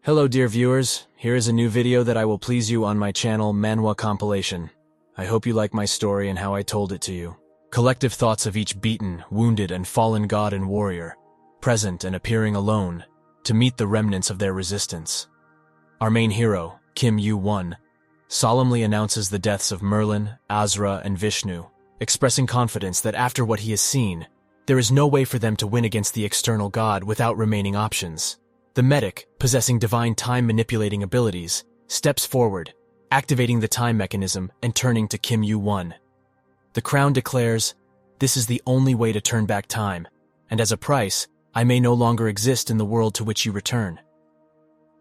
Hello dear viewers, here is a new video that I will please you on my channel Manhwa Compilation. I hope you like my story and how I told it to you. Collective thoughts of each beaten, wounded, and fallen god and warrior, present and appearing alone, to meet the remnants of their resistance. Our main hero, Kim Yu-won, solemnly announces the deaths of Merlin, Azra, and Vishnu, expressing confidence that after what he has seen, there is no way for them to win against the external god without remaining options. The medic, possessing divine time-manipulating abilities, steps forward, activating the time mechanism and turning to Kim Yu-won. The crown declares, "This is the only way to turn back time, and as a price, I may no longer exist in the world to which you return."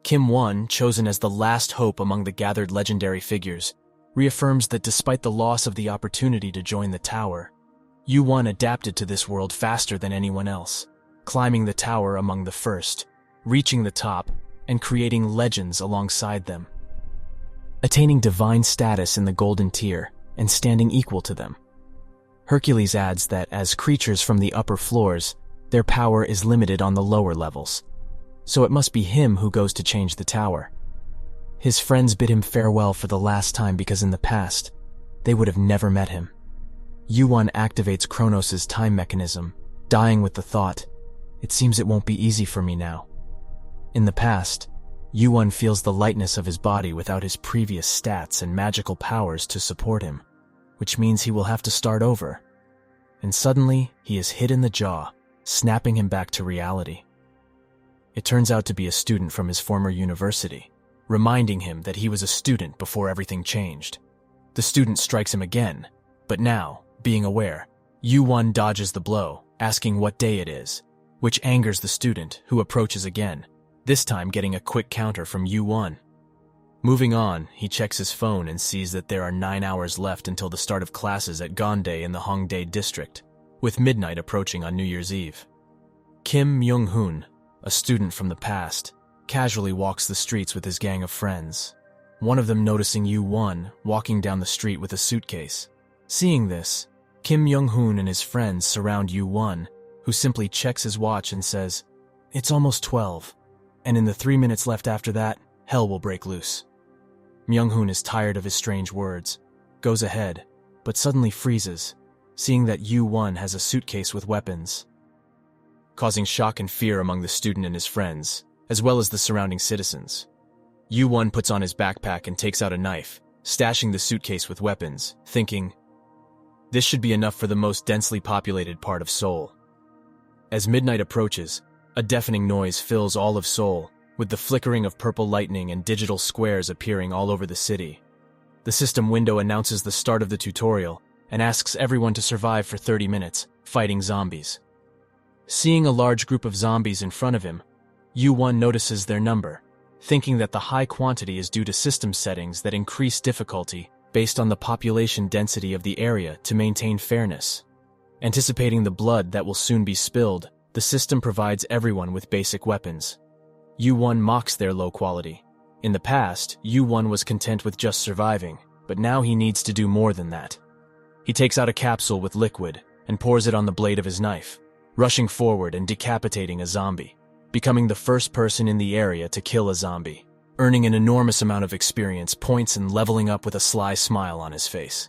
Kim Won, chosen as the last hope among the gathered legendary figures, reaffirms that despite the loss of the opportunity to join the tower, Yu-won adapted to this world faster than anyone else, climbing the tower among the first, reaching the top, and creating legends alongside them. Attaining divine status in the golden tier and standing equal to them. Hercules adds that as creatures from the upper floors, their power is limited on the lower levels, so it must be him who goes to change the tower. His friends bid him farewell for the last time because in the past, they would have never met him. Yu-won activates Kronos' time mechanism, dying with the thought, "It seems it won't be easy for me now." In the past, Yu-won feels the lightness of his body without his previous stats and magical powers to support him, which means he will have to start over. And suddenly, he is hit in the jaw, snapping him back to reality. It turns out to be a student from his former university, reminding him that he was a student before everything changed. The student strikes him again, but now, being aware, Yu-won dodges the blow, asking what day it is, which angers the student, who approaches again, this time getting a quick counter from Yu-won. Moving on, he checks his phone and sees that there are 9 hours left until the start of classes at Gonde in the Hongdae district, with midnight approaching on New Year's Eve. Kim Myung-hoon, a student from the past, casually walks the streets with his gang of friends, one of them noticing Yu-won walking down the street with a suitcase. Seeing this, Kim Myung-hoon and his friends surround Yu-won, who simply checks his watch and says, "It's almost 12. And in the 3 minutes left after that, hell will break loose." Myung-hoon is tired of his strange words, goes ahead, but suddenly freezes, seeing that Yu-won has a suitcase with weapons. Causing shock and fear among the student and his friends, as well as the surrounding citizens. Yu-won puts on his backpack and takes out a knife, stashing the suitcase with weapons, thinking, "This should be enough for the most densely populated part of Seoul." As midnight approaches, a deafening noise fills all of Seoul, with the flickering of purple lightning and digital squares appearing all over the city. The system window announces the start of the tutorial and asks everyone to survive for 30 minutes, fighting zombies. Seeing a large group of zombies in front of him, Yu-won notices their number, thinking that the high quantity is due to system settings that increase difficulty based on the population density of the area to maintain fairness. Anticipating the blood that will soon be spilled, the system provides everyone with basic weapons. Yu-won mocks their low quality. In the past, Yu-won was content with just surviving, but now he needs to do more than that. He takes out a capsule with liquid and pours it on the blade of his knife, rushing forward and decapitating a zombie, becoming the first person in the area to kill a zombie, earning an enormous amount of experience points and leveling up with a sly smile on his face.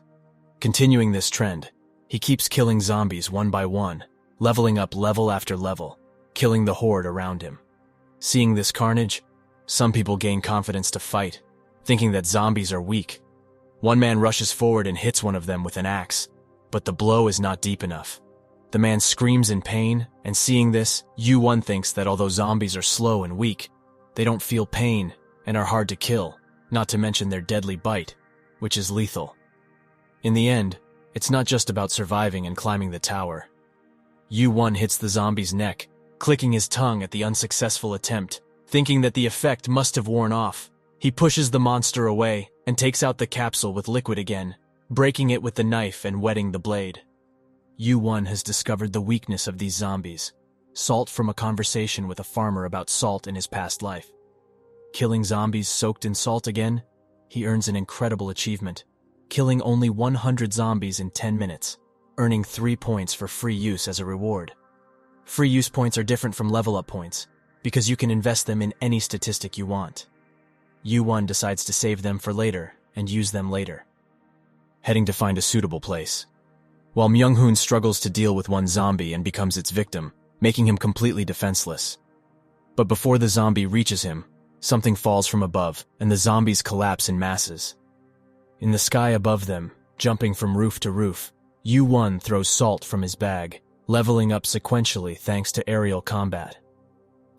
Continuing this trend, he keeps killing zombies one by one, leveling up level after level, killing the horde around him. Seeing this carnage, some people gain confidence to fight, thinking that zombies are weak. One man rushes forward and hits one of them with an axe, but the blow is not deep enough. The man screams in pain, and seeing this, Yu-won thinks that although zombies are slow and weak, they don't feel pain and are hard to kill, not to mention their deadly bite, which is lethal. In the end, it's not just about surviving and climbing the tower. Yu-won hits the zombie's neck, clicking his tongue at the unsuccessful attempt, thinking that the effect must have worn off. He pushes the monster away and takes out the capsule with liquid again, breaking it with the knife and wetting the blade. Yu-won has discovered the weakness of these zombies, salt from a conversation with a farmer about salt in his past life. Killing zombies soaked in salt again, he earns an incredible achievement, killing only 100 zombies in 10 minutes. Earning 3 points for free use as a reward. Free use points are different from level up points, because you can invest them in any statistic you want. Yu-1 decides to save them for later and use them later, heading to find a suitable place. While Myung-hoon struggles to deal with one zombie and becomes its victim, making him completely defenseless. But before the zombie reaches him, something falls from above and the zombies collapse in masses. In the sky above them, jumping from roof to roof, Yu-1 throws salt from his bag, leveling up sequentially thanks to aerial combat.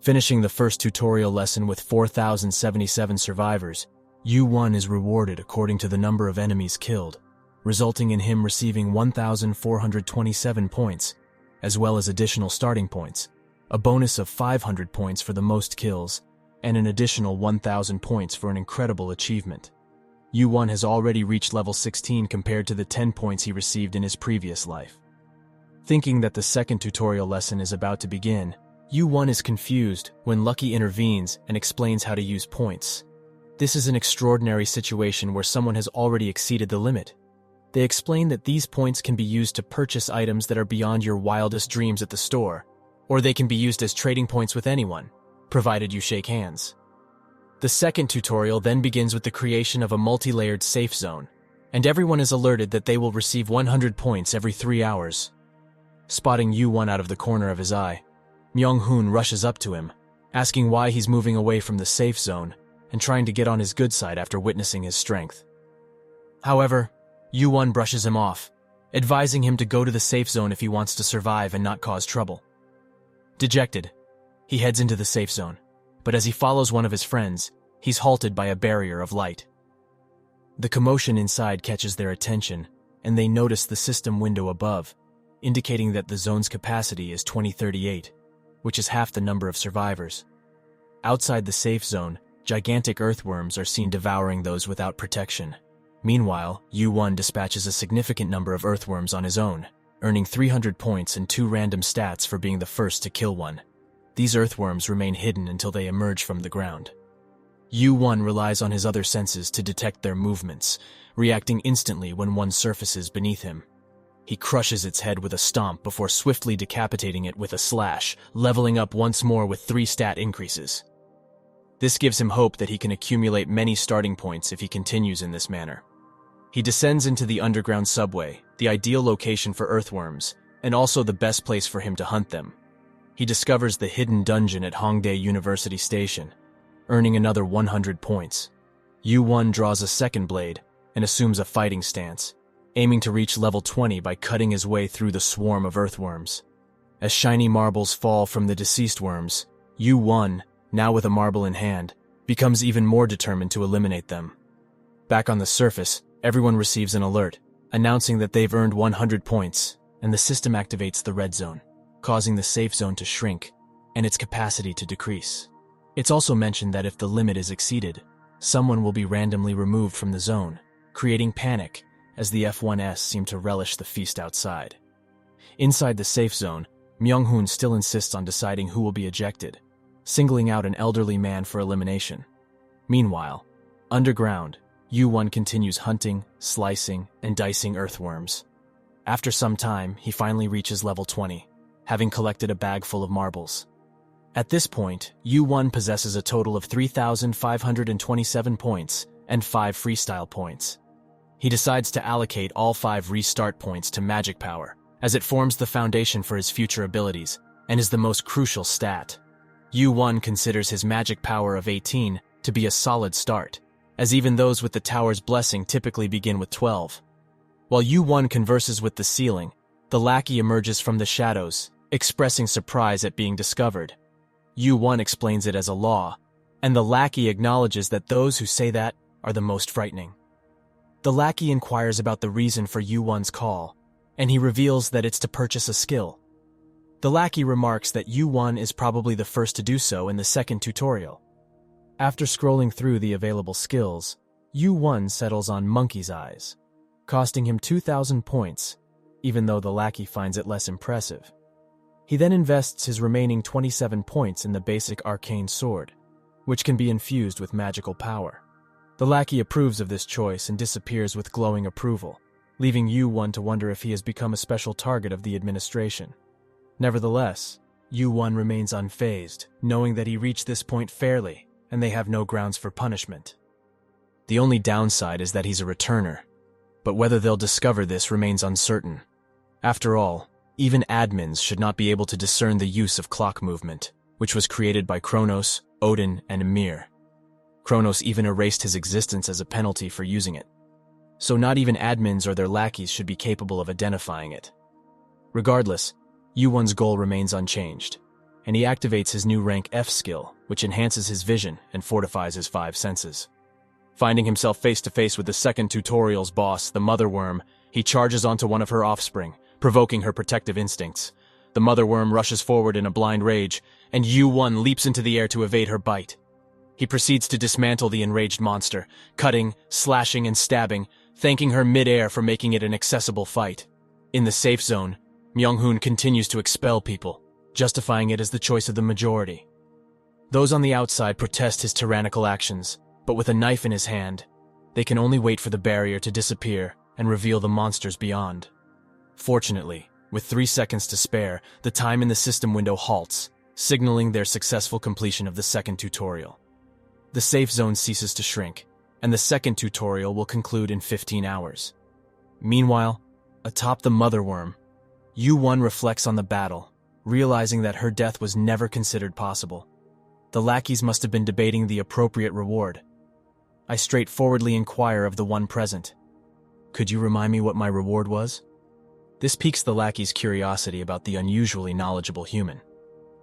Finishing the first tutorial lesson with 4,077 survivors, Yu-1 is rewarded according to the number of enemies killed, resulting in him receiving 1,427 points, as well as additional starting points, a bonus of 500 points for the most kills, and an additional 1,000 points for an incredible achievement. Yu-1 has already reached level 16 compared to the 10 points he received in his previous life. Thinking that the second tutorial lesson is about to begin, Yu-1 is confused when Lucky intervenes and explains how to use points. This is an extraordinary situation where someone has already exceeded the limit. They explain that these points can be used to purchase items that are beyond your wildest dreams at the store, or they can be used as trading points with anyone, provided you shake hands. The second tutorial then begins with the creation of a multi-layered safe zone, and everyone is alerted that they will receive 100 points every 3 hours. Spotting Yu-1 out of the corner of his eye, Myung-hoon rushes up to him, asking why he's moving away from the safe zone and trying to get on his good side after witnessing his strength. However, Yu-1 brushes him off, advising him to go to the safe zone if he wants to survive and not cause trouble. Dejected, he heads into the safe zone, but as he follows one of his friends, he's halted by a barrier of light. The commotion inside catches their attention, and they notice the system window above, indicating that the zone's capacity is 2038, which is half the number of survivors. Outside the safe zone, gigantic earthworms are seen devouring those without protection. Meanwhile, Yu-1 dispatches a significant number of earthworms on his own, earning 300 points and 2 random stats for being the first to kill one. These earthworms remain hidden until they emerge from the ground. Yu-1 relies on his other senses to detect their movements, reacting instantly when one surfaces beneath him. He crushes its head with a stomp before swiftly decapitating it with a slash, leveling up once more with 3 stat increases. This gives him hope that he can accumulate many starting points if he continues in this manner. He descends into the underground subway, the ideal location for earthworms, and also the best place for him to hunt them. He discovers the hidden dungeon at Hongdae University Station, earning another 100 points. Yu-1 draws a second blade and assumes a fighting stance, aiming to reach level 20 by cutting his way through the swarm of earthworms. As shiny marbles fall from the deceased worms, Yu-1, now with a marble in hand, becomes even more determined to eliminate them. Back on the surface, everyone receives an alert, announcing that they've earned 100 points, and the system activates the red zone, causing the safe zone to shrink and its capacity to decrease. It's also mentioned that if the limit is exceeded, someone will be randomly removed from the zone, creating panic as the F1S seem to relish the feast outside. Inside the safe zone, Myung-hoon still insists on deciding who will be ejected, singling out an elderly man for elimination. Meanwhile, underground, Yu-1 continues hunting, slicing, and dicing earthworms. After some time, he finally reaches level 20, having collected a bag full of marbles. At this point, Yu-1 possesses a total of 3,527 points and 5 freestyle points. He decides to allocate all 5 restart points to magic power, as it forms the foundation for his future abilities and is the most crucial stat. Yu-1 considers his magic power of 18 to be a solid start, as even those with the tower's blessing typically begin with 12. While Yu-1 converses with the ceiling, the lackey emerges from the shadows, expressing surprise at being discovered. Yu-1 explains it as a law, and the lackey acknowledges that those who say that are the most frightening. The lackey inquires about the reason for Yu-1's call, and he reveals that it's to purchase a skill. The lackey remarks that Yu-1 is probably the first to do so in the second tutorial. After scrolling through the available skills, Yu-1 settles on Monkey's Eyes, costing him 2,000 points, even though the lackey finds it less impressive. He then invests his remaining 27 points in the basic arcane sword, which can be infused with magical power. The lackey approves of this choice and disappears with glowing approval, leaving Yu-1 to wonder if he has become a special target of the administration. Nevertheless, Yu-Won remains unfazed, knowing that he reached this point fairly, and they have no grounds for punishment. The only downside is that he's a returner, but whether they'll discover this remains uncertain. After all, even admins should not be able to discern the use of clock movement, which was created by Kronos, Odin, and Ymir. Kronos even erased his existence as a penalty for using it. So not even admins or their lackeys should be capable of identifying it. Regardless, Yu-Won's goal remains unchanged, and he activates his new rank F skill, which enhances his vision and fortifies his 5 senses. Finding himself face to face with the second tutorial's boss, the mother worm, he charges onto one of her offspring, provoking her protective instincts. The mother worm rushes forward in a blind rage, and Yu-Won leaps into the air to evade her bite. He proceeds to dismantle the enraged monster, cutting, slashing, and stabbing, thanking her mid-air for making it an accessible fight. In the safe zone, Myung-hoon continues to expel people, justifying it as the choice of the majority. Those on the outside protest his tyrannical actions, but with a knife in his hand, they can only wait for the barrier to disappear and reveal the monsters beyond. Fortunately, with 3 seconds to spare, the time in the system window halts, signaling their successful completion of the second tutorial. The safe zone ceases to shrink, and the second tutorial will conclude in 15 hours. Meanwhile, atop the mother worm, Yu-Won reflects on the battle, realizing that her death was never considered possible. The lackeys must have been debating the appropriate reward. I straightforwardly inquire of the one present. Could you remind me what my reward was? This piques the lackey's curiosity about the unusually knowledgeable human.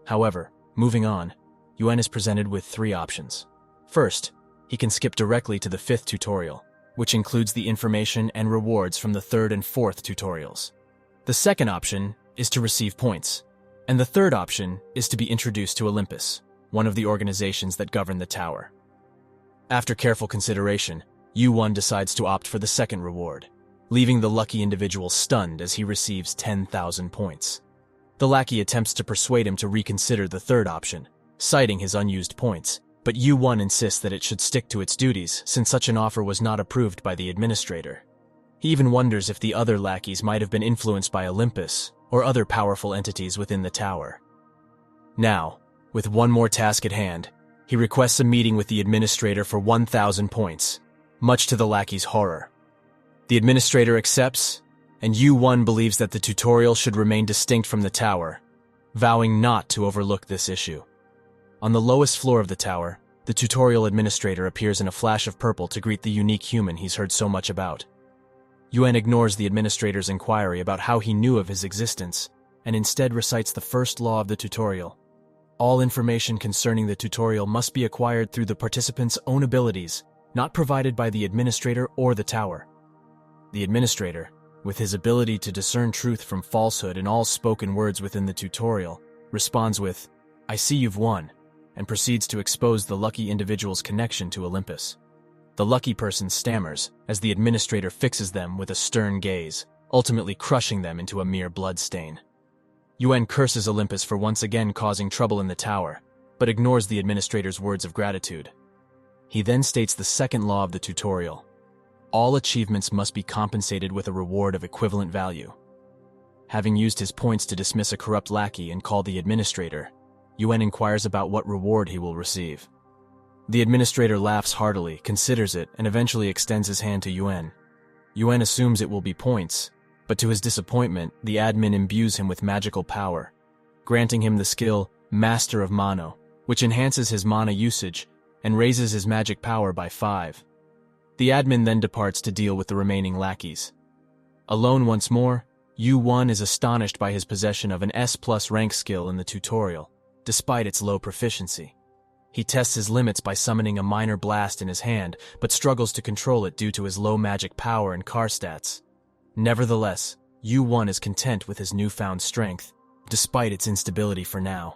However, moving on, Yuan is presented with 3 options. First, he can skip directly to the 5th tutorial, which includes the information and rewards from the 3rd and 4th tutorials. The second option is to receive points, and the third option is to be introduced to Olympus, one of the organizations that govern the tower. After careful consideration, Yu-Won decides to opt for the second reward, leaving the lucky individual stunned as he receives 10,000 points. The lackey attempts to persuade him to reconsider the third option, citing his unused points, but Yu-Won insists that it should stick to its duties since such an offer was not approved by the administrator. He even wonders if the other lackeys might have been influenced by Olympus or other powerful entities within the tower. Now, with one more task at hand, he requests a meeting with the administrator for 1,000 points, much to the lackey's horror. The administrator accepts, and Yu-Won believes that the tutorial should remain distinct from the tower, vowing not to overlook this issue. On the lowest floor of the tower, the tutorial administrator appears in a flash of purple to greet the unique human he's heard so much about. Yuan ignores the administrator's inquiry about how he knew of his existence, and instead recites the first law of the tutorial. All information concerning the tutorial must be acquired through the participant's own abilities, not provided by the administrator or the tower. The administrator, with his ability to discern truth from falsehood in all spoken words within the tutorial, responds with, "I see you've won," and proceeds to expose the lucky individual's connection to Olympus. The lucky person stammers as the administrator fixes them with a stern gaze, ultimately crushing them into a mere bloodstain. Yuan curses Olympus for once again causing trouble in the tower, but ignores the administrator's words of gratitude. He then states the second law of the tutorial. All achievements must be compensated with a reward of equivalent value. Having used his points to dismiss a corrupt lackey and call the administrator, Yuan inquires about what reward he will receive. The administrator laughs heartily, considers it, and eventually extends his hand to Yuan. Yuan assumes it will be points, but to his disappointment, the admin imbues him with magical power, granting him the skill Master of Mano, which enhances his mana usage and raises his magic power by 5. The admin then departs to deal with the remaining lackeys. Alone once more, Yu-Won is astonished by his possession of an S+ rank skill in the tutorial, despite its low proficiency. He tests his limits by summoning a minor blast in his hand, but struggles to control it due to his low magic power and car stats. Nevertheless, Yu-Won is content with his newfound strength, despite its instability for now.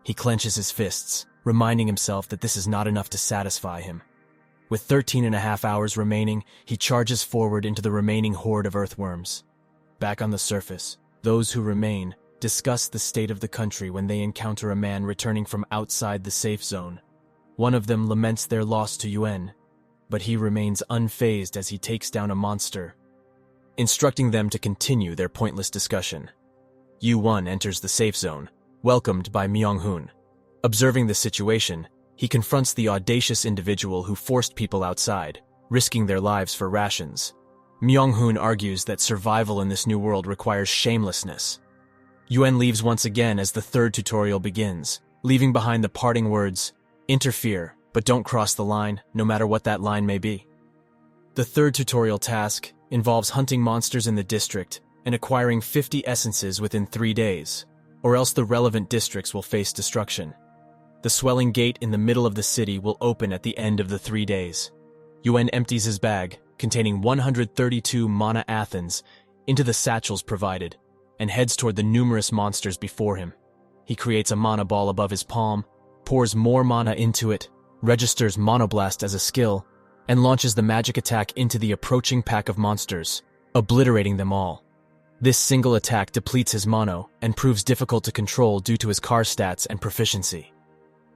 He clenches his fists, reminding himself that this is not enough to satisfy him. With 13.5 hours remaining, he charges forward into the remaining horde of earthworms. Back on the surface, those who remain discuss the state of the country when they encounter a man returning from outside the safe zone. One of them laments their loss to Yuan, but he remains unfazed as he takes down a monster, instructing them to continue their pointless discussion. Yu-Won enters the safe zone, welcomed by Myung-hoon. Observing the situation, he confronts the audacious individual who forced people outside, risking their lives for rations. Myung-hoon argues that survival in this new world requires shamelessness. Yuen leaves once again as the third tutorial begins, leaving behind the parting words, "Interfere, but don't cross the line, no matter what that line may be." The third tutorial task involves hunting monsters in the district and acquiring 50 essences within 3 days, or else the relevant districts will face destruction. The swelling gate in the middle of the city will open at the end of the 3 days. Yuen empties his bag, containing 132 mana Athens, into the satchels provided, and heads toward the numerous monsters before him. He creates a mana ball above his palm, pours more mana into it, registers Monoblast as a skill, and launches the magic attack into the approaching pack of monsters, obliterating them all. This single attack depletes his mono and proves difficult to control due to his car stats and proficiency.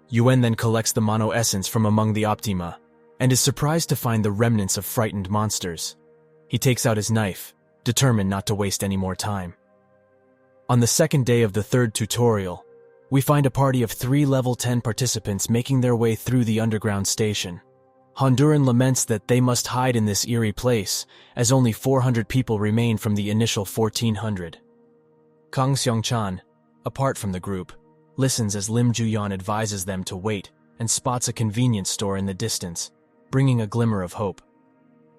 Yuen then collects the mono essence from among the Optima, and is surprised to find the remnants of frightened monsters. He takes out his knife, determined not to waste any more time. On the second day of the third tutorial, we find a party of 3 level 10 participants making their way through the underground station. Honduran laments that they must hide in this eerie place, as only 400 people remain from the initial 1,400. Kang Seong-chan, apart from the group, listens as Lim Ju-yeon advises them to wait and spots a convenience store in the distance, bringing a glimmer of hope.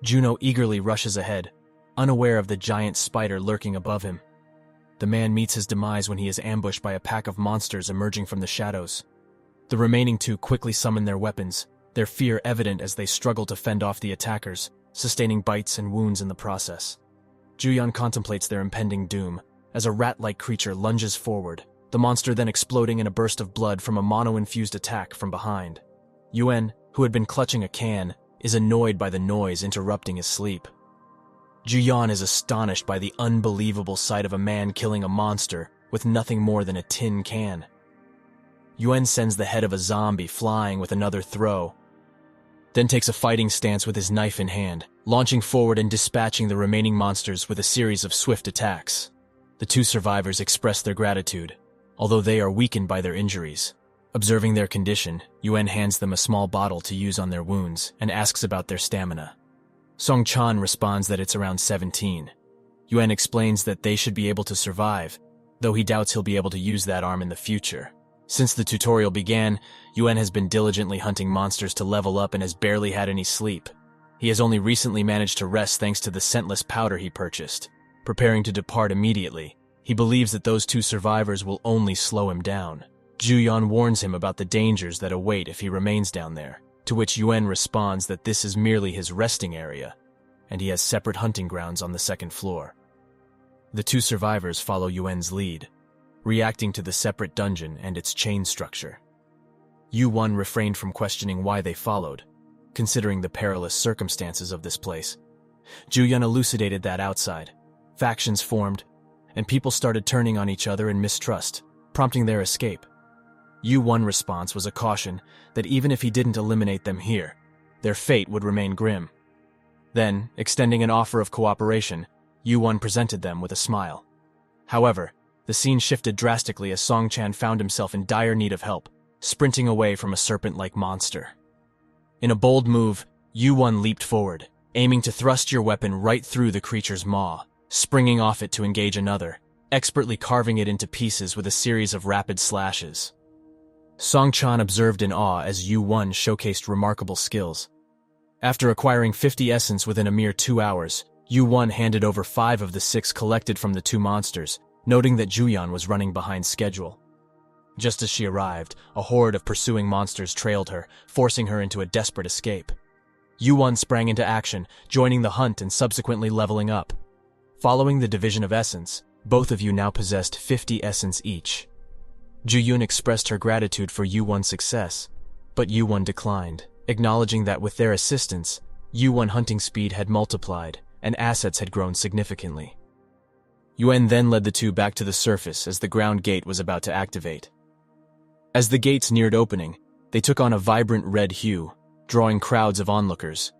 Juno eagerly rushes ahead, unaware of the giant spider lurking above him. The man meets his demise when he is ambushed by a pack of monsters emerging from the shadows. The remaining 2 quickly summon their weapons, their fear evident as they struggle to fend off the attackers, sustaining bites and wounds in the process. Ju-yeon contemplates their impending doom, as a rat-like creature lunges forward, the monster then exploding in a burst of blood from a mono-infused attack from behind. Yuen, who had been clutching a can, is annoyed by the noise interrupting his sleep. Ju-yeon is astonished by the unbelievable sight of a man killing a monster with nothing more than a tin can. Yuen sends the head of a zombie flying with another throw, then takes a fighting stance with his knife in hand, launching forward and dispatching the remaining monsters with a series of swift attacks. The 2 survivors express their gratitude, although they are weakened by their injuries. Observing their condition, Yuen hands them a small bottle to use on their wounds and asks about their stamina. Song-chan responds that it's around 17. Yuen explains that they should be able to survive, though he doubts he'll be able to use that arm in the future. Since the tutorial began, Yuen has been diligently hunting monsters to level up and has barely had any sleep. He has only recently managed to rest thanks to the scentless powder he purchased. Preparing to depart immediately, he believes that those 2 survivors will only slow him down. Ju-yeon warns him about the dangers that await if he remains down there, to which Yuen responds that this is merely his resting area, and he has separate hunting grounds on the 2nd floor. The 2 survivors follow Yuen's lead, reacting to the separate dungeon and its chain structure. Yu-won refrained from questioning why they followed, considering the perilous circumstances of this place. Ju-yeon elucidated that outside, factions formed, and people started turning on each other in mistrust, prompting their escape. Yu-won's response was a caution that even if he didn't eliminate them here, their fate would remain grim. Then, extending an offer of cooperation, Yu-won presented them with a smile. However, the scene shifted drastically as Song-chan found himself in dire need of help, sprinting away from a serpent-like monster. In a bold move, Yu-won leaped forward, aiming to thrust your weapon right through the creature's maw, springing off it to engage another, expertly carving it into pieces with a series of rapid slashes. Song-chan observed in awe as Yu-won showcased remarkable skills. After acquiring 50 essence within a mere 2 hours, Yu-won handed over 5 of the 6 collected from the 2 monsters, noting that Ju-yeon was running behind schedule. Just as she arrived, a horde of pursuing monsters trailed her, forcing her into a desperate escape. Yu-won sprang into action, joining the hunt and subsequently leveling up. Following the division of essence, both of you now possessed 50 essence each. Ju-yeon expressed her gratitude for Yu-won's success, but Yu-won declined, acknowledging that with their assistance, Yu-won hunting speed had multiplied and assets had grown significantly. Yuen then led the 2 back to the surface as the ground gate was about to activate. As the gates neared opening, they took on a vibrant red hue, drawing crowds of onlookers.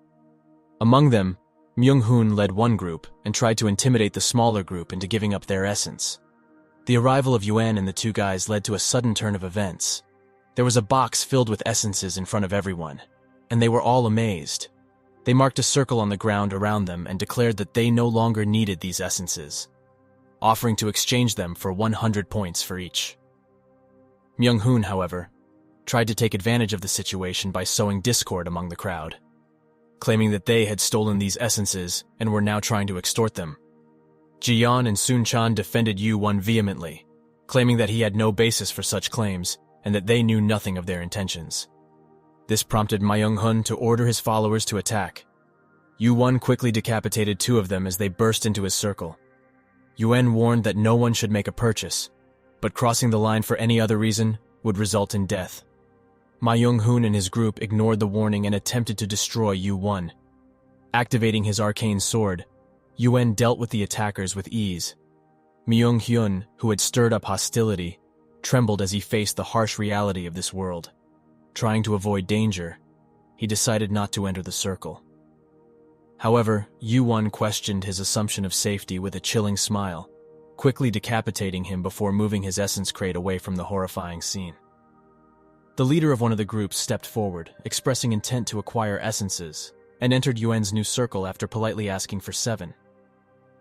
Among them, Myung-hoon led one group and tried to intimidate the smaller group into giving up their essence. The arrival of Yuan and the two guys led to a sudden turn of events. There was a box filled with essences in front of everyone, and they were all amazed. They marked a circle on the ground around them and declared that they no longer needed these essences, offering to exchange them for 100 points for each. Myung-hoon, however, tried to take advantage of the situation by sowing discord among the crowd, claiming that they had stolen these essences and were now trying to extort them. Ji-yeon and Sun-chan defended Yu-won vehemently, claiming that he had no basis for such claims and that they knew nothing of their intentions. This prompted Myung-hoon to order his followers to attack. Yu-won quickly decapitated two of them as they burst into his circle. Yuan warned that no one should make a purchase, but crossing the line for any other reason would result in death. Myung-hoon and his group ignored the warning and attempted to destroy Yu-won. Activating his arcane sword, Yuan dealt with the attackers with ease. Myung-hyun, who had stirred up hostility, trembled as he faced the harsh reality of this world. Trying to avoid danger, he decided not to enter the circle. However, Yu-won questioned his assumption of safety with a chilling smile, quickly decapitating him before moving his essence crate away from the horrifying scene. The leader of one of the groups stepped forward, expressing intent to acquire essences, and entered Yuan's new circle after politely asking for 7.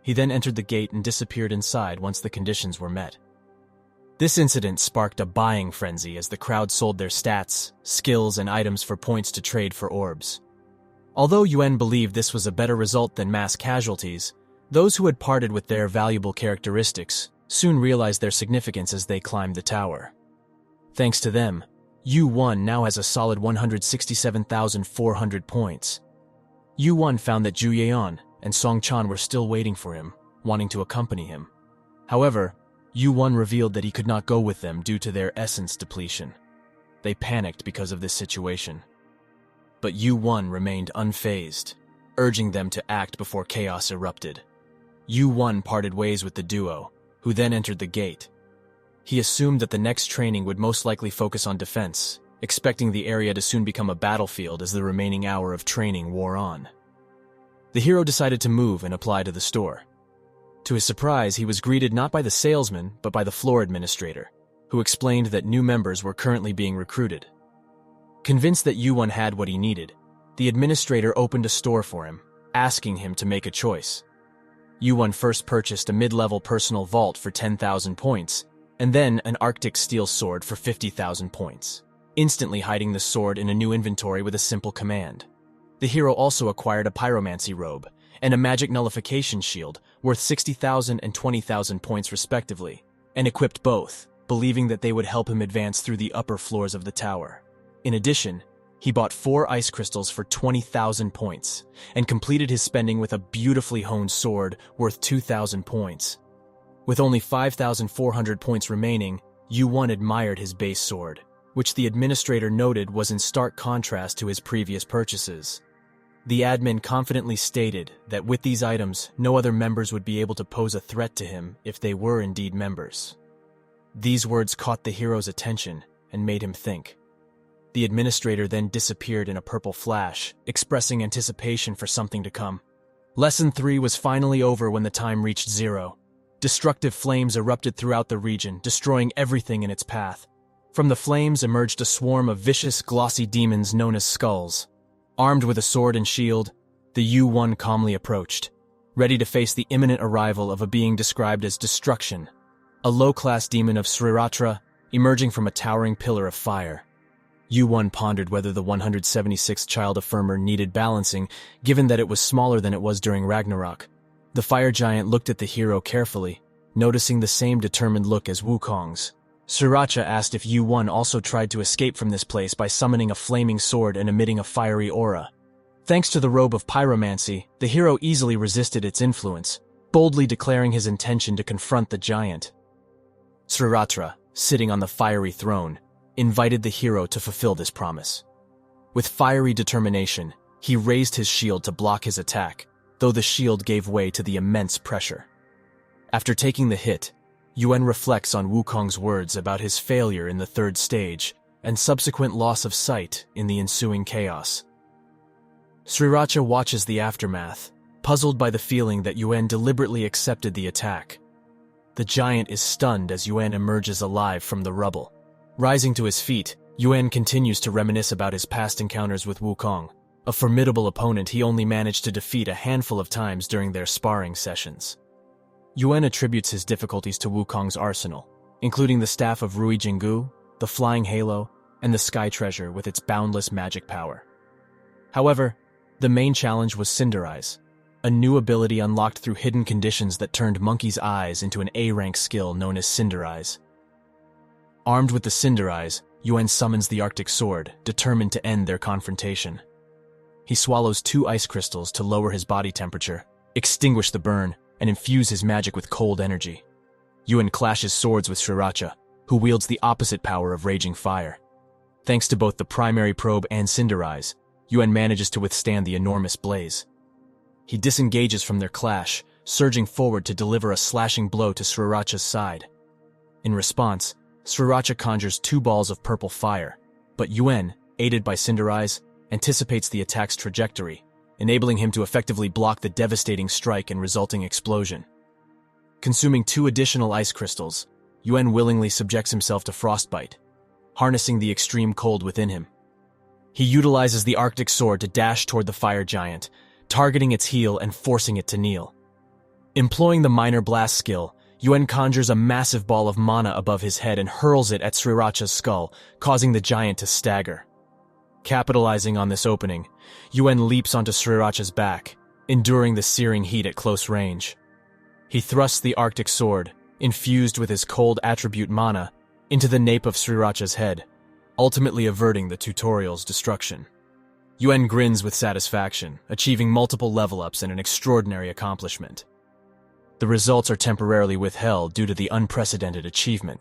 He then entered the gate and disappeared inside once the conditions were met. This incident sparked a buying frenzy as the crowd sold their stats, skills, and items for points to trade for orbs. Although Yuan believed this was a better result than mass casualties, those who had parted with their valuable characteristics soon realized their significance as they climbed the tower. Thanks to them, Yu-won now has a solid 167,400 points. Yu-won found that Ju-yeon and Song-chan were still waiting for him, wanting to accompany him. However, Yu-won revealed that he could not go with them due to their essence depletion. They panicked because of this situation. But Yu-won remained unfazed, urging them to act before chaos erupted. Yu-won parted ways with the duo, who then entered the gate. He assumed that the next training would most likely focus on defense, expecting the area to soon become a battlefield as the remaining hour of training wore on. The hero decided to move and apply to the store. To his surprise, he was greeted not by the salesman, but by the floor administrator, who explained that new members were currently being recruited. Convinced that Yu-won had what he needed, the administrator opened a store for him, asking him to make a choice. Yu-won first purchased a mid-level personal vault for 10,000 points, and then an Arctic steel sword for 50,000 points, instantly hiding the sword in a new inventory with a simple command. The hero also acquired a pyromancy robe and a magic nullification shield worth 60,000 and 20,000 points respectively, and equipped both, believing that they would help him advance through the upper floors of the tower. In addition, he bought 4 ice crystals for 20,000 points, and completed his spending with a beautifully honed sword worth 2,000 points. With only 5,400 points remaining, Yu-won admired his base sword, which the administrator noted was in stark contrast to his previous purchases. The admin confidently stated that with these items, no other members would be able to pose a threat to him if they were indeed members. These words caught the hero's attention and made him think. The administrator then disappeared in a purple flash, expressing anticipation for something to come. Lesson 3 was finally over when the time reached 0. Destructive flames erupted throughout the region, destroying everything in its path. From the flames emerged a swarm of vicious, glossy demons known as skulls. Armed with a sword and shield, the Yu-won calmly approached, ready to face the imminent arrival of a being described as Destruction, a low-class demon of Sriratra emerging from a towering pillar of fire. Yu-won pondered whether the 176th child affirmer needed balancing, given that it was smaller than it was during Ragnarok. The fire giant looked at the hero carefully, noticing the same determined look as Wukong's. Sriracha asked if Yu-won also tried to escape from this place by summoning a flaming sword and emitting a fiery aura. Thanks to the robe of pyromancy, the hero easily resisted its influence, boldly declaring his intention to confront the giant. Sriracha, sitting on the fiery throne, invited the hero to fulfill this promise. With fiery determination, he raised his shield to block his attack, though the shield gave way to the immense pressure. After taking the hit, Yuan reflects on Wukong's words about his failure in the 3rd stage and subsequent loss of sight in the ensuing chaos. Sriracha watches the aftermath, puzzled by the feeling that Yuan deliberately accepted the attack. The giant is stunned as Yuan emerges alive from the rubble. Rising to his feet, Yuan continues to reminisce about his past encounters with Wukong, a formidable opponent he only managed to defeat a handful of times during their sparring sessions. Yuan attributes his difficulties to Wukong's arsenal, including the staff of Rui Jinggu, the flying halo, and the sky treasure with its boundless magic power. However, the main challenge was Cinder Eyes, a new ability unlocked through hidden conditions that turned Monkey's Eyes into an A-rank skill known as Cinder Eyes. Armed with the Cinder Eyes, Yuan summons the Arctic Sword, determined to end their confrontation. He swallows 2 ice crystals to lower his body temperature, extinguish the burn, and infuse his magic with cold energy. Yuan clashes swords with Sriracha, who wields the opposite power of Raging Fire. Thanks to both the primary probe and Cinder Eyes, Yuan manages to withstand the enormous blaze. He disengages from their clash, surging forward to deliver a slashing blow to Sriracha's side. In response, Sriracha conjures 2 balls of purple fire, but Yuan, aided by Cinder Eyes, anticipates the attack's trajectory, enabling him to effectively block the devastating strike and resulting explosion. Consuming 2 additional ice crystals, Yuan willingly subjects himself to frostbite, harnessing the extreme cold within him. He utilizes the Arctic Sword to dash toward the fire giant, targeting its heel and forcing it to kneel. Employing the Minor Blast skill, Yuan conjures a massive ball of mana above his head and hurls it at Sriracha's skull, causing the giant to stagger. Capitalizing on this opening, Yuan leaps onto Sriracha's back, enduring the searing heat at close range. He thrusts the Arctic Sword, infused with his cold attribute mana, into the nape of Sriracha's head, ultimately averting the tutorial's destruction. Yuan grins with satisfaction, achieving multiple level-ups and an extraordinary accomplishment. The results are temporarily withheld due to the unprecedented achievement.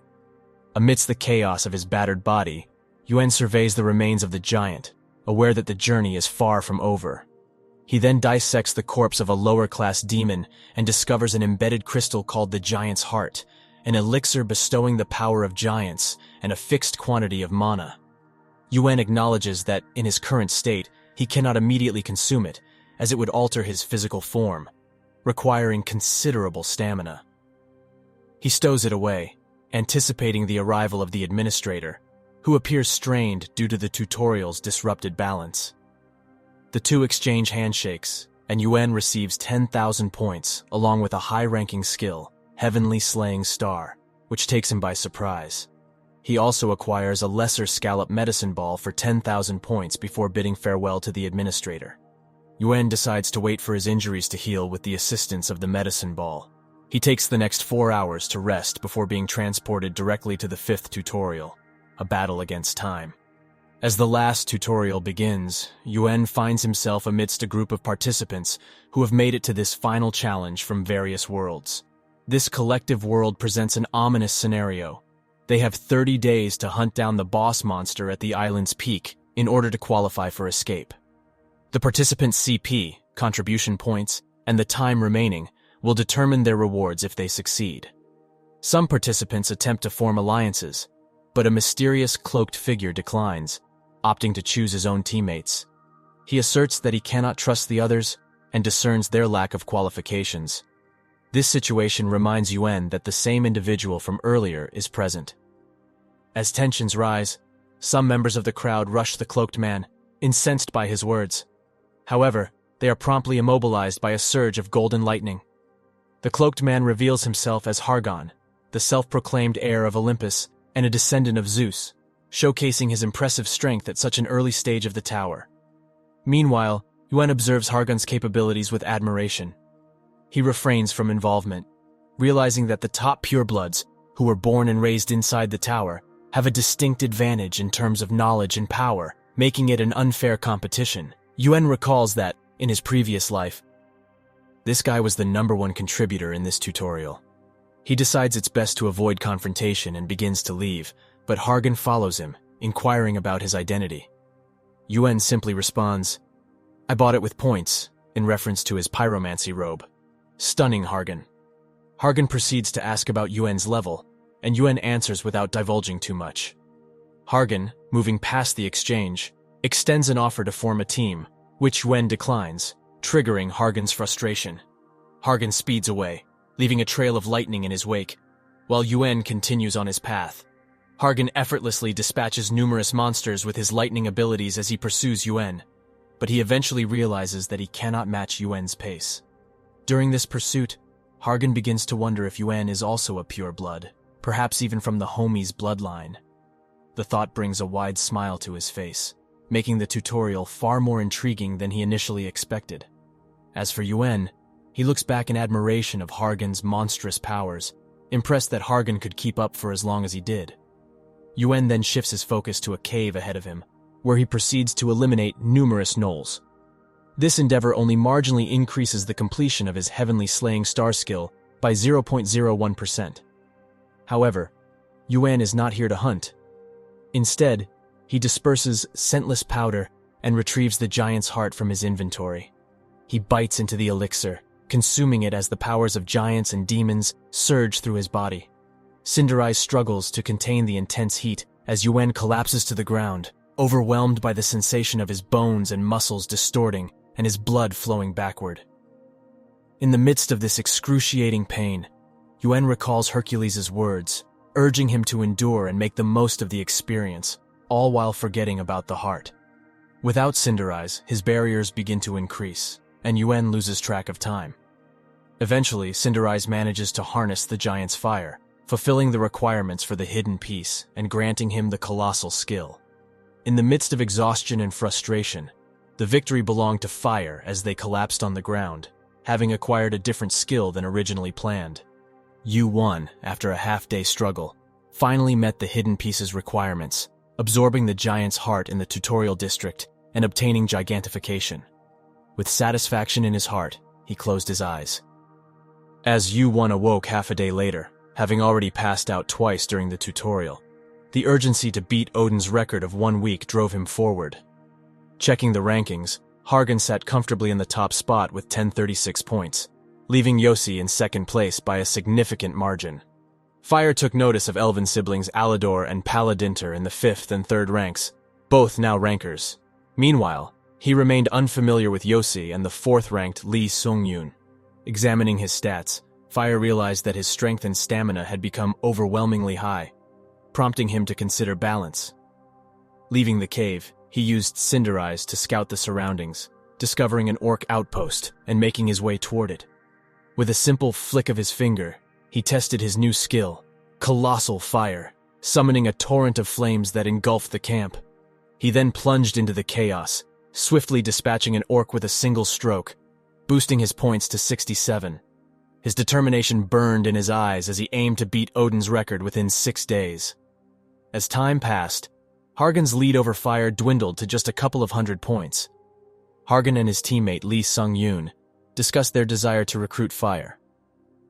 Amidst the chaos of his battered body, Yuan surveys the remains of the giant, aware that the journey is far from over. He then dissects the corpse of a lower-class demon and discovers an embedded crystal called the Giant's Heart, an elixir bestowing the power of giants and a fixed quantity of mana. Yuan acknowledges that, in his current state, he cannot immediately consume it, as it would alter his physical form, requiring considerable stamina. He stows it away, anticipating the arrival of the administrator, who appears strained due to the tutorial's disrupted balance. The 2 exchange handshakes, and Yuan receives 10,000 points, along with a high-ranking skill, Heavenly Slaying Star, which takes him by surprise. He also acquires a lesser scallop medicine ball for 10,000 points before bidding farewell to the administrator. Yuan decides to wait for his injuries to heal with the assistance of the medicine ball. He takes the next 4 hours to rest before being transported directly to the 5th tutorial, a battle against time. As the last tutorial begins, Yuan finds himself amidst a group of participants who have made it to this final challenge from various worlds. This collective world presents an ominous scenario. They have 30 days to hunt down the boss monster at the island's peak in order to qualify for escape. The participants' CP, contribution points, and the time remaining will determine their rewards if they succeed. Some participants attempt to form alliances, but a mysterious cloaked figure declines, opting to choose his own teammates. He asserts that he cannot trust the others and discerns their lack of qualifications. This situation reminds Yuan that the same individual from earlier is present. As tensions rise, some members of the crowd rush the cloaked man, incensed by his words. However, they are promptly immobilized by a surge of golden lightning. The cloaked man reveals himself as Hargon, the self-proclaimed heir of Olympus and a descendant of Zeus, showcasing his impressive strength at such an early stage of the tower. Meanwhile, Yuan observes Hargon's capabilities with admiration. He refrains from involvement, realizing that the top purebloods, who were born and raised inside the tower, have a distinct advantage in terms of knowledge and power, making it an unfair competition. Yuan recalls that, in his previous life, this guy was the #1 contributor in this tutorial. He decides it's best to avoid confrontation and begins to leave, but Hargon follows him, inquiring about his identity. Yuan simply responds, "I bought it with points," in reference to his pyromancy robe, stunning Hargon. Hargon proceeds to ask about Yuan's level, and Yuan answers without divulging too much. Hargon, moving past the exchange, extends an offer to form a team, which Yuan declines, triggering Hargon's frustration. Hargon speeds away, leaving a trail of lightning in his wake, while Yuan continues on his path. Hargan effortlessly dispatches numerous monsters with his lightning abilities as he pursues Yuan, but he eventually realizes that he cannot match Yuan's pace. During this pursuit, Hargan begins to wonder if Yuan is also a pure blood, perhaps even from the homie's bloodline. The thought brings a wide smile to his face, making the tutorial far more intriguing than he initially expected. As for Yuan, he looks back in admiration of Hargan's monstrous powers, impressed that Hargan could keep up for as long as he did. Yuan then shifts his focus to a cave ahead of him, where he proceeds to eliminate numerous gnolls. This endeavor only marginally increases the completion of his heavenly slaying star skill by 0.01%. However, Yuan is not here to hunt. Instead, he disperses scentless powder and retrieves the giant's heart from his inventory. He bites into the elixir, consuming it as the powers of giants and demons surge through his body. Cinderai struggles to contain the intense heat as Yuan collapses to the ground, overwhelmed by the sensation of his bones and muscles distorting and his blood flowing backward. In the midst of this excruciating pain, Yuan recalls Hercules' words, urging him to endure and make the most of the experience, all while forgetting about the heart. Without Cinderais, his barriers begin to increase, and Yuan loses track of time. Eventually, Cinderais manages to harness the giant's fire, fulfilling the requirements for the hidden piece and granting him the colossal skill. In the midst of exhaustion and frustration, the victory belonged to fire as they collapsed on the ground, having acquired a different skill than originally planned. Yu won, after a half-day struggle, finally met the hidden piece's requirements, absorbing the giant's heart in the tutorial district and obtaining gigantification. With satisfaction in his heart, he closed his eyes. As Yu won awoke half a day later, having already passed out twice during the tutorial, the urgency to beat Odin's record of 1 week drove him forward. Checking the rankings, Hargan sat comfortably in the top spot with 1036 points, leaving Yossi in second place by a significant margin. Fire took notice of elven siblings Alador and Paladinter in the 5th and 3rd ranks, both now rankers. Meanwhile, he remained unfamiliar with Yossi and the 4th-ranked Lee Sung-yoon. Examining his stats, Fire realized that his strength and stamina had become overwhelmingly high, prompting him to consider balance. Leaving the cave, he used Cinderais to scout the surroundings, discovering an orc outpost and making his way toward it. With a simple flick of his finger, he tested his new skill, Colossal Fire, summoning a torrent of flames that engulfed the camp. He then plunged into the chaos, swiftly dispatching an orc with a single stroke, boosting his points to 67. His determination burned in his eyes as he aimed to beat Odin's record within 6 days. As time passed, Hargan's lead over Fire dwindled to just a couple of hundred points. Hargan and his teammate Lee Sung-yoon discussed their desire to recruit Fire.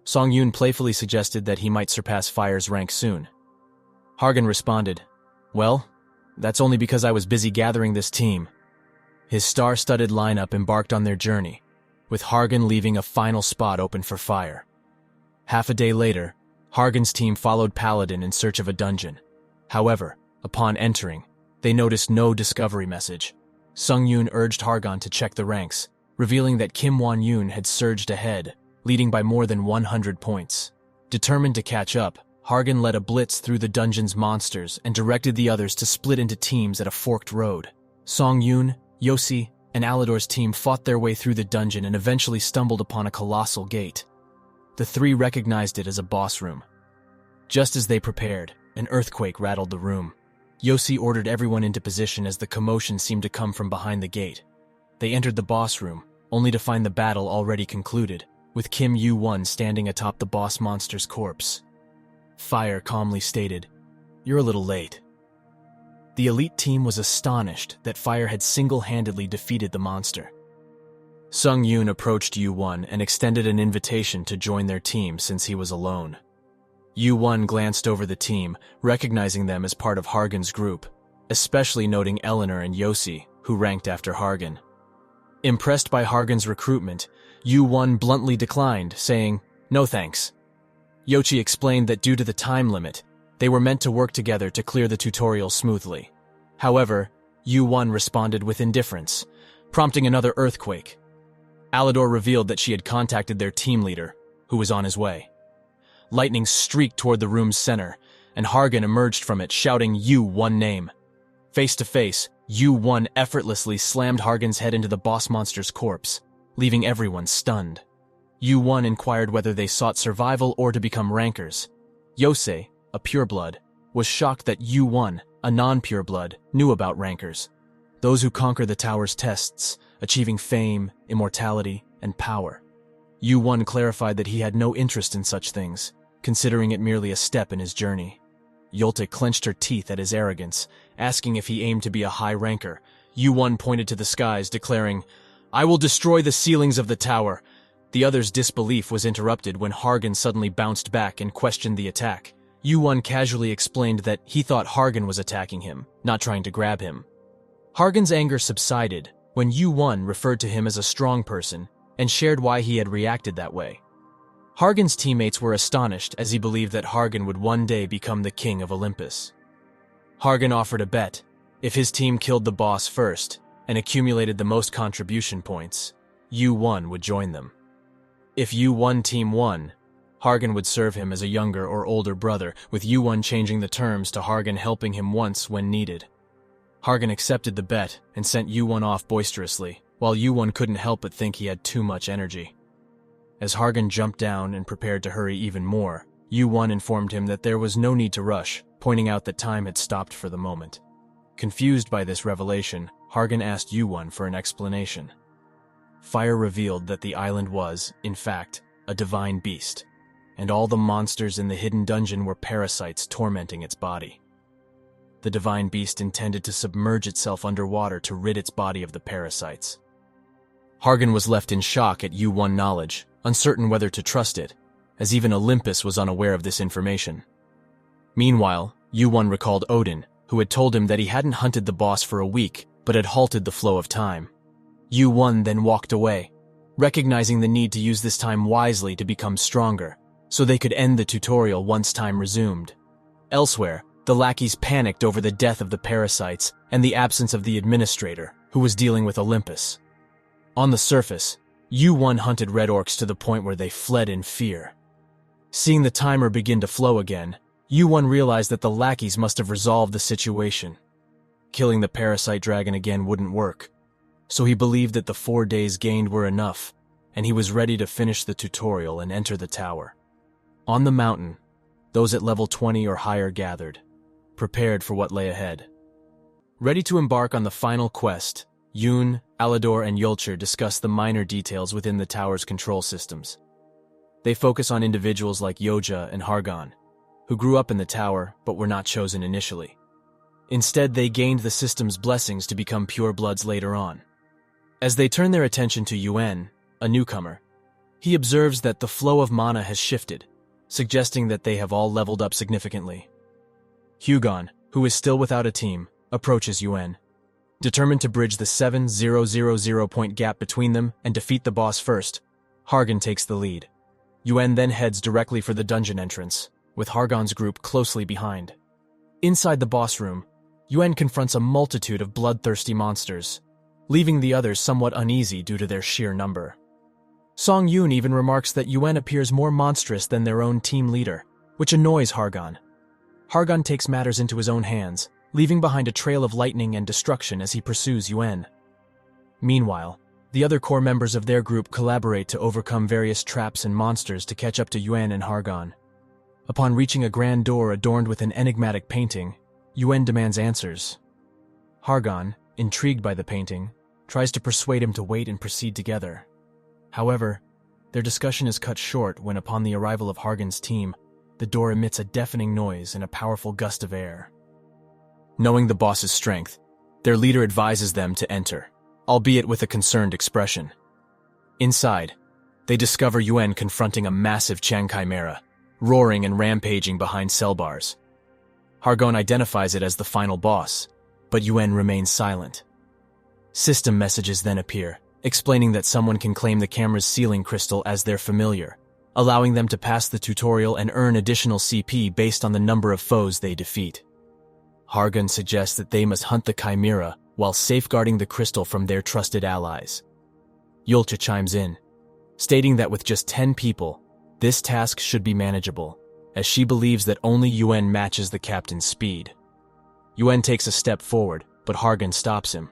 Sung-yoon playfully suggested that he might surpass Fire's rank soon. Hargan responded, "Well, that's only because I was busy gathering this team." His star-studded lineup embarked on their journey, with Hargan leaving a final spot open for Fire. Half a day later, Hargan's team followed Paladin in search of a dungeon. However, upon entering, they noticed no discovery message. Sung-yoon urged Hargan to check the ranks, revealing that Kim Won-yoon had surged ahead, leading by more than 100 points. Determined to catch up, Hargan led a blitz through the dungeon's monsters and directed the others to split into teams at a forked road. Sung-yoon, Yossi, and Alador's team fought their way through the dungeon and eventually stumbled upon a colossal gate. The three recognized it as a boss room. Just as they prepared, an earthquake rattled the room. Yossi ordered everyone into position as the commotion seemed to come from behind the gate. They entered the boss room, only to find the battle already concluded, with Kim Yu-won standing atop the boss monster's corpse. Fire calmly stated, "You're a little late." The elite team was astonished that Fire had single-handedly defeated the monster. Sung-yoon approached Yu-won and extended an invitation to join their team since he was alone. Yu-won glanced over the team, recognizing them as part of Hargan's group, especially noting Eleanor and Yossi, who ranked after Hargan. Impressed by Hargan's recruitment, Yu-won bluntly declined, saying, "No thanks." Yoshi explained that due to the time limit, they were meant to work together to clear the tutorial smoothly. However, Yu-won responded with indifference, prompting another earthquake. Alador revealed that she had contacted their team leader, who was on his way. lightning streaked toward the room's center, and Hargan emerged from it shouting Yu-1 name. Face to face, Yu-1 effortlessly slammed Hargan's head into the boss monster's corpse, leaving everyone stunned. Yu-1 inquired whether they sought survival or to become rankers. Yosei, a pureblood, was shocked that Yu-1, a non-pureblood, knew about rankers, those who conquer the tower's tests, achieving fame, immortality, and power. Yu-1 clarified that he had no interest in such things, considering it merely a step in his journey. Yolte clenched her teeth at his arrogance, asking if he aimed to be a high ranker. Yu-1 pointed to the skies, declaring, "I will destroy the ceilings of the tower." The other's disbelief was interrupted when Hargan suddenly bounced back and questioned the attack. Yu-1 casually explained that he thought Hargan was attacking him, not trying to grab him. Hargan's anger subsided when Yu-1 referred to him as a strong person and shared why he had reacted that way. Hargan's teammates were astonished as he believed that Hargan would one day become the king of Olympus. Hargan offered a bet. If his team killed the boss first and accumulated the most contribution points, Yu-1 would join them. If Yu-1 team won, Hargan would serve him as a younger or older brother, with Yu-1 changing the terms to Hargan helping him once when needed. Hargan accepted the bet and sent Yu-1 off boisterously, while Yu-1 couldn't help but think he had too much energy. As Hargan jumped down and prepared to hurry even more, Yu-1 informed him that there was no need to rush, pointing out that time had stopped for the moment. Confused by this revelation, Hargan asked Yu-1 for an explanation. Fire revealed that the island was, in fact, a divine beast, and all the monsters in the hidden dungeon were parasites tormenting its body. The divine beast intended to submerge itself underwater to rid its body of the parasites. Hargan was left in shock at Yu-1 knowledge, uncertain whether to trust it, as even Olympus was unaware of this information. Meanwhile, Yu-1 recalled Odin, who had told him that he hadn't hunted the boss for a week, but had halted the flow of time. Yu-1 then walked away, recognizing the need to use this time wisely to become stronger, so they could end the tutorial once time resumed. Elsewhere, the lackeys panicked over the death of the parasites and the absence of the administrator, who was dealing with Olympus. On the surface, Yu-1 hunted red orcs to the point where they fled in fear. Seeing the timer begin to flow again, Yu-1 realized that the lackeys must have resolved the situation. Killing the parasite dragon again wouldn't work, so he believed that the 4 days gained were enough, and he was ready to finish the tutorial and enter the tower. On the mountain, those at level 20 or higher gathered, prepared for what lay ahead. Ready to embark on the final quest, Yoon, Alador, and Yulcher discuss the minor details within the tower's control systems. They focus on individuals like Yoja and Hargan, who grew up in the tower but were not chosen initially. Instead, they gained the system's blessings to become purebloods later on. As they turn their attention to Yuen, a newcomer, he observes that the flow of mana has shifted, suggesting that they have all leveled up significantly. Hugon, who is still without a team, approaches Yuen. Determined to bridge the 7,000 point gap between them and defeat the boss first, Hargan takes the lead. Yuen then heads directly for the dungeon entrance, with Hargan's group closely behind. Inside the boss room, Yuen confronts a multitude of bloodthirsty monsters, leaving the others somewhat uneasy due to their sheer number. Song Yoon even remarks that Yuen appears more monstrous than their own team leader, which annoys Hargan. Hargan takes matters into his own hands, leaving behind a trail of lightning and destruction as he pursues Yuen. Meanwhile, the other core members of their group collaborate to overcome various traps and monsters to catch up to Yuen and Hargan. Upon reaching a grand door adorned with an enigmatic painting, Yuen demands answers. Hargan, intrigued by the painting, tries to persuade him to wait and proceed together. However, their discussion is cut short when, upon the arrival of Hargan's team, the door emits a deafening noise and a powerful gust of air. Knowing the boss's strength, their leader advises them to enter, albeit with a concerned expression. Inside, they discover Yuen confronting a massive chimera, roaring and rampaging behind cell bars. Hargan identifies it as the final boss, but Yuen remains silent. System messages then appear, explaining that someone can claim the camera's ceiling crystal as their familiar, allowing them to pass the tutorial and earn additional CP based on the number of foes they defeat. Hargan suggests that they must hunt the chimera while safeguarding the crystal from their trusted allies. Yulcha chimes in, stating that with just 10 people, This task should be manageable, as she believes that only Yuan matches the captain's speed. Yuan takes a step forward, but Hargan stops him.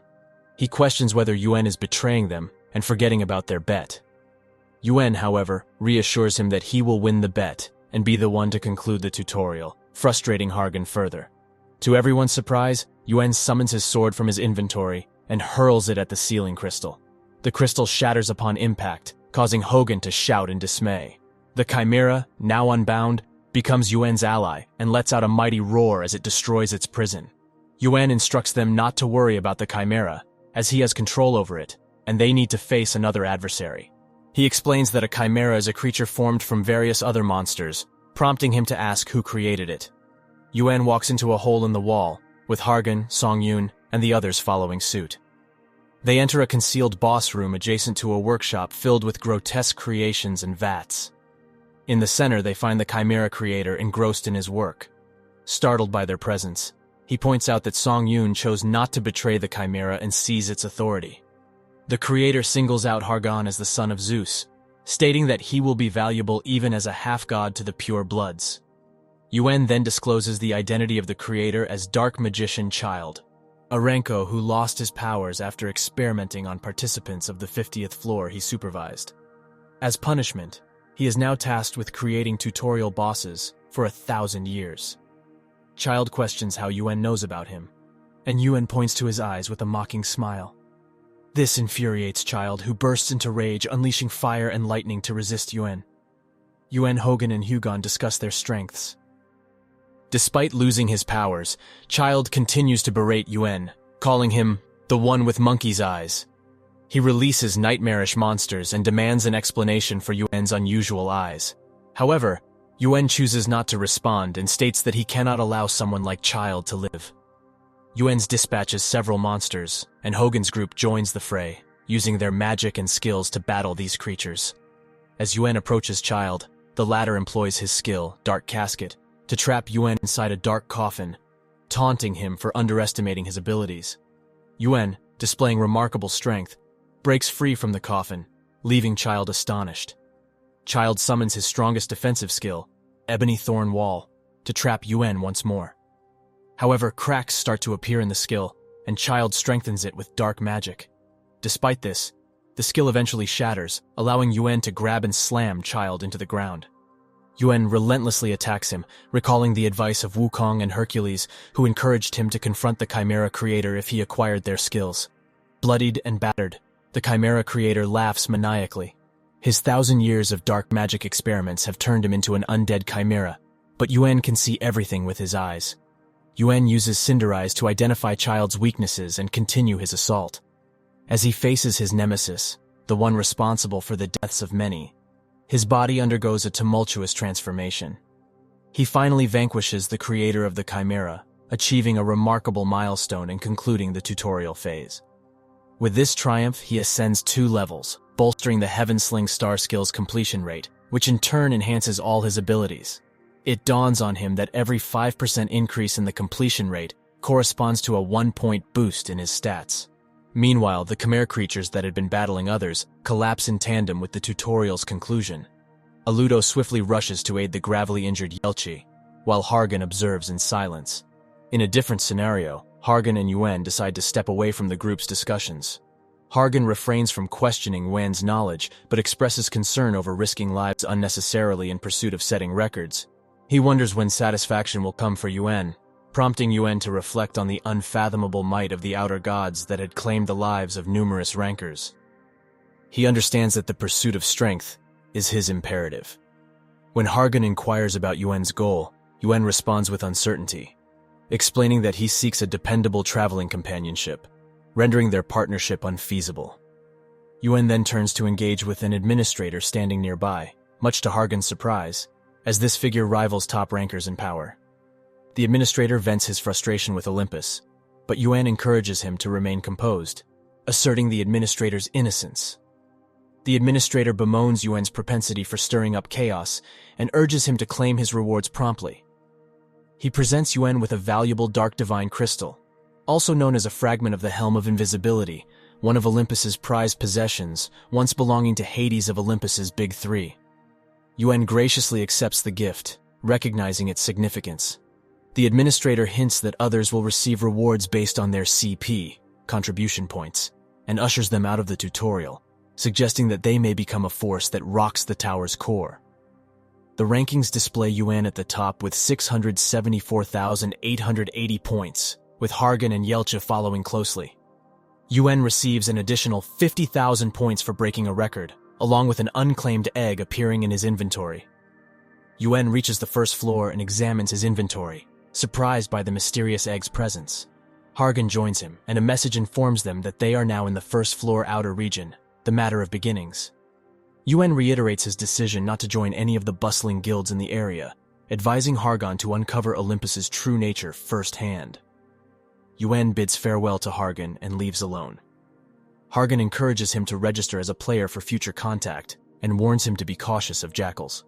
He questions whether Yuan is betraying them and forgetting about their bet. Yuan, however, reassures him that he will win the bet and be the one to conclude the tutorial, frustrating Hargan further. To everyone's surprise, Yuan summons his sword from his inventory and hurls it at the ceiling crystal. The crystal shatters upon impact, causing Hogan to shout in dismay. The chimera, now unbound, becomes Yuan's ally and lets out a mighty roar as it destroys its prison. Yuan instructs them not to worry about the chimera, as he has control over it, and they need to face another adversary. He explains that a chimera is a creature formed from various other monsters, prompting him to ask who created it. Yuan walks into a hole in the wall, with Hargan, Songyun, and the others following suit. They enter a concealed boss room adjacent to a workshop filled with grotesque creations and vats. In the center, they find the chimera creator engrossed in his work. Startled by their presence, he points out that Songyun chose not to betray the chimera and seize its authority. The creator singles out Hargan as the son of Zeus, stating that he will be valuable even as a half-god to the pure bloods. Yuan then discloses the identity of the creator as Dark Magician Child, a Renko who lost his powers after experimenting on participants of the 50th floor he supervised. As punishment, he is now tasked with creating tutorial bosses for 1,000 years. Child questions how Yuan knows about him, and Yuan points to his eyes with a mocking smile. This infuriates Child, who bursts into rage, unleashing fire and lightning to resist Yuan. Yuan, Hogan, and Hugon discuss their strengths. Despite losing his powers, Child continues to berate Yuan, calling him the one with monkey's eyes. He releases nightmarish monsters and demands an explanation for Yuan's unusual eyes. However, Yuan chooses not to respond and states that he cannot allow someone like Child to live. Yuan dispatches several monsters, and Hogan's group joins the fray, using their magic and skills to battle these creatures. As Yuan approaches Child, the latter employs his skill, Dark Casket, to trap Yuan inside a dark coffin, taunting him for underestimating his abilities. Yuan, displaying remarkable strength, breaks free from the coffin, leaving Child astonished. Child summons his strongest defensive skill, Ebony Thorn Wall, to trap Yuan once more. However, cracks start to appear in the skill, and Child strengthens it with dark magic. Despite this, the skill eventually shatters, allowing Yuan to grab and slam Child into the ground. Yuan relentlessly attacks him, recalling the advice of Wukong and Hercules, who encouraged him to confront the Chimera creator if he acquired their skills. Bloodied and battered, the Chimera creator laughs maniacally. His 1,000 years of dark magic experiments have turned him into an undead chimera, but Yuan can see everything with his eyes. Yuan uses Cinder Eyes to identify Child's weaknesses and continue his assault. As he faces his nemesis, the one responsible for the deaths of many, his body undergoes a tumultuous transformation. He finally vanquishes the creator of the Chimera, achieving a remarkable milestone and concluding the tutorial phase. With this triumph, he ascends 2 levels, bolstering the Heaven Sling Star skill's completion rate, which in turn enhances all his abilities. It dawns on him that every 5% increase in the completion rate corresponds to a 1-point boost in his stats. Meanwhile, the Chimera creatures that had been battling others collapse in tandem with the tutorial's conclusion. Aludo swiftly rushes to aid the gravelly injured Yelchi, while Hargan observes in silence. In a different scenario, Hargan and Yuan decide to step away from the group's discussions. Hargan refrains from questioning Yuan's knowledge, but expresses concern over risking lives unnecessarily in pursuit of setting records. He wonders when satisfaction will come for Yuan, prompting Yuan to reflect on the unfathomable might of the outer gods that had claimed the lives of numerous rankers. He understands that the pursuit of strength is his imperative. When Hargan inquires about Yuan's goal, Yuan responds with uncertainty, explaining that he seeks a dependable traveling companionship, rendering their partnership unfeasible. Yuan then turns to engage with an administrator standing nearby, much to Hargan's surprise, as this figure rivals top rankers in power. The administrator vents his frustration with Olympus, but Yuan encourages him to remain composed, asserting the administrator's innocence. The administrator bemoans Yuan's propensity for stirring up chaos and urges him to claim his rewards promptly. He presents Yuan with a valuable Dark Divine Crystal, also known as a fragment of the Helm of Invisibility, one of Olympus's prized possessions, once belonging to Hades of Olympus's Big Three. Yuan graciously accepts the gift, recognizing its significance. The administrator hints that others will receive rewards based on their CP, contribution points, and ushers them out of the tutorial, suggesting that they may become a force that rocks the tower's core. The rankings display Yuan at the top with 674,880 points, with Hargan and Yelcha following closely. Yuan receives an additional 50,000 points for breaking a record, along with an unclaimed egg appearing in his inventory. Yuan reaches the first floor and examines his inventory, surprised by the mysterious egg's presence. Hargan joins him, and a message informs them that they are now in the first floor outer region, the Matter of Beginnings. Yuan reiterates his decision not to join any of the bustling guilds in the area, advising Hargan to uncover Olympus's true nature firsthand. Yuan bids farewell to Hargan and leaves alone. Hargan encourages him to register as a player for future contact and warns him to be cautious of jackals.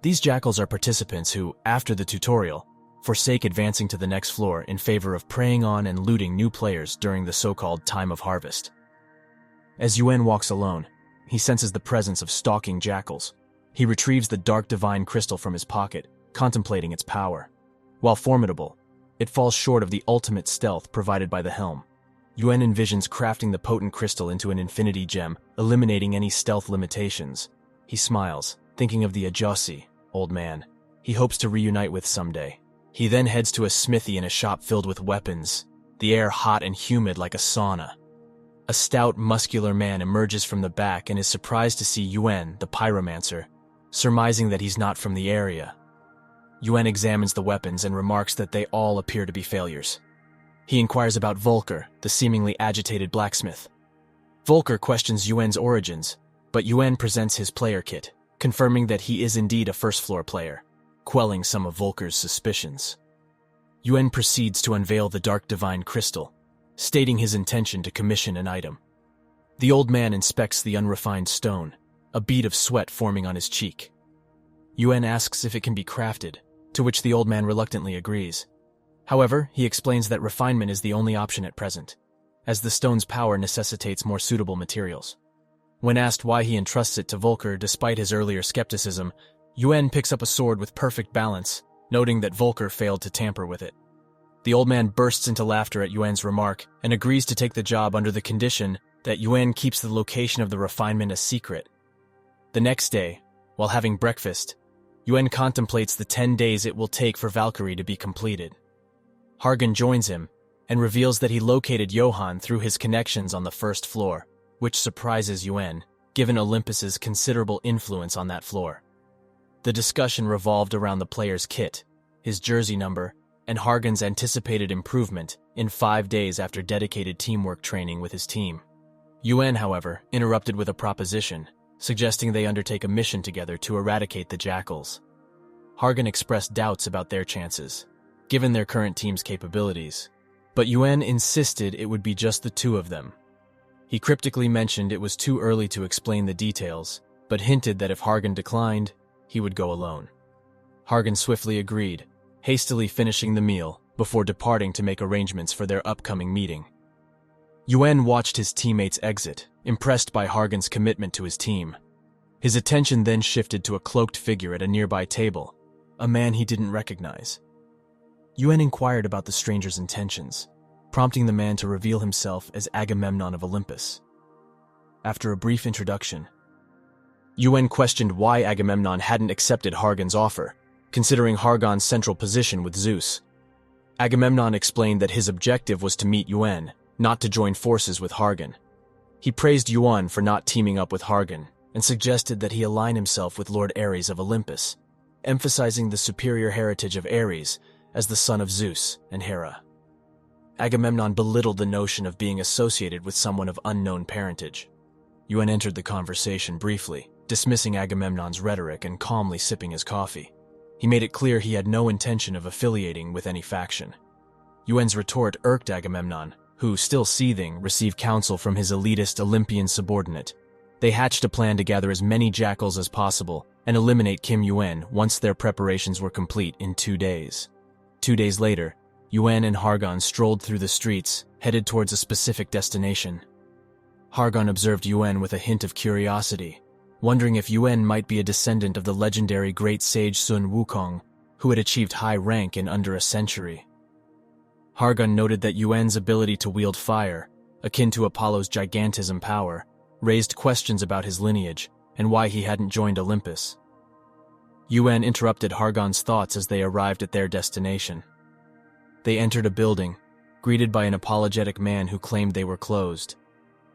These jackals are participants who, after the tutorial, forsake advancing to the next floor in favor of preying on and looting new players during the so-called time of harvest. As Yuan walks alone, he senses the presence of stalking jackals. He retrieves the dark divine crystal from his pocket, contemplating its power. While formidable, it falls short of the ultimate stealth provided by the helm. Yuan envisions crafting the potent crystal into an infinity gem, eliminating any stealth limitations. He smiles, thinking of the Ajosi, old man, he hopes to reunite with someday. He then heads to a smithy in a shop filled with weapons, the air hot and humid like a sauna. A stout, muscular man emerges from the back and is surprised to see Yuan, the pyromancer, surmising that he's not from the area. Yuan examines the weapons and remarks that they all appear to be failures. He inquires about Volker, the seemingly agitated blacksmith. Volker questions Yuan's origins, but Yuan presents his player kit, confirming that he is indeed a first-floor player, quelling some of Volker's suspicions. Yuan proceeds to unveil the dark divine crystal, stating his intention to commission an item. The old man inspects the unrefined stone, a bead of sweat forming on his cheek. Yuan asks if it can be crafted, to which the old man reluctantly agrees. However, he explains that refinement is the only option at present, as the stone's power necessitates more suitable materials. When asked why he entrusts it to Volker despite his earlier skepticism, Yuan picks up a sword with perfect balance, noting that Volker failed to tamper with it. The old man bursts into laughter at Yuan's remark and agrees to take the job under the condition that Yuan keeps the location of the refinement a secret. The next day, while having breakfast, Yuan contemplates the 10 days it will take for Valkyrie to be completed. Hargan joins him and reveals that he located Johann through his connections on the first floor, which surprises Yuan, given Olympus's considerable influence on that floor. The discussion revolved around the player's kit, his jersey number, and Hargan's anticipated improvement in 5 days after dedicated teamwork training with his team. Yuan, however, interrupted with a proposition, suggesting they undertake a mission together to eradicate the jackals. Hargan expressed doubts about their chances, given their current team's capabilities, but Yuan insisted it would be just the two of them. He cryptically mentioned it was too early to explain the details, but hinted that if Hargan declined, he would go alone. Hargan swiftly agreed, hastily finishing the meal before departing to make arrangements for their upcoming meeting. Yuan watched his teammates exit, impressed by Hargan's commitment to his team. His attention then shifted to a cloaked figure at a nearby table, a man he didn't recognize. Yuan inquired about the stranger's intentions, prompting the man to reveal himself as Agamemnon of Olympus. After a brief introduction, Yuan questioned why Agamemnon hadn't accepted Hargan's offer, considering Hargan's central position with Zeus. Agamemnon explained that his objective was to meet Yuan, not to join forces with Hargan. He praised Yuan for not teaming up with Hargan, and suggested that he align himself with Lord Ares of Olympus, emphasizing the superior heritage of Ares as the son of Zeus and Hera. Agamemnon belittled the notion of being associated with someone of unknown parentage. Yuan entered the conversation briefly, dismissing Agamemnon's rhetoric and calmly sipping his coffee. He made it clear he had no intention of affiliating with any faction. Yuan's retort irked Agamemnon, who, still seething, received counsel from his elitist Olympian subordinate. They hatched a plan to gather as many jackals as possible and eliminate Kim Yuan once their preparations were complete in 2 days. 2 days later, Yuan and Hargan strolled through the streets, headed towards a specific destination. Hargan observed Yuan with a hint of curiosity, wondering if Yuan might be a descendant of the legendary great sage Sun Wukong, who had achieved high rank in under a century. Hargun noted that Yuan's ability to wield fire, akin to Apollo's gigantism power, raised questions about his lineage and why he hadn't joined Olympus. Yuan interrupted Hargun's thoughts as they arrived at their destination. They entered a building, greeted by an apologetic man who claimed they were closed.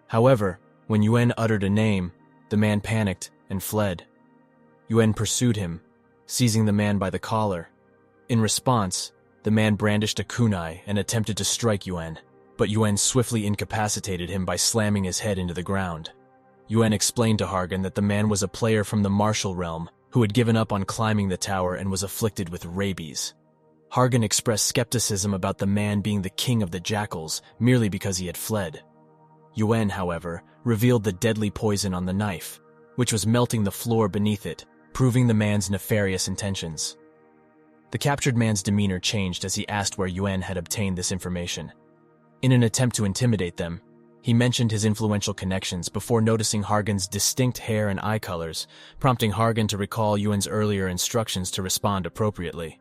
However, when Yuan uttered a name, the man panicked and fled. Yuan pursued him, seizing the man by the collar. In response, the man brandished a kunai and attempted to strike Yuan, but Yuan swiftly incapacitated him by slamming his head into the ground. Yuan explained to Hargun that the man was a player from the martial realm who had given up on climbing the tower and was afflicted with rabies. Hargun expressed skepticism about the man being the king of the jackals merely because he had fled. Yuan, however, revealed the deadly poison on the knife, which was melting the floor beneath it, proving the man's nefarious intentions. The captured man's demeanor changed as he asked where Yuan had obtained this information. In an attempt to intimidate them, he mentioned his influential connections before noticing Hargun's distinct hair and eye colors, prompting Hargun to recall Yuan's earlier instructions to respond appropriately.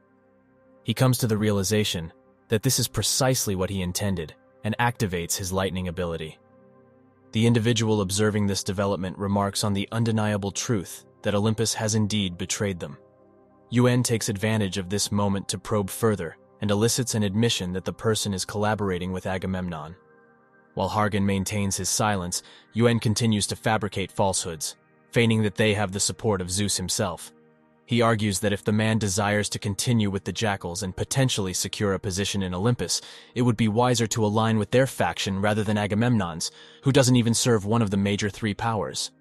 He comes to the realization that this is precisely what he intended and activates his lightning ability. The individual observing this development remarks on the undeniable truth that Olympus has indeed betrayed them. Yuan takes advantage of this moment to probe further and elicits an admission that the person is collaborating with Agamemnon. While Hargun maintains his silence, Yuan continues to fabricate falsehoods, feigning that they have the support of Zeus himself. He argues that if the man desires to continue with the jackals and potentially secure a position in Olympus, it would be wiser to align with their faction rather than Agamemnon's, who doesn't even serve one of the major three powers.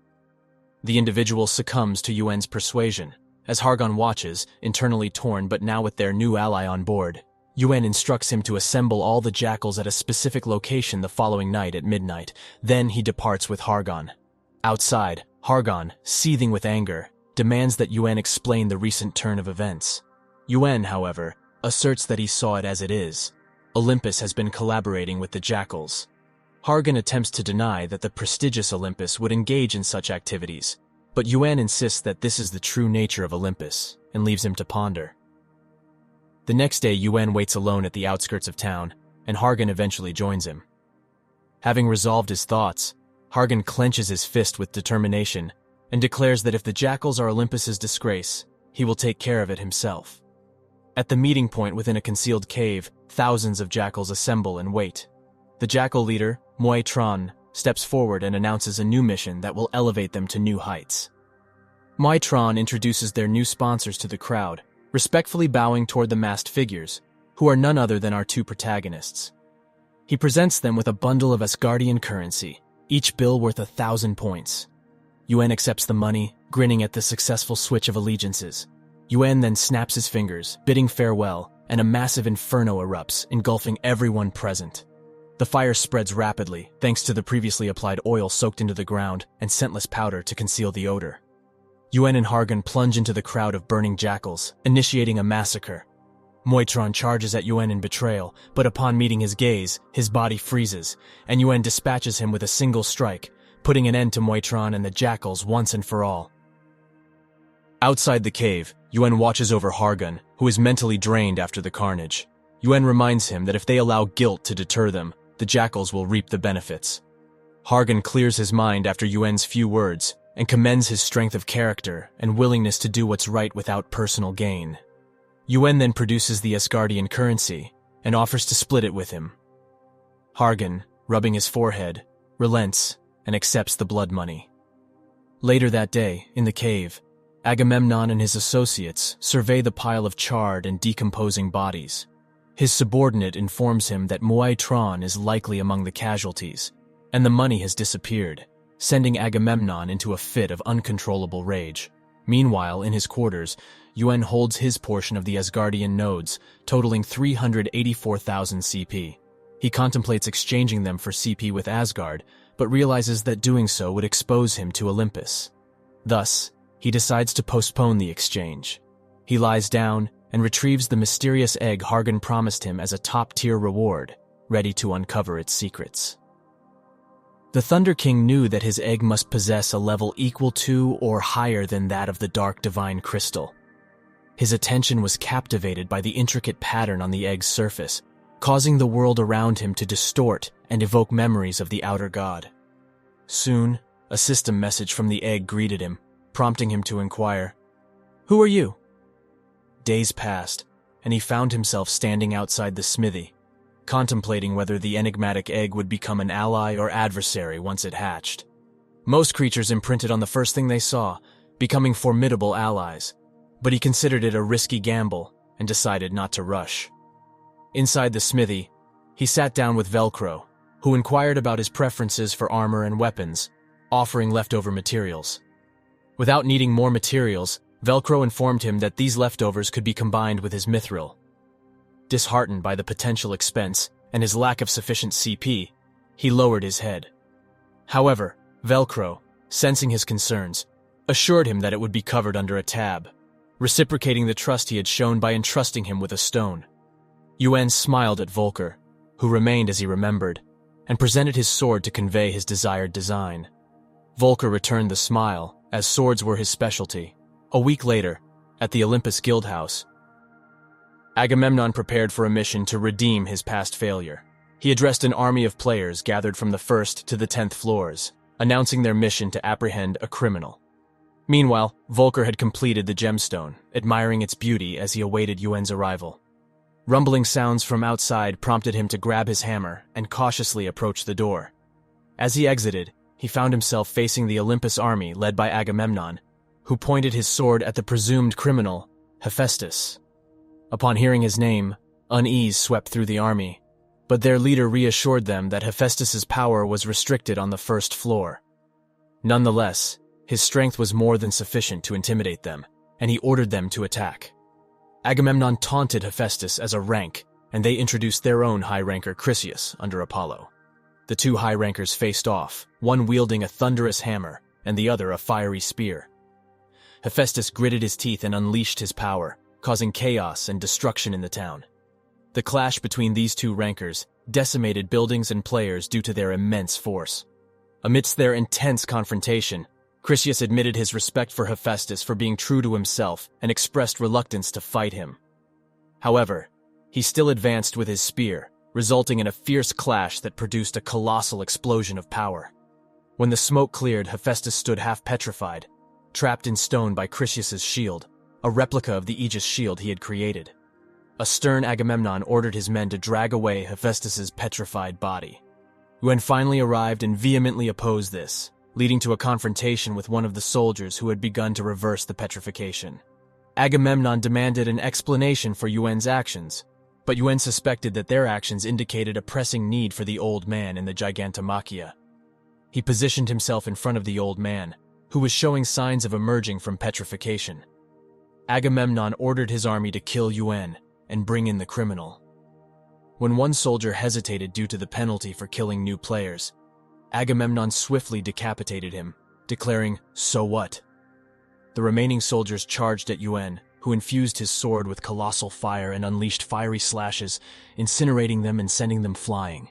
The individual succumbs to Yuan's persuasion. As Hargun watches, internally torn but now with their new ally on board, Yuan instructs him to assemble all the jackals at a specific location the following night at midnight. Then he departs with Hargun. Outside, Hargun, seething with anger, demands that Yuan explain the recent turn of events. Yuan, however, asserts that he saw it as it is. Olympus has been collaborating with the jackals. Hargun attempts to deny that the prestigious Olympus would engage in such activities, but Yuan insists that this is the true nature of Olympus and leaves him to ponder. The next day, Yuan waits alone at the outskirts of town, and Hargun eventually joins him. Having resolved his thoughts, Hargun clenches his fist with determination and declares that if the jackals are Olympus's disgrace, he will take care of it himself. At the meeting point within a concealed cave, thousands of jackals assemble and wait. The jackal leader, Muay Tran, steps forward and announces a new mission that will elevate them to new heights. Muay Tran introduces their new sponsors to the crowd, respectfully bowing toward the masked figures, who are none other than our two protagonists. He presents them with a bundle of Asgardian currency, each bill worth 1,000 points. Yuan accepts the money, grinning at the successful switch of allegiances. Yuan then snaps his fingers, bidding farewell, and a massive inferno erupts, engulfing everyone present. The fire spreads rapidly, thanks to the previously applied oil soaked into the ground and scentless powder to conceal the odor. Yuan and Hargun plunge into the crowd of burning jackals, initiating a massacre. Muay Tran charges at Yuan in betrayal, but upon meeting his gaze, his body freezes, and Yuan dispatches him with a single strike, putting an end to Muay Tran and the jackals once and for all. Outside the cave, Yuan watches over Hargun, who is mentally drained after the carnage. Yuan reminds him that if they allow guilt to deter them, the jackals will reap the benefits. Hargun clears his mind after Yuan's few words and commends his strength of character and willingness to do what's right without personal gain. Yuan then produces the Asgardian currency and offers to split it with him. Hargun, rubbing his forehead, relents and accepts the blood money. Later that day, in the cave, Agamemnon and his associates survey the pile of charred and decomposing bodies. His subordinate informs him that Muay Tran is likely among the casualties, and the money has disappeared, sending Agamemnon into a fit of uncontrollable rage. Meanwhile, in his quarters, Yuan holds his portion of the Asgardian nodes, totaling 384,000 CP. He contemplates exchanging them for CP with Asgard, but realizes that doing so would expose him to Olympus. Thus, he decides to postpone the exchange. He lies down and retrieves the mysterious egg Hargun promised him as a top-tier reward, ready to uncover its secrets. The Thunder King knew that his egg must possess a level equal to or higher than that of the dark divine crystal. His attention was captivated by the intricate pattern on the egg's surface, causing the world around him to distort and evoke memories of the outer god. Soon, a system message from the egg greeted him, prompting him to inquire, "Who are you?" Days passed, and he found himself standing outside the smithy, contemplating whether the enigmatic egg would become an ally or adversary once it hatched. Most creatures imprinted on the first thing they saw, becoming formidable allies, but he considered it a risky gamble and decided not to rush. Inside the smithy, he sat down with Velcro, who inquired about his preferences for armor and weapons, offering leftover materials. Without needing more materials, Velcro informed him that these leftovers could be combined with his mithril. Disheartened by the potential expense and his lack of sufficient CP, he lowered his head. However, Velcro, sensing his concerns, assured him that it would be covered under a tab, reciprocating the trust he had shown by entrusting him with a stone. Yuan smiled at Volker, who remained as he remembered, and presented his sword to convey his desired design. Volker returned the smile, as swords were his specialty. A week later, at the Olympus Guildhouse, Agamemnon prepared for a mission to redeem his past failure. He addressed an army of players gathered from the 1st to the 10th floors, announcing their mission to apprehend a criminal. Meanwhile, Volker had completed the gemstone, admiring its beauty as he awaited Yuen's arrival. Rumbling sounds from outside prompted him to grab his hammer and cautiously approach the door. As he exited, he found himself facing the Olympus army led by Agamemnon, who pointed his sword at the presumed criminal, Hephaestus. Upon hearing his name, unease swept through the army, but their leader reassured them that Hephaestus's power was restricted on the 1st floor. Nonetheless, his strength was more than sufficient to intimidate them, and he ordered them to attack. Agamemnon taunted Hephaestus as a rank, and they introduced their own high-ranker Chryseis under Apollo. The two high-rankers faced off, one wielding a thunderous hammer and the other a fiery spear. Hephaestus gritted his teeth and unleashed his power, causing chaos and destruction in the town. The clash between these two rankers decimated buildings and players due to their immense force. Amidst their intense confrontation, Chryseis admitted his respect for Hephaestus for being true to himself and expressed reluctance to fight him. However, he still advanced with his spear, resulting in a fierce clash that produced a colossal explosion of power. When the smoke cleared, Hephaestus stood half petrified, trapped in stone by Chryseis' shield, a replica of the Aegis shield he had created. A stern Agamemnon ordered his men to drag away Hephaestus' petrified body. Yuan finally arrived and vehemently opposed this, leading to a confrontation with one of the soldiers who had begun to reverse the petrification. Agamemnon demanded an explanation for Yuan's actions, but Yuan suspected that their actions indicated a pressing need for the old man in the Gigantomachia. He positioned himself in front of the old man, who was showing signs of emerging from petrification. Agamemnon ordered his army to kill Yuan and bring in the criminal. When one soldier hesitated due to the penalty for killing new players, Agamemnon swiftly decapitated him, declaring, "So what?" The remaining soldiers charged at Yuan, who infused his sword with colossal fire and unleashed fiery slashes, incinerating them and sending them flying.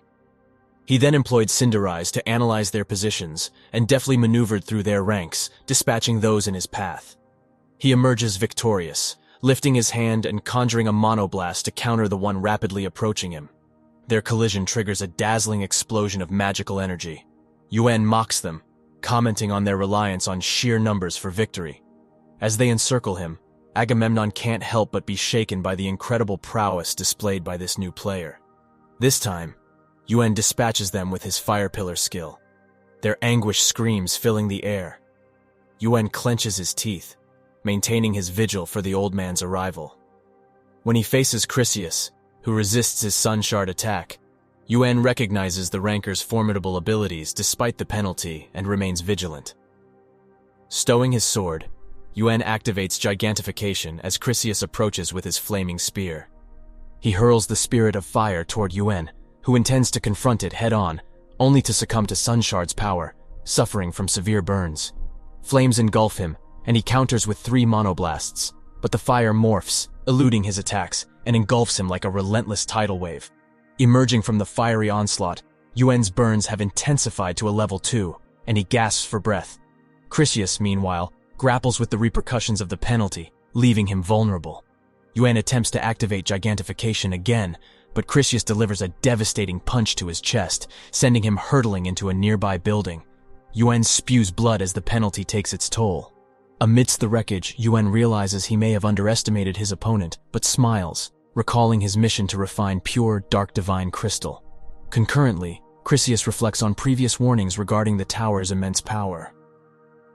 He then employed Cinderise to analyze their positions and deftly maneuvered through their ranks, dispatching those in his path. He emerges victorious, lifting his hand and conjuring a monoblast to counter the one rapidly approaching him. Their collision triggers a dazzling explosion of magical energy. Yuan mocks them, commenting on their reliance on sheer numbers for victory. As they encircle him, Agamemnon can't help but be shaken by the incredible prowess displayed by this new player. This time, Yuan dispatches them with his fire pillar skill, their anguished screams filling the air. Yuan clenches his teeth, maintaining his vigil for the old man's arrival. When he faces Chryseis, who resists his Sun Shard attack, Yuan recognizes the ranker's formidable abilities despite the penalty and remains vigilant. Stowing his sword, Yuan activates Gigantification as Chryseis approaches with his flaming spear. He hurls the spirit of fire toward Yuan, who intends to confront it head-on, only to succumb to Sun Shard's power, suffering from severe burns. Flames engulf him, and he counters with 3 monoblasts, but the fire morphs, eluding his attacks, and engulfs him like a relentless tidal wave. Emerging from the fiery onslaught, Yuan's burns have intensified to a level 2, and he gasps for breath. Chrysius, meanwhile, grapples with the repercussions of the penalty, leaving him vulnerable. Yuan attempts to activate gigantification again, but Chrysius delivers a devastating punch to his chest, sending him hurtling into a nearby building. Yuan spews blood as the penalty takes its toll. Amidst the wreckage, Yuan realizes he may have underestimated his opponent, but smiles, recalling his mission to refine pure, dark divine crystal. Concurrently, Chrysius reflects on previous warnings regarding the tower's immense power.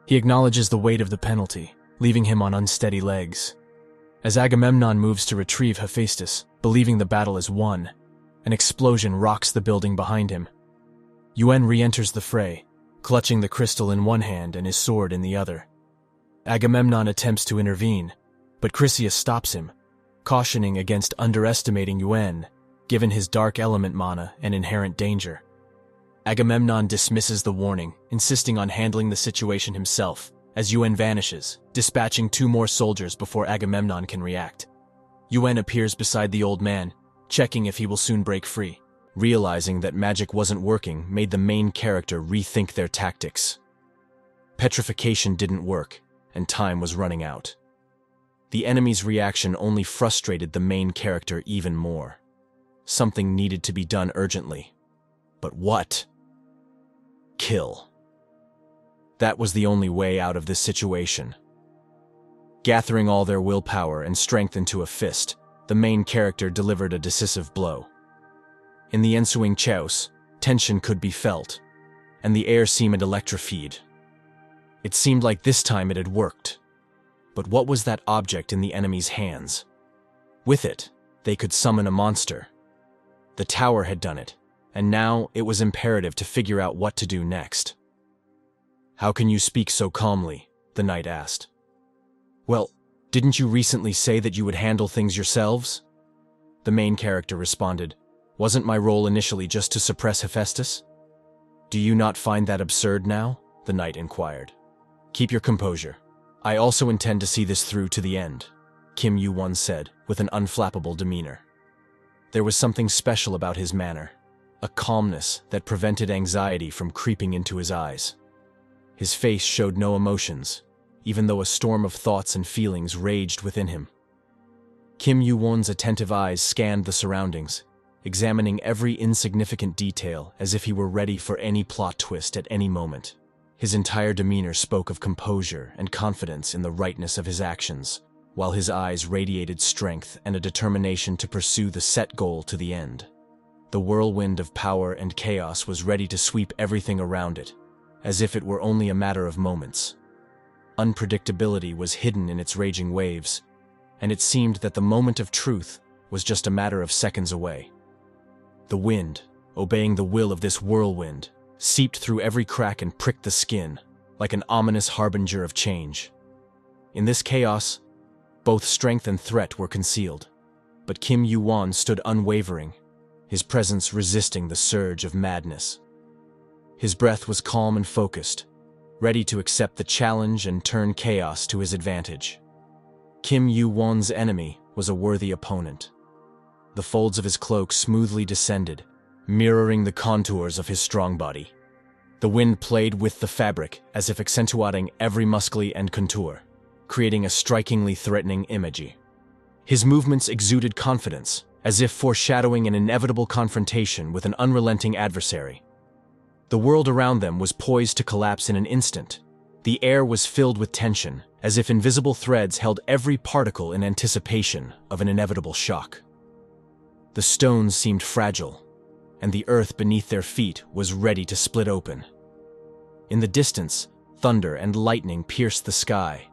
He acknowledges the weight of the penalty, leaving him on unsteady legs. As Agamemnon moves to retrieve Hephaestus, believing the battle is won, an explosion rocks the building behind him. Yuan re-enters the fray, clutching the crystal in one hand and his sword in the other. Agamemnon attempts to intervene, but Chrysius stops him, cautioning against underestimating Yuan, given his dark element mana and inherent danger. Agamemnon dismisses the warning, insisting on handling the situation himself, as Yuan vanishes, dispatching 2 more soldiers before Agamemnon can react. Yuan appears beside the old man, checking if he will soon break free. Realizing that magic wasn't working made the main character rethink their tactics. Petrification didn't work, and time was running out. The enemy's reaction only frustrated the main character even more. Something needed to be done urgently. But what? Kill. That was the only way out of this situation. Gathering all their willpower and strength into a fist, the main character delivered a decisive blow. In the ensuing chaos, tension could be felt, and the air seemed electrified. It seemed like this time it had worked. But what was that object in the enemy's hands? With it, they could summon a monster. The tower had done it, and now it was imperative to figure out what to do next. "How can you speak so calmly?" the knight asked. "Well, didn't you recently say that you would handle things yourselves?" The main character responded, "Wasn't my role initially just to suppress Hephaestus?" "Do you not find that absurd now?" the knight inquired. "Keep your composure. I also intend to see this through to the end," Kim Yu-won said, with an unflappable demeanor. There was something special about his manner, a calmness that prevented anxiety from creeping into his eyes. His face showed no emotions, even though a storm of thoughts and feelings raged within him. Kim Yu-won's attentive eyes scanned the surroundings, examining every insignificant detail as if he were ready for any plot twist at any moment. His entire demeanor spoke of composure and confidence in the rightness of his actions, while his eyes radiated strength and a determination to pursue the set goal to the end. The whirlwind of power and chaos was ready to sweep everything around it, as if it were only a matter of moments. Unpredictability was hidden in its raging waves, and it seemed that the moment of truth was just a matter of seconds away. The wind, obeying the will of this whirlwind, seeped through every crack and pricked the skin, like an ominous harbinger of change. In this chaos, both strength and threat were concealed, but Kim Yu-won stood unwavering, his presence resisting the surge of madness. His breath was calm and focused, ready to accept the challenge and turn chaos to his advantage. Kim Yu-won's enemy was a worthy opponent. The folds of his cloak smoothly descended, mirroring the contours of his strong body. The wind played with the fabric as if accentuating every muscle and contour, creating a strikingly threatening image. His movements exuded confidence, as if foreshadowing an inevitable confrontation with an unrelenting adversary. The world around them was poised to collapse in an instant. The air was filled with tension, as if invisible threads held every particle in anticipation of an inevitable shock. The stones seemed fragile, and the earth beneath their feet was ready to split open. In the distance, thunder and lightning pierced the sky,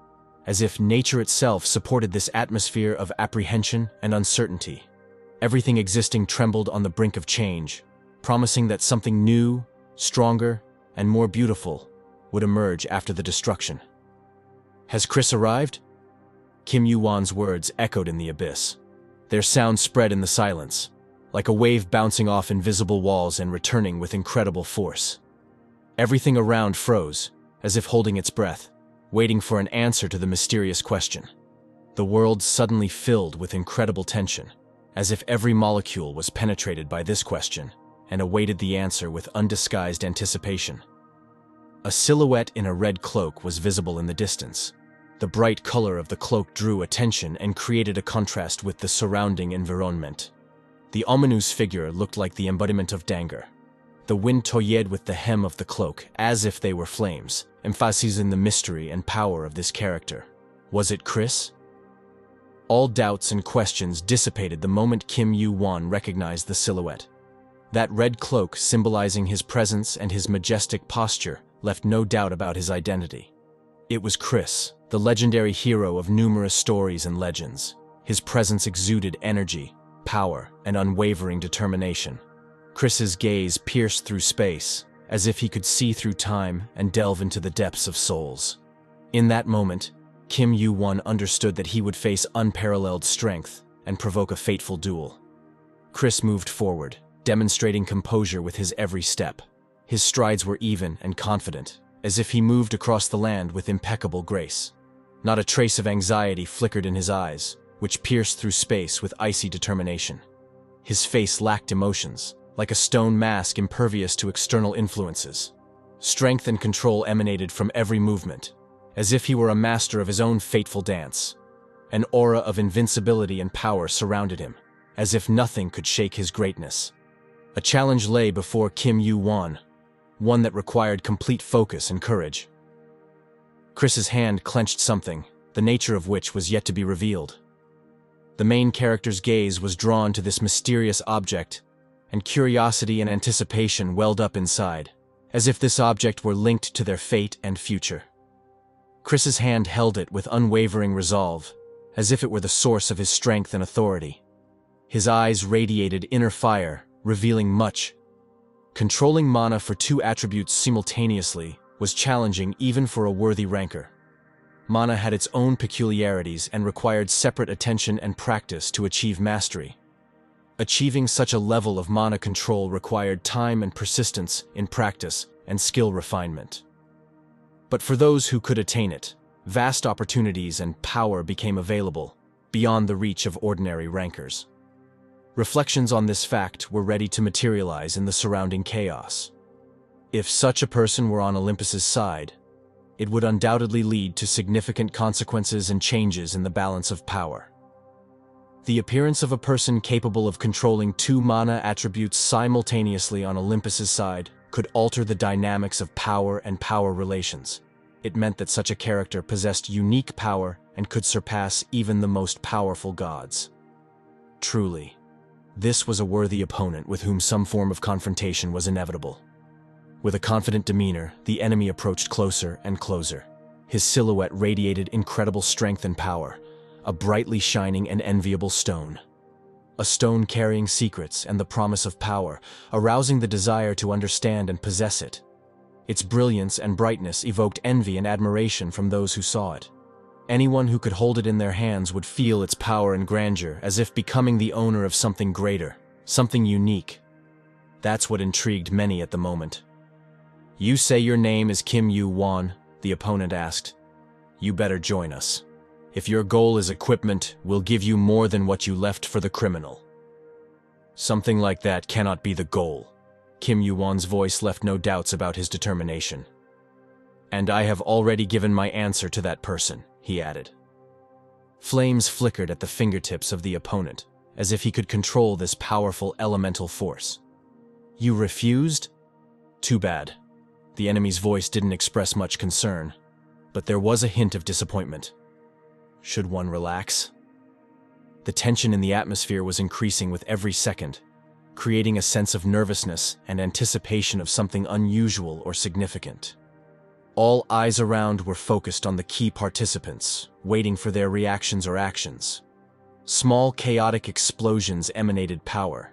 as if nature itself supported this atmosphere of apprehension and uncertainty. Everything existing trembled on the brink of change, promising that something new, stronger, and more beautiful would emerge after the destruction. "Has Chris arrived?" Kim Yu-won's words echoed in the abyss. Their sound spread in the silence, like a wave bouncing off invisible walls and returning with incredible force. Everything around froze, as if holding its breath, waiting for an answer to the mysterious question. The world suddenly filled with incredible tension, as if every molecule was penetrated by this question, and awaited the answer with undisguised anticipation. A silhouette in a red cloak was visible in the distance. The bright color of the cloak drew attention and created a contrast with the surrounding environment. The ominous figure looked like the embodiment of danger. The wind toyed with the hem of the cloak, as if they were flames, emphasizing the mystery and power of this character. Was it Chris? All doubts and questions dissipated the moment Kim Yu-won recognized the silhouette. That red cloak, symbolizing his presence and his majestic posture, left no doubt about his identity. It was Chris, the legendary hero of numerous stories and legends. His presence exuded energy, power, and unwavering determination. Chris's gaze pierced through space, as if he could see through time and delve into the depths of souls. In that moment, Kim Yu-won understood that he would face unparalleled strength and provoke a fateful duel. Chris moved forward, demonstrating composure with his every step. His strides were even and confident, as if he moved across the land with impeccable grace. Not a trace of anxiety flickered in his eyes, which pierced through space with icy determination. His face lacked emotions, like a stone mask impervious to external influences. Strength and control emanated from every movement, as if he were a master of his own fateful dance. An aura of invincibility and power surrounded him, as if nothing could shake his greatness. A challenge lay before Kim Yu-won, one that required complete focus and courage. Chris's hand clenched something, the nature of which was yet to be revealed. The main character's gaze was drawn to this mysterious object, and curiosity and anticipation welled up inside, as if this object were linked to their fate and future. Chris's hand held it with unwavering resolve, as if it were the source of his strength and authority. His eyes radiated inner fire, revealing much. Controlling mana for two attributes simultaneously was challenging even for a worthy ranker. Mana had its own peculiarities and required separate attention and practice to achieve mastery. Achieving such a level of mana control required time and persistence in practice and skill refinement. But for those who could attain it, vast opportunities and power became available, beyond the reach of ordinary rankers. Reflections on this fact were ready to materialize in the surrounding chaos. If such a person were on Olympus's side, it would undoubtedly lead to significant consequences and changes in the balance of power. The appearance of a person capable of controlling two mana attributes simultaneously on Olympus's side could alter the dynamics of power and power relations. It meant that such a character possessed unique power and could surpass even the most powerful gods. Truly, this was a worthy opponent with whom some form of confrontation was inevitable. With a confident demeanor, the enemy approached closer and closer. His silhouette radiated incredible strength and power, a brightly shining and enviable stone. A stone carrying secrets and the promise of power, arousing the desire to understand and possess it. Its brilliance and brightness evoked envy and admiration from those who saw it. Anyone who could hold it in their hands would feel its power and grandeur, as if becoming the owner of something greater, something unique. That's what intrigued many at the moment. "You say your name is Kim Yu-won," the opponent asked. "You better join us. If your goal is equipment, we'll give you more than what you left for the criminal." "Something like that cannot be the goal." Kim Yu-won's voice left no doubts about his determination. "And I have already given my answer to that person," he added. Flames flickered at the fingertips of the opponent, as if he could control this powerful elemental force. "You refused? Too bad." The enemy's voice didn't express much concern, but there was a hint of disappointment. Should one relax? The tension in the atmosphere was increasing with every second, creating a sense of nervousness and anticipation of something unusual or significant. All eyes around were focused on the key participants, waiting for their reactions or actions. Small chaotic explosions emanated power.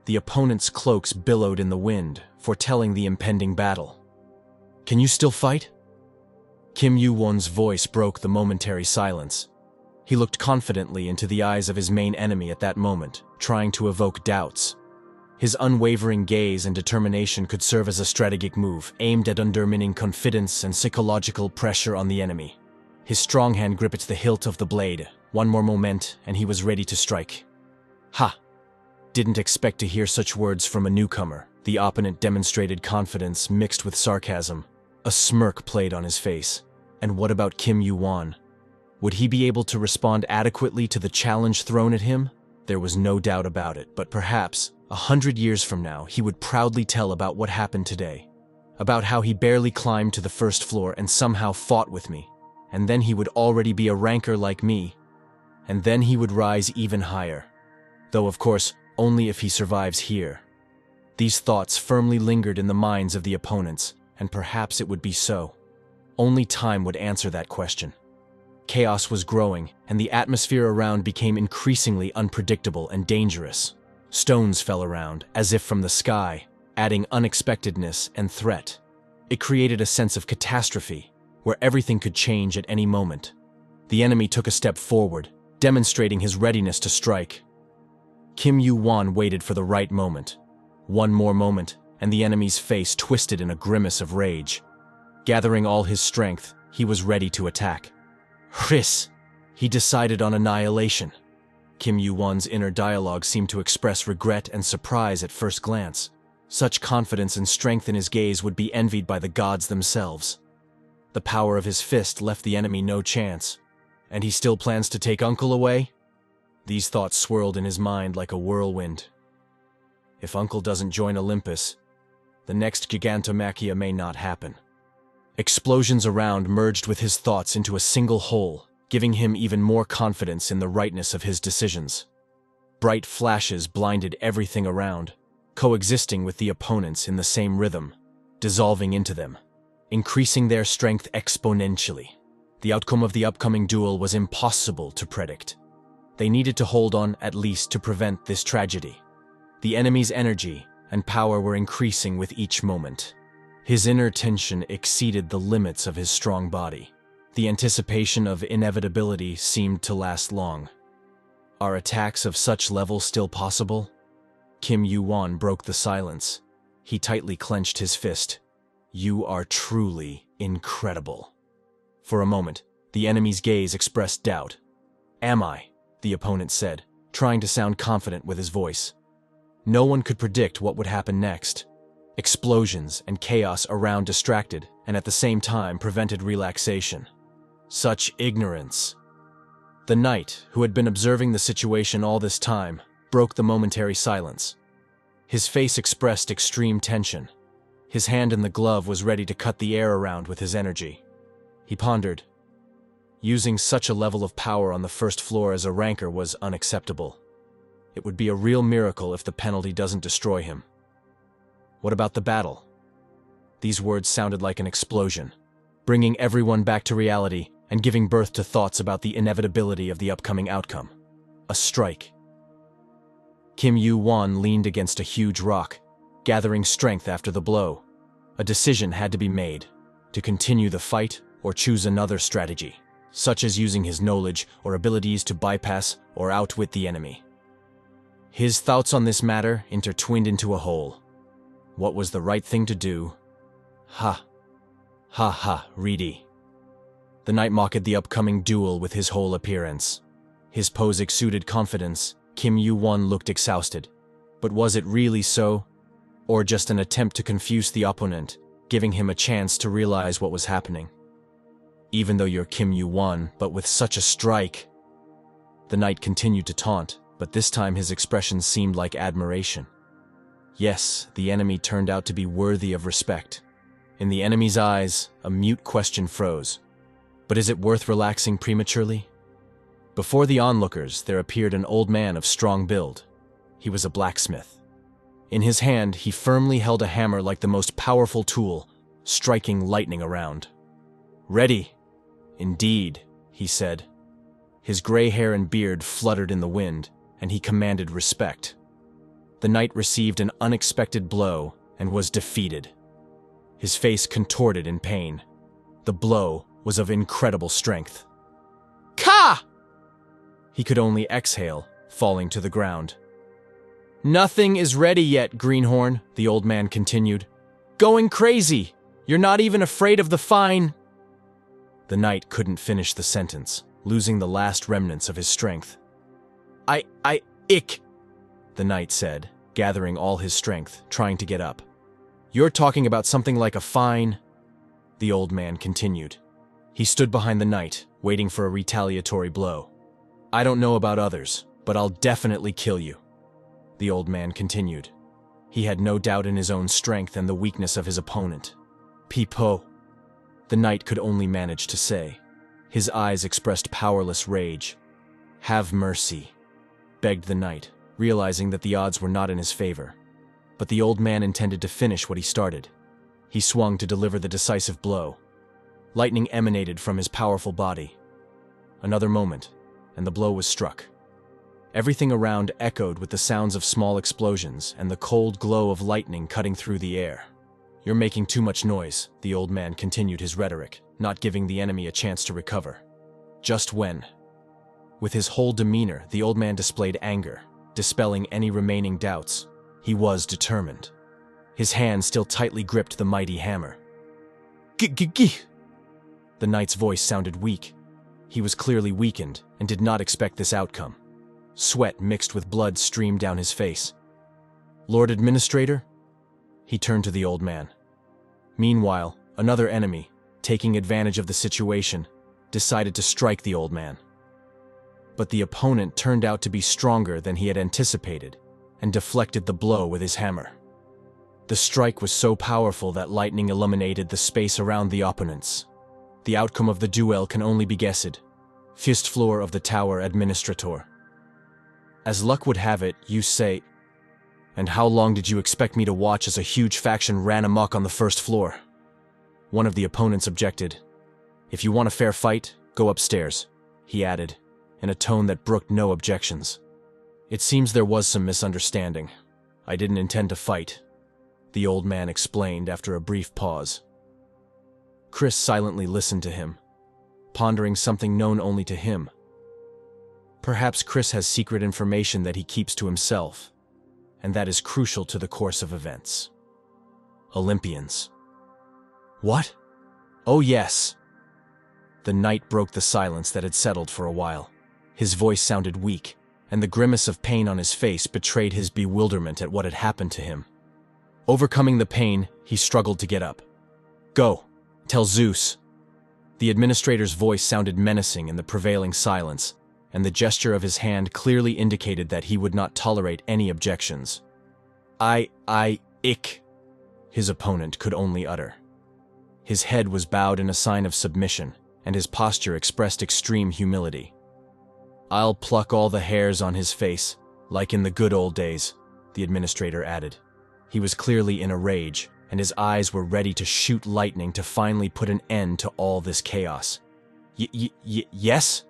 The opponent's cloaks billowed in the wind, foretelling the impending battle. "Can you still fight?" Kim Yu-won's voice broke the momentary silence. He looked confidently into the eyes of his main enemy at that moment, trying to evoke doubts. His unwavering gaze and determination could serve as a strategic move, aimed at undermining confidence and psychological pressure on the enemy. His strong hand gripped the hilt of the blade. One more moment, and he was ready to strike. "Ha! Didn't expect to hear such words from a newcomer," The opponent demonstrated confidence mixed with sarcasm. A smirk played on his face. And what about Kim Yu-won? Would he be able to respond adequately to the challenge thrown at him? There was no doubt about it, but perhaps, 100 years from now, he would proudly tell about what happened today. About how he barely climbed to the first floor and somehow fought with me. And then he would already be a ranker like me. And then he would rise even higher. Though, of course, only if he survives here. These thoughts firmly lingered in the minds of the opponents, and perhaps it would be so. Only time would answer that question. Chaos was growing, and the atmosphere around became increasingly unpredictable and dangerous. Stones fell around, as if from the sky, adding unexpectedness and threat. It created a sense of catastrophe, where everything could change at any moment. The enemy took a step forward, demonstrating his readiness to strike. Kim Yu-won waited for the right moment. One more moment, and the enemy's face twisted in a grimace of rage. Gathering all his strength, he was ready to attack. Hriss! He decided on annihilation. Kim Yu-won's inner dialogue seemed to express regret and surprise at first glance. Such confidence and strength in his gaze would be envied by the gods themselves. The power of his fist left the enemy no chance. And he still plans to take Uncle away? These thoughts swirled in his mind like a whirlwind. If Uncle doesn't join Olympus, the next Gigantomachia may not happen. Explosions around merged with his thoughts into a single whole, giving him even more confidence in the rightness of his decisions. Bright flashes blinded everything around, coexisting with the opponents in the same rhythm, dissolving into them, increasing their strength exponentially. The outcome of the upcoming duel was impossible to predict. They needed to hold on at least to prevent this tragedy. The enemy's energy and power were increasing with each moment. His inner tension exceeded the limits of his strong body. The anticipation of inevitability seemed to last long. Are attacks of such level still possible? Kim Yu-won broke the silence. He tightly clenched his fist. You are truly incredible. For a moment, the enemy's gaze expressed doubt. Am I? The opponent said, trying to sound confident with his voice. No one could predict what would happen next. Explosions and chaos around distracted and at the same time prevented relaxation. Such ignorance. The knight, who had been observing the situation all this time, broke the momentary silence. His face expressed extreme tension. His hand in the glove was ready to cut the air around with his energy. He pondered. Using such a level of power on the first floor as a ranker was unacceptable. It would be a real miracle if the penalty doesn't destroy him. What about the battle? These words sounded like an explosion, bringing everyone back to reality and giving birth to thoughts about the inevitability of the upcoming outcome. A strike. Kim Yu-won leaned against a huge rock, gathering strength after the blow. A decision had to be made, to continue the fight or choose another strategy, such as using his knowledge or abilities to bypass or outwit the enemy. His thoughts on this matter intertwined into a whole. What was the right thing to do? Ha. Ha ha, Reedy. The knight mocked the upcoming duel with his whole appearance. His pose exuded confidence. Kim Yu-won looked exhausted. But was it really so? Or just an attempt to confuse the opponent, giving him a chance to realize what was happening? Even though you're Kim Yu-won, but with such a strike. The knight continued to taunt, but this time his expression seemed like admiration. Yes, the enemy turned out to be worthy of respect. In the enemy's eyes, a mute question froze. But is it worth relaxing prematurely? Before the onlookers, there appeared an old man of strong build. He was a blacksmith. In his hand, he firmly held a hammer like the most powerful tool, striking lightning around. Ready. Indeed, he said. His gray hair and beard fluttered in the wind, and he commanded respect. The knight received an unexpected blow and was defeated. His face contorted in pain. The blow was of incredible strength. Ka! He could only exhale, falling to the ground. Nothing is ready yet, Greenhorn, the old man continued. Going crazy! You're not even afraid of the fine... The knight couldn't finish the sentence, losing the last remnants of his strength. Ick, the knight said, gathering all his strength, trying to get up. "You're talking about something like a fine," the old man continued. He stood behind the knight, waiting for a retaliatory blow. "I don't know about others, but I'll definitely kill you," the old man continued. He had no doubt in his own strength and the weakness of his opponent. "Pipo," the knight could only manage to say. His eyes expressed powerless rage. "Have mercy," begged the knight, realizing that the odds were not in his favor. But the old man intended to finish what he started. He swung to deliver the decisive blow. Lightning emanated from his powerful body. Another moment, and the blow was struck. Everything around echoed with the sounds of small explosions and the cold glow of lightning cutting through the air. "You're making too much noise," the old man continued his rhetoric, not giving the enemy a chance to recover. Just when? With his whole demeanor, the old man displayed anger, dispelling any remaining doubts. He was determined. His hand still tightly gripped the mighty hammer. "G-g-g!" The knight's voice sounded weak. He was clearly weakened and did not expect this outcome. Sweat mixed with blood streamed down his face. "Lord Administrator?" He turned to the old man. Meanwhile, another enemy, taking advantage of the situation, decided to strike the old man. But the opponent turned out to be stronger than he had anticipated and deflected the blow with his hammer. The strike was so powerful that lightning illuminated the space around the opponents. The outcome of the duel can only be guessed. First floor of the tower administrator. "As luck would have it, you say, and how long did you expect me to watch as a huge faction ran amok on the first floor?" One of the opponents objected. "If you want a fair fight, go upstairs," he added, in a tone that brooked no objections. "It seems there was some misunderstanding. I didn't intend to fight," the old man explained after a brief pause. Chris silently listened to him, pondering something known only to him. Perhaps Chris has secret information that he keeps to himself, and that is crucial to the course of events. Olympians. What? Oh yes. The knight broke the silence that had settled for a while. His voice sounded weak, and the grimace of pain on his face betrayed his bewilderment at what had happened to him. Overcoming the pain, he struggled to get up. "Go, tell Zeus." The administrator's voice sounded menacing in the prevailing silence, and the gesture of his hand clearly indicated that he would not tolerate any objections. Ich, his opponent could only utter. His head was bowed in a sign of submission, and his posture expressed extreme humility. "I'll pluck all the hairs on his face, like in the good old days," the administrator added. He was clearly in a rage, and his eyes were ready to shoot lightning to finally put an end to all this chaos. Yes?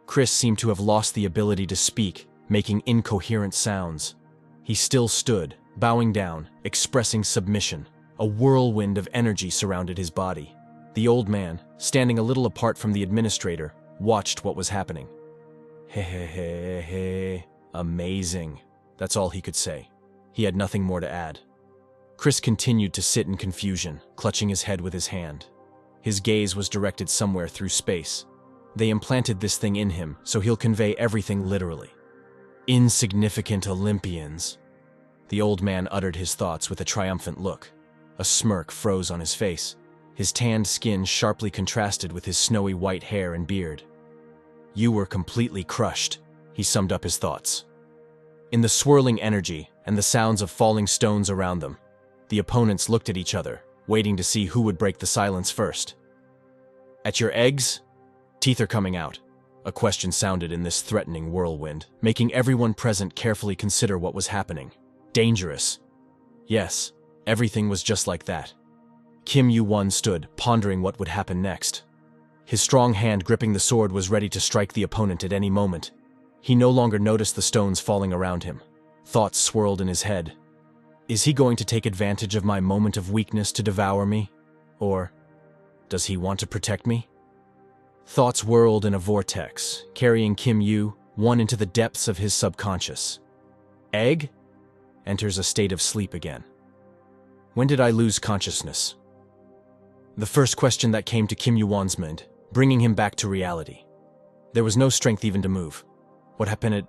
Chris seemed to have lost the ability to speak, making incoherent sounds. He still stood, bowing down, expressing submission. A whirlwind of energy surrounded his body. The old man, standing a little apart from the administrator, watched what was happening. Hey, amazing. That's all he could say. He had nothing more to add. Chris continued to sit in confusion, clutching his head with his hand. His gaze was directed somewhere through space. They implanted this thing in him, so he'll convey everything literally. Insignificant Olympians. The old man uttered his thoughts with a triumphant look. A smirk froze on his face. His tanned skin sharply contrasted with his snowy white hair and beard. "You were completely crushed," he summed up his thoughts. In the swirling energy and the sounds of falling stones around them, the opponents looked at each other, waiting to see who would break the silence first. "At your eggs? Teeth are coming out," a question sounded in this threatening whirlwind, making everyone present carefully consider what was happening. Dangerous. Yes, everything was just like that. Kim Yu-won stood, pondering what would happen next. His strong hand gripping the sword was ready to strike the opponent at any moment. He no longer noticed the stones falling around him. Thoughts swirled in his head. Is he going to take advantage of my moment of weakness to devour me? Or does he want to protect me? Thoughts whirled in a vortex, carrying Kim Yu-won into the depths of his subconscious. Egg? Enters a state of sleep again. When did I lose consciousness? The first question that came to Kim Yu-won's mind, bringing him back to reality. There was no strength even to move. What happened?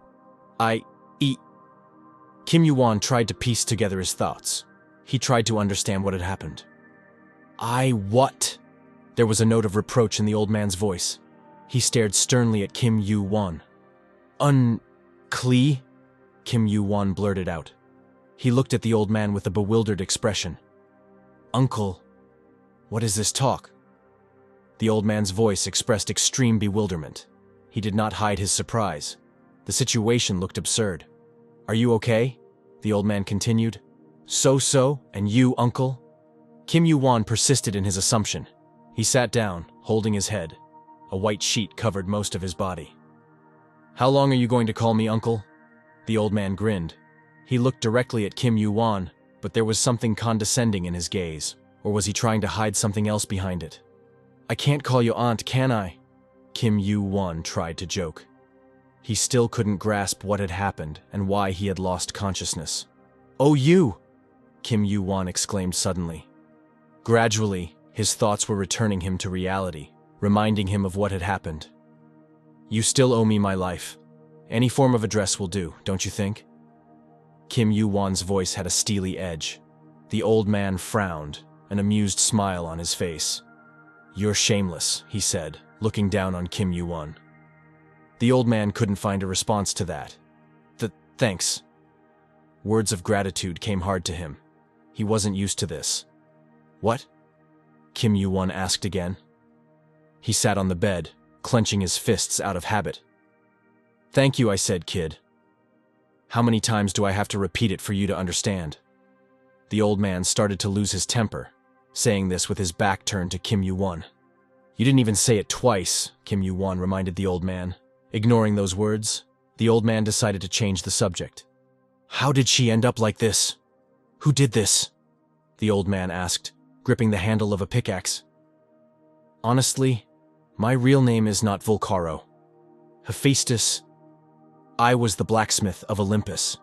Kim Yu-won tried to piece together his thoughts. He tried to understand what had happened. What? There was a note of reproach in the old man's voice. He stared sternly at Kim Yu-won. Klee? Kim Yu-won blurted out. He looked at the old man with a bewildered expression. Uncle, what is this talk? The old man's voice expressed extreme bewilderment. He did not hide his surprise. The situation looked absurd. Are you okay? The old man continued. So, and you, uncle? Kim Yu-won persisted in his assumption. He sat down, holding his head. A white sheet covered most of his body. How long are you going to call me uncle? The old man grinned. He looked directly at Kim Yu-won, but there was something condescending in his gaze. Or was he trying to hide something else behind it? I can't call you aunt, can I? Kim Yu-won tried to joke. He still couldn't grasp what had happened and why he had lost consciousness. Oh, you! Kim Yu-won exclaimed suddenly. Gradually, his thoughts were returning him to reality, reminding him of what had happened. You still owe me my life. Any form of address will do, don't you think? Kim Yu-won's voice had a steely edge. The old man frowned, an amused smile on his face. You're shameless, he said, looking down on Kim Yu-won. The old man couldn't find a response to that. Thanks. Words of gratitude came hard to him. He wasn't used to this. What? Kim Yu-won asked again. He sat on the bed, clenching his fists out of habit. Thank you, I said, kid. How many times do I have to repeat it for you to understand? The old man started to lose his temper, saying this with his back turned to Kim Yu-won. You didn't even say it twice, Kim Yu-won reminded the old man. Ignoring those words, the old man decided to change the subject. How did she end up like this? Who did this? The old man asked, gripping the handle of a pickaxe. Honestly, my real name is not Volcaro. Hephaestus. I was the blacksmith of Olympus.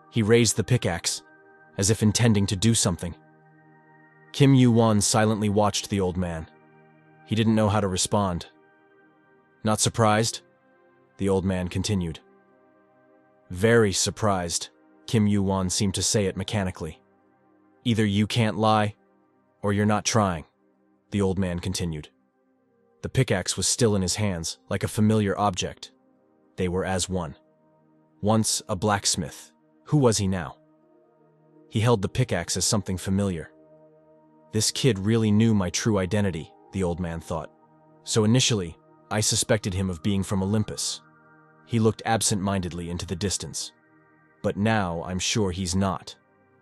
He raised the pickaxe, as if intending to do something. Kim Yu-won silently watched the old man. He didn't know how to respond. Not surprised? The old man continued. Very surprised, Kim Yu-won seemed to say it mechanically. Either you can't lie, or you're not trying, the old man continued. The pickaxe was still in his hands, like a familiar object. They were as one. Once a blacksmith, who was he now? He held the pickaxe as something familiar. This kid really knew my true identity, the old man thought. So initially, I suspected him of being from Olympus. He looked absent-mindedly into the distance. But now I'm sure he's not.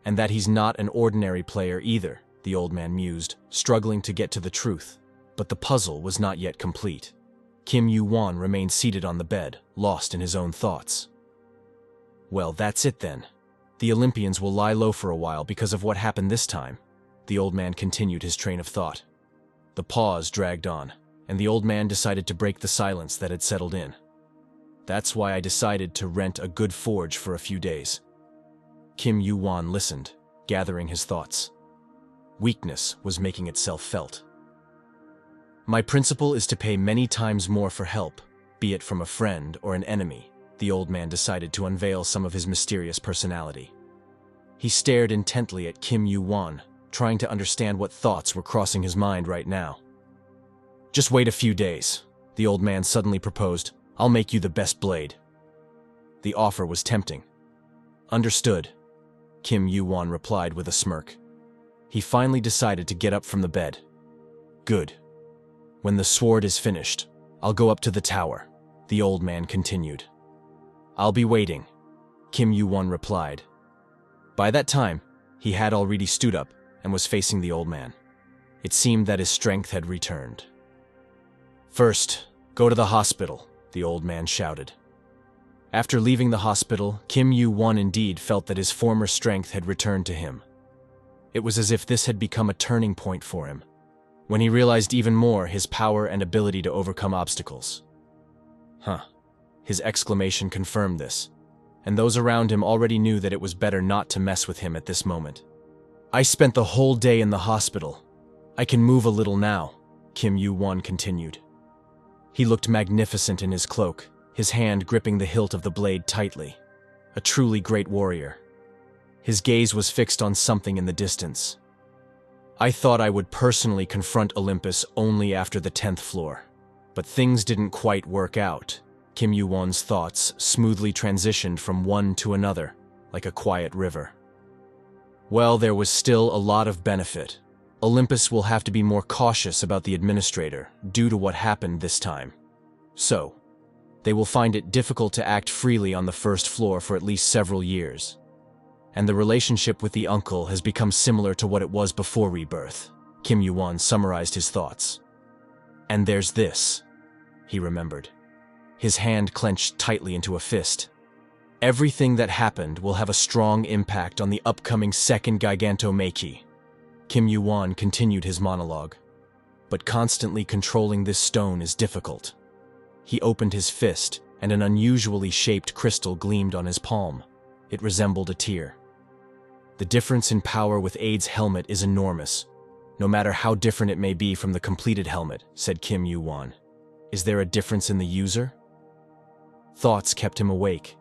And that he's not an ordinary player either, the old man mused, struggling to get to the truth. But the puzzle was not yet complete. Kim Yu-won remained seated on the bed, lost in his own thoughts. Well, that's it then. The Olympians will lie low for a while because of what happened this time. The old man continued his train of thought. The pause dragged on, and the old man decided to break the silence that had settled in. That's why I decided to rent a good forge for a few days. Kim Yu-won listened, gathering his thoughts. Weakness was making itself felt. My principle is to pay many times more for help, be it from a friend or an enemy. The old man decided to unveil some of his mysterious personality. He stared intently at Kim Yu-won, trying to understand what thoughts were crossing his mind right now. Just wait a few days, the old man suddenly proposed. I'll make you the best blade. The offer was tempting. Understood, Kim Yu-won replied with a smirk. He finally decided to get up from the bed. Good. When the sword is finished, I'll go up to the tower, the old man continued. I'll be waiting, Kim Yu-won replied. By that time, he had already stood up and was facing the old man. It seemed that his strength had returned. First, go to the hospital, the old man shouted. After leaving the hospital, Kim Yu-won indeed felt that his former strength had returned to him. It was as if this had become a turning point for him, when he realized even more his power and ability to overcome obstacles. His exclamation confirmed this, and those around him already knew that it was better not to mess with him at this moment. I spent the whole day in the hospital. I can move a little now, Kim Yu-won continued. He looked magnificent in his cloak, his hand gripping the hilt of the blade tightly. a truly great warrior. His gaze was fixed on something in the distance. I thought I would personally confront Olympus only after the 10th floor. But things didn't quite work out. Kim Yu-won's thoughts smoothly transitioned from one to another, like a quiet river. Well, there was still a lot of benefit. Olympus will have to be more cautious about the administrator due to what happened this time. So, they will find it difficult to act freely on the first floor for at least several years. And the relationship with the uncle has become similar to what it was before rebirth. Kim Yu-won summarized his thoughts. And there's this, he remembered. His hand clenched tightly into a fist. Everything that happened will have a strong impact on the upcoming second Gigantomachy. Kim Yu-won continued his monologue. But constantly controlling this stone is difficult. He opened his fist, and an unusually shaped crystal gleamed on his palm. It resembled a tear. The difference in power with Aid's helmet is enormous, no matter how different it may be from the completed helmet, said Kim Yu-won. Is there a difference in the user? Thoughts kept him awake.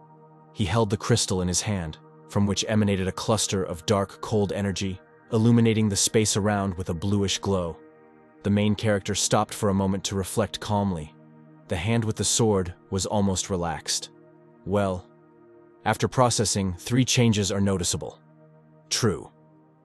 He held the crystal in his hand, from which emanated a cluster of dark, cold energy, illuminating the space around with a bluish glow. The main character stopped for a moment to reflect calmly. The hand with the sword was almost relaxed. Well, after processing, 3 changes are noticeable. True.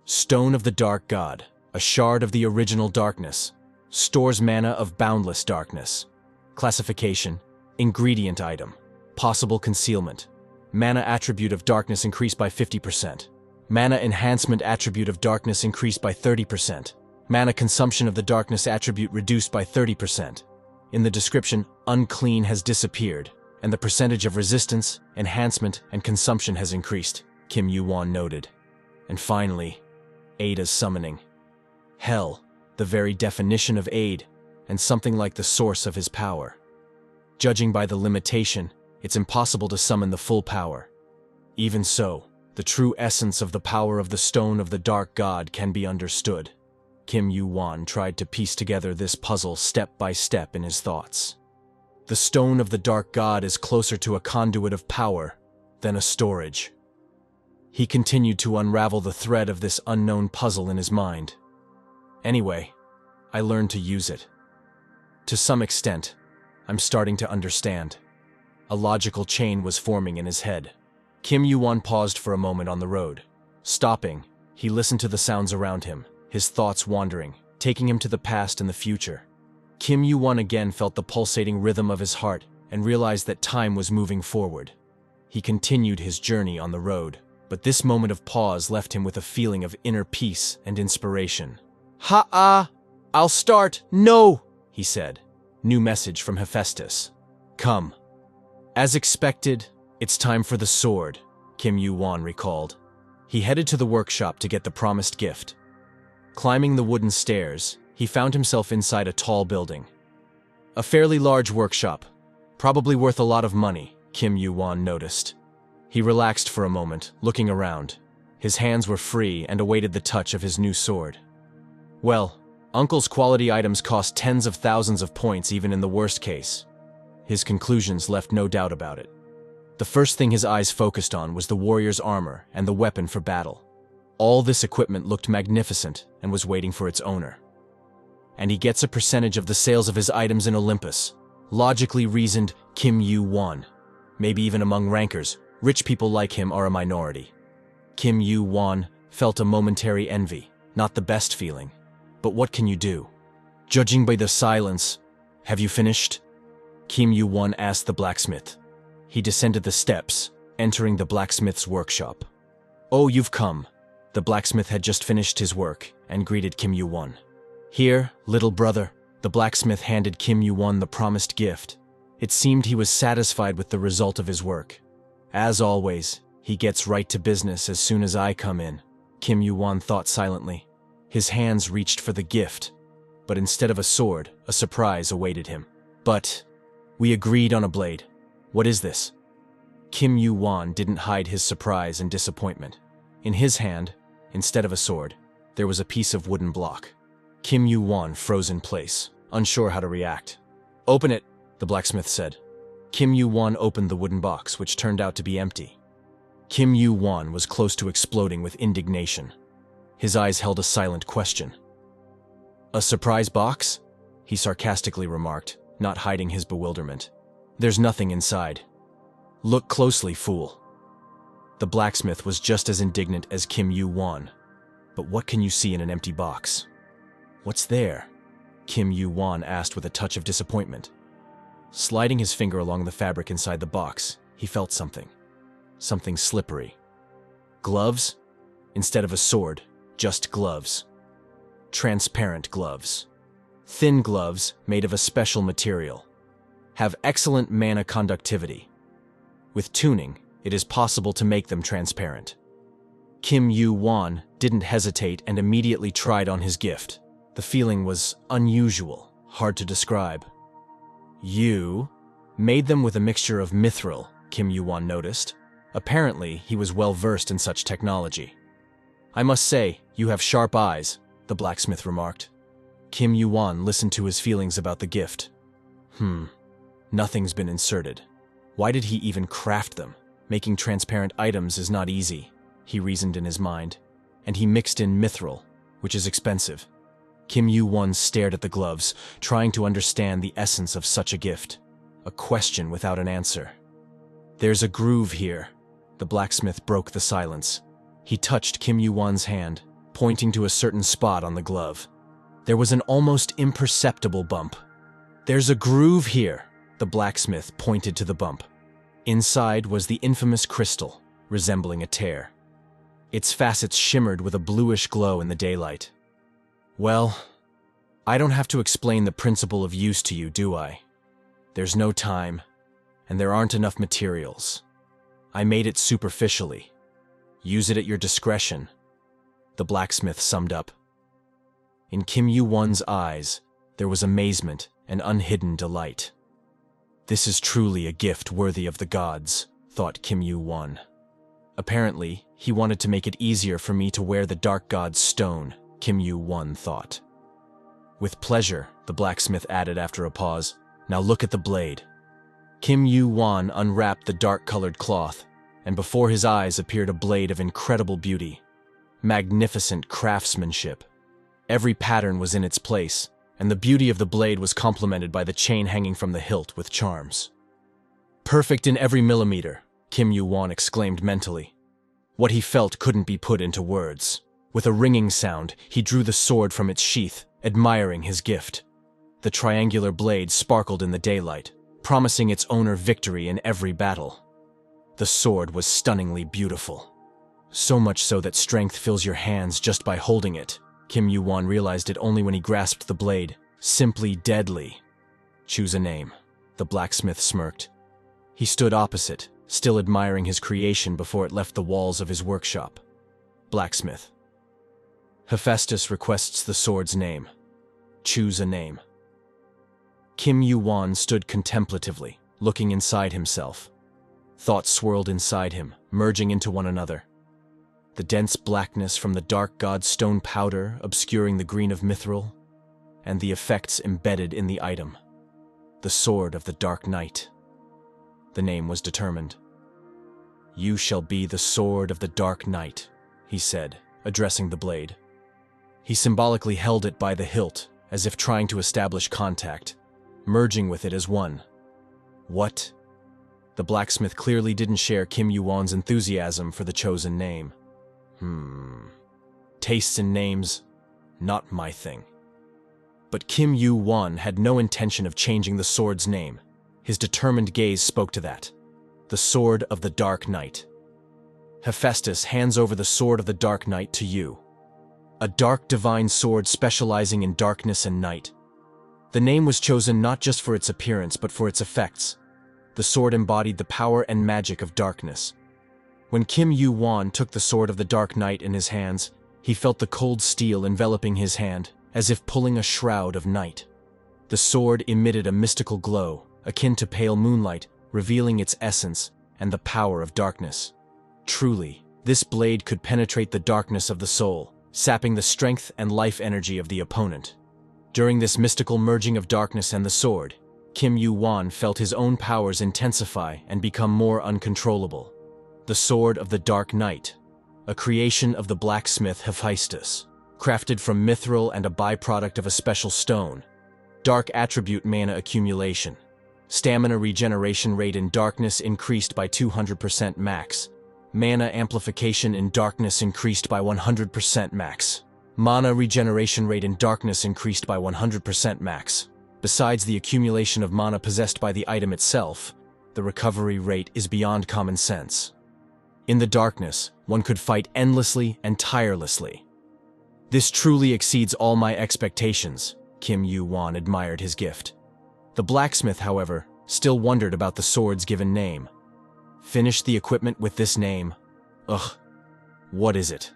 Stone of the Dark God, a shard of the original darkness, stores mana of boundless darkness. Classification, ingredient item, possible concealment. Mana attribute of darkness increased by 50%. Mana enhancement attribute of darkness increased by 30%. Mana consumption of the darkness attribute reduced by 30%. In the description, unclean has disappeared, and the percentage of resistance, enhancement, and consumption has increased, Kim Yu-won noted. And finally, Ada's summoning. Hell, the very definition of aid, and something like the source of his power. Judging by the limitation, it's impossible to summon the full power. Even so, the true essence of the power of the Stone of the Dark God can be understood. Kim Yu-won tried to piece together this puzzle step by step in his thoughts. The Stone of the Dark God is closer to a conduit of power than a storage. He continued to unravel the thread of this unknown puzzle in his mind. Anyway, I learned to use it. To some extent, I'm starting to understand. A logical chain was forming in his head. Kim Yu-won paused for a moment on the road. Stopping, he listened to the sounds around him, his thoughts wandering, taking him to the past and the future. Kim Yu-won again felt the pulsating rhythm of his heart and realized that time was moving forward. He continued his journey on the road, but this moment of pause left him with a feeling of inner peace and inspiration. I'll start, no, he said. New message from Hephaestus. Come. As expected, it's time for the sword, Kim Yu-won recalled. He headed to the workshop to get the promised gift. Climbing the wooden stairs, he found himself inside a tall building. A fairly large workshop, probably worth a lot of money, Kim Yu-won noticed. He relaxed for a moment, looking around. His hands were free and awaited the touch of his new sword. Well, Uncle's quality items cost tens of thousands of points even in the worst case. His conclusions left no doubt about it. The first thing his eyes focused on was the warrior's armor and the weapon for battle. All this equipment looked magnificent and was waiting for its owner. And he gets a percentage of the sales of his items in Olympus, logically reasoned Kim Yu-won. Maybe even among rankers, rich people like him are a minority. Kim Yu-won felt a momentary envy, not the best feeling. But what can you do? Judging by the silence, have you finished? Kim Yu-won asked the blacksmith. He descended the steps, entering the blacksmith's workshop. Oh, you've come. The blacksmith had just finished his work and greeted Kim Yu-won. Here, little brother, the blacksmith handed Kim Yu-won the promised gift. It seemed he was satisfied with the result of his work. As always, he gets right to business as soon as I come in, Kim Yu-won thought silently. His hands reached for the gift, but instead of a sword, a surprise awaited him. But we agreed on a blade. What is this? Kim Yu-won didn't hide his surprise and disappointment. In his hand, instead of a sword, there was a piece of wooden block. Kim Yu-won froze in place, unsure how to react. Open it, the blacksmith said. Kim Yu-won opened the wooden box, which turned out to be empty. Kim Yu-won was close to exploding with indignation. His eyes held a silent question. "A surprise box?" he sarcastically remarked, not hiding his bewilderment. "There's nothing inside." "Look closely, fool." The blacksmith was just as indignant as Kim Yu-won. "But what can you see in an empty box?" "What's there?" Kim Yu-won asked with a touch of disappointment. Sliding his finger along the fabric inside the box, he felt something. Something slippery. Gloves? Instead of a sword, just gloves. Transparent gloves. Thin gloves made of a special material. Have excellent mana conductivity. With tuning, it is possible to make them transparent. Kim Yu-won didn't hesitate and immediately tried on his gift. The feeling was unusual, hard to describe. "You made them with a mixture of mithril," Kim Yu-won noticed. Apparently, he was well versed in such technology. "I must say, you have sharp eyes," the blacksmith remarked. Kim Yu-won listened to his feelings about the gift. Nothing's been inserted. Why did he even craft them? Making transparent items is not easy, he reasoned in his mind, and he mixed in mithril, which is expensive. Kim Yu-won stared at the gloves, trying to understand the essence of such a gift. A question without an answer. "There's a groove here." The blacksmith broke the silence. He touched Kim Yu-won's hand, pointing to a certain spot on the glove. There was an almost imperceptible bump. "There's a groove here." The blacksmith pointed to the bump. Inside was the infamous crystal, resembling a tear. Its facets shimmered with a bluish glow in the daylight. "Well, I don't have to explain the principle of use to you, do I? There's no time, and there aren't enough materials. I made it superficially. Use it at your discretion," the blacksmith summed up. In Kim Yu-won's eyes, there was amazement and unhidden delight. "This is truly a gift worthy of the gods," thought Kim Yu-won. "Apparently, he wanted to make it easier for me to wear the dark god's stone," Kim Yu-won thought. "With pleasure," the blacksmith added after a pause. "Now look at the blade." Kim Yu-won unwrapped the dark-colored cloth, and before his eyes appeared a blade of incredible beauty. Magnificent craftsmanship. Every pattern was in its place, and the beauty of the blade was complemented by the chain hanging from the hilt with charms. "Perfect in every millimeter," Kim Yu-won exclaimed mentally. What he felt couldn't be put into words. With a ringing sound, he drew the sword from its sheath, admiring his gift. The triangular blade sparkled in the daylight, promising its owner victory in every battle. The sword was stunningly beautiful. So much so that strength fills your hands just by holding it. Kim Yu-won realized it only when he grasped the blade. Simply deadly. "Choose a name," the blacksmith smirked. He stood opposite, still admiring his creation before it left the walls of his workshop. Blacksmith. "Hephaestus requests the sword's name. Choose a name." Kim Yu-won stood contemplatively, looking inside himself. Thoughts swirled inside him, merging into one another. The dense blackness from the dark god's stone powder obscuring the green of mithril, and the effects embedded in the item. The sword of the dark knight. The name was determined. "You shall be the sword of the dark knight," he said, addressing the blade. He symbolically held it by the hilt, as if trying to establish contact, merging with it as one. "What?" The blacksmith clearly didn't share Kim Yu-won's enthusiasm for the chosen name. Tastes in names, not my thing. But Kim Yu-won had no intention of changing the sword's name. His determined gaze spoke to that. The sword of the dark knight. "Hephaestus hands over the sword of the dark knight to you. A dark divine sword specializing in darkness and night." The name was chosen not just for its appearance but for its effects. The sword embodied the power and magic of darkness. When Kim Yu-won took the sword of the dark knight in his hands, he felt the cold steel enveloping his hand, as if pulling a shroud of night. The sword emitted a mystical glow, akin to pale moonlight, revealing its essence and the power of darkness. Truly, this blade could penetrate the darkness of the soul, sapping the strength and life energy of the opponent. During this mystical merging of darkness and the sword, Kim Yu-won felt his own powers intensify and become more uncontrollable. the Sword of the Dark Knight, a creation of the blacksmith Hephaestus, crafted from mithril and a byproduct of a special stone. Dark attribute mana accumulation. Stamina regeneration rate in darkness increased by 200% max. Mana amplification in darkness increased by 100% max. Mana regeneration rate in darkness increased by 100% max. Besides the accumulation of mana possessed by the item itself, the recovery rate is beyond common sense. In the darkness, one could fight endlessly and tirelessly. This truly exceeds all my expectations. Kim Yu-won admired his gift. The blacksmith, however, still wondered about the sword's given name. Finish the equipment with this name? Ugh, what is it?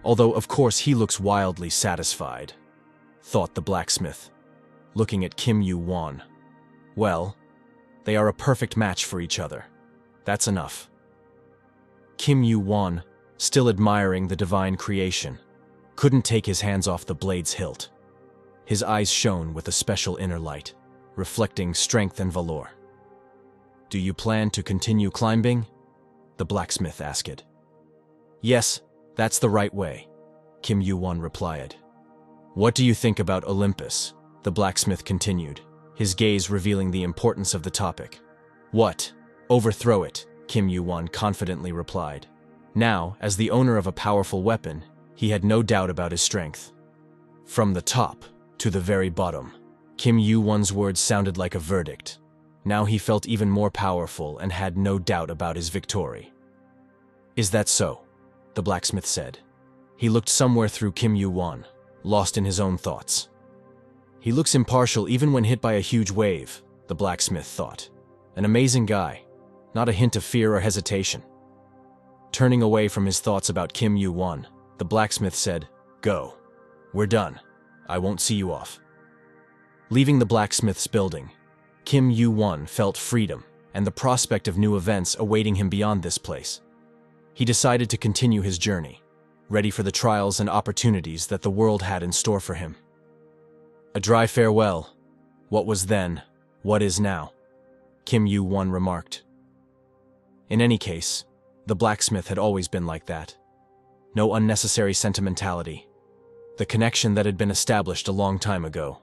Although, of course, he looks wildly satisfied, thought the blacksmith, looking at Kim Yu-won. Well, they are a perfect match for each other. That's enough. Kim Yu-won, still admiring the divine creation, couldn't take his hands off the blade's hilt. His eyes shone with a special inner light, reflecting strength and valor. Do you plan to continue climbing? The blacksmith asked. Yes, that's the right way, Kim Yu-won replied. What do you think about Olympus? The blacksmith continued, his gaze revealing the importance of the topic. What? Overthrow it, Kim Yu-won confidently replied. Now, as the owner of a powerful weapon, he had no doubt about his strength. From the top to the very bottom, Kim Yu-won's words sounded like a verdict. Now he felt even more powerful and had no doubt about his victory. Is that so? The blacksmith said. He looked somewhere through Kim Yu-won, lost in his own thoughts. He looks impartial even when hit by a huge wave, the blacksmith thought. An amazing guy, not a hint of fear or hesitation. Turning away from his thoughts about Kim Yu-won, the blacksmith said, Go. We're done. I won't see you off. Leaving the blacksmith's building, Kim Yu-won felt freedom and the prospect of new events awaiting him beyond this place. He decided to continue his journey, ready for the trials and opportunities that the world had in store for him. A dry farewell. What was then, what is now, Kim Yu-won remarked. In any case, the blacksmith had always been like that. No unnecessary sentimentality. The connection that had been established a long time ago.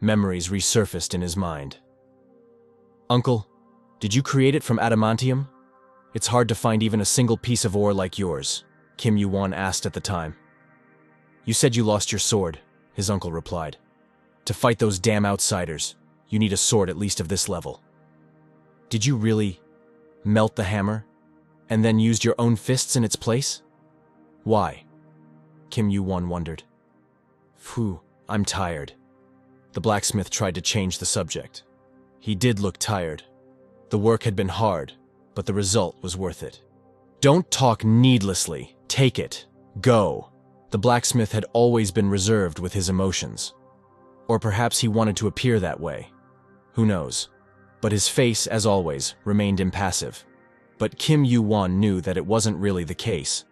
Memories resurfaced in his mind. Uncle, did you create it from adamantium? It's hard to find even a single piece of ore like yours, Kim Yu-won asked at the time. You said you lost your sword, his uncle replied. To fight those damn outsiders, you need a sword at least of this level. Did you really melt the hammer and then used your own fists in its place? Why? Kim Yu-won wondered. Phew, I'm tired. The blacksmith tried to change the subject. He did look tired. The work had been hard, but the result was worth it. Don't talk needlessly. Take it. Go. The blacksmith had always been reserved with his emotions. Or perhaps he wanted to appear that way. Who knows? But his face, as always, remained impassive. But Kim Yu-won knew that it wasn't really the case.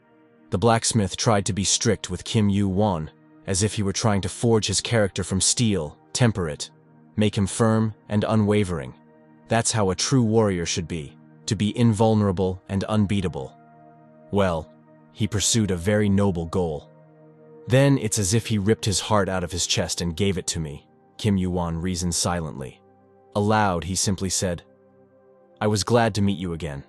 The blacksmith tried to be strict with Kim Yu-won, as if he were trying to forge his character from steel, temper it, make him firm and unwavering. That's how a true warrior should be, to be invulnerable and unbeatable. Well, he pursued a very noble goal. Then it's as if he ripped his heart out of his chest and gave it to me, Kim Yu-won reasoned silently. Aloud, he simply said, I was glad to meet you again.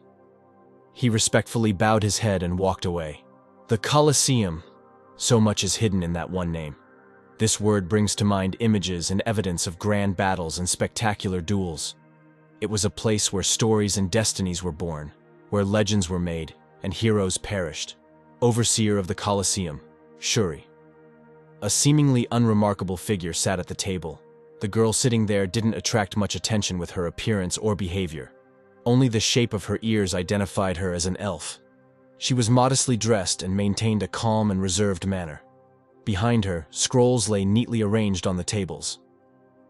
He respectfully bowed his head and walked away. The Coliseum. So much is hidden in that one name. This word brings to mind images and evidence of grand battles and spectacular duels. It was a place where stories and destinies were born, where legends were made and heroes perished. Overseer of the Coliseum, Shuri. A seemingly unremarkable figure sat at the table. The girl sitting there didn't attract much attention with her appearance or behavior. Only the shape of her ears identified her as an elf. She was modestly dressed and maintained a calm and reserved manner. Behind her, scrolls lay neatly arranged on the tables.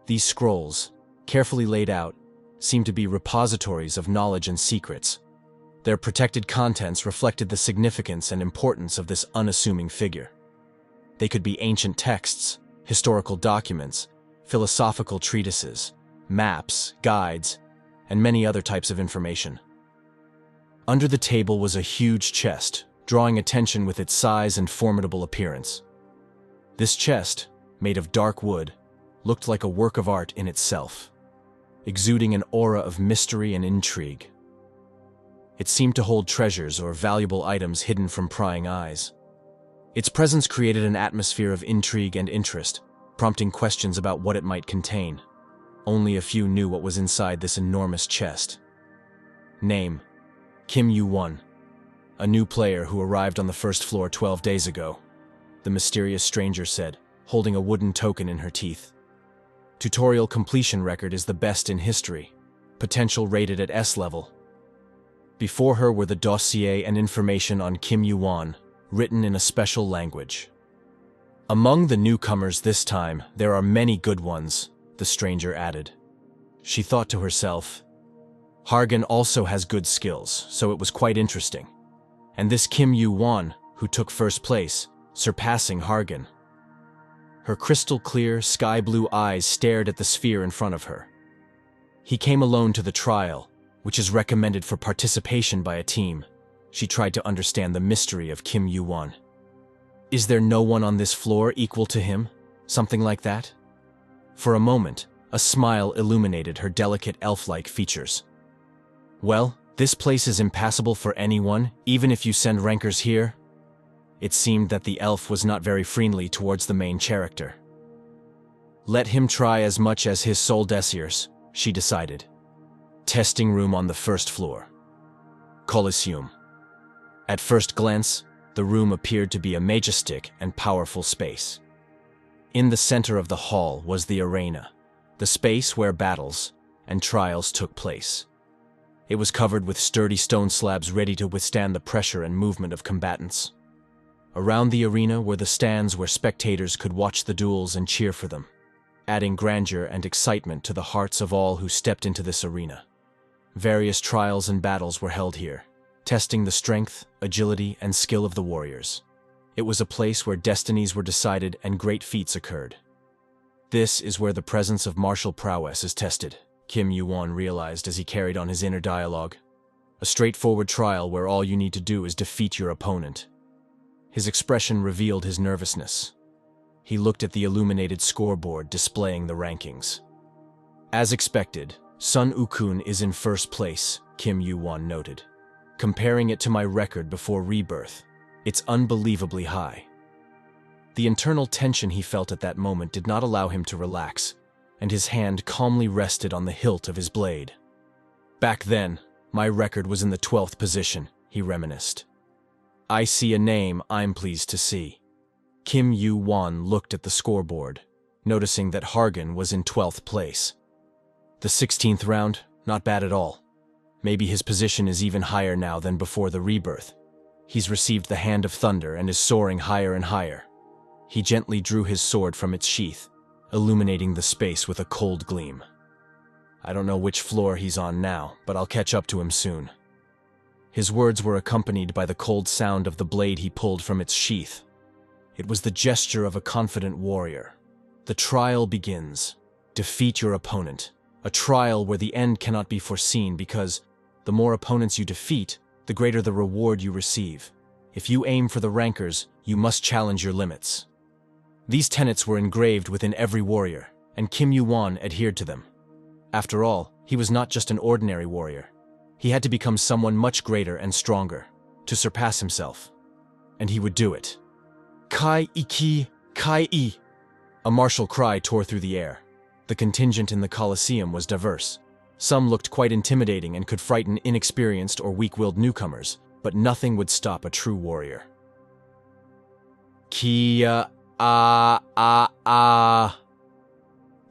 These scrolls, carefully laid out, seemed to be repositories of knowledge and secrets. Their protected contents reflected the significance and importance of this unassuming figure. They could be ancient texts, historical documents, philosophical treatises, maps, guides, and many other types of information. Under the table was a huge chest, drawing attention with its size and formidable appearance. This chest, made of dark wood, looked like a work of art in itself, exuding an aura of mystery and intrigue. It seemed to hold treasures or valuable items hidden from prying eyes. Its presence created an atmosphere of intrigue and interest, prompting questions about what it might contain. Only a few knew what was inside this enormous chest. Name: Kim Yu-won, a new player who arrived on the first floor 12 days ago, the mysterious stranger said, holding a wooden token in her teeth. Tutorial completion record is the best in history, potential rated at S level. Before her were the dossier and information on Kim Yu-won, written in a special language. Among the newcomers this time, there are many good ones, the stranger added. She thought to herself, Hargan also has good skills, so it was quite interesting. And this Kim Yu-won, who took first place, surpassing Hargan. Her crystal-clear, sky-blue eyes stared at the sphere in front of her. He came alone to the trial, which is recommended for participation by a team. She tried to understand the mystery of Kim Yu-won. Is there no one on this floor equal to him? Something like that? For a moment, a smile illuminated her delicate elf-like features. Well, this place is impassable for anyone, even if you send rankers here. It seemed that the elf was not very friendly towards the main character. Let him try as much as his soul desires, she decided. Testing room on the first floor. Coliseum. At first glance, the room appeared to be a majestic and powerful space. In the center of the hall was the arena, the space where battles and trials took place. It was covered with sturdy stone slabs ready to withstand the pressure and movement of combatants. Around the arena were the stands where spectators could watch the duels and cheer for them, adding grandeur and excitement to the hearts of all who stepped into this arena. Various trials and battles were held here, testing the strength, agility, and skill of the warriors. It was a place where destinies were decided and great feats occurred. This is where the presence of martial prowess is tested, Kim Yu-won realized as he carried on his inner dialogue. A straightforward trial where all you need to do is defeat your opponent. His expression revealed his nervousness. He looked at the illuminated scoreboard displaying the rankings. As expected, Sun Ukun is in first place, Kim Yu-won noted. Comparing it to my record before rebirth, it's unbelievably high. The internal tension he felt at that moment did not allow him to relax, and his hand calmly rested on the hilt of his blade. Back then, my record was in the 12th position, he reminisced. I see a name I'm pleased to see. Kim Yu-won looked at the scoreboard, noticing that Hargan was in 12th place. The 16th round, not bad at all. Maybe his position is even higher now than before the rebirth. He's received the Hand of Thunder and is soaring higher and higher. He gently drew his sword from its sheath, illuminating the space with a cold gleam. I don't know which floor he's on now, but I'll catch up to him soon. His words were accompanied by the cold sound of the blade he pulled from its sheath. It was the gesture of a confident warrior. The trial begins. Defeat your opponent. A trial where the end cannot be foreseen because the more opponents you defeat, the greater the reward you receive. If you aim for the rankers, you must challenge your limits. These tenets were engraved within every warrior, and Kim Yu-won adhered to them. After all, he was not just an ordinary warrior. He had to become someone much greater and stronger, to surpass himself. And he would do it. Kai-iki, Kai-i! A martial cry tore through the air. The contingent in the Coliseum was diverse. Some looked quite intimidating and could frighten inexperienced or weak-willed newcomers, but nothing would stop a true warrior. Kia, ah.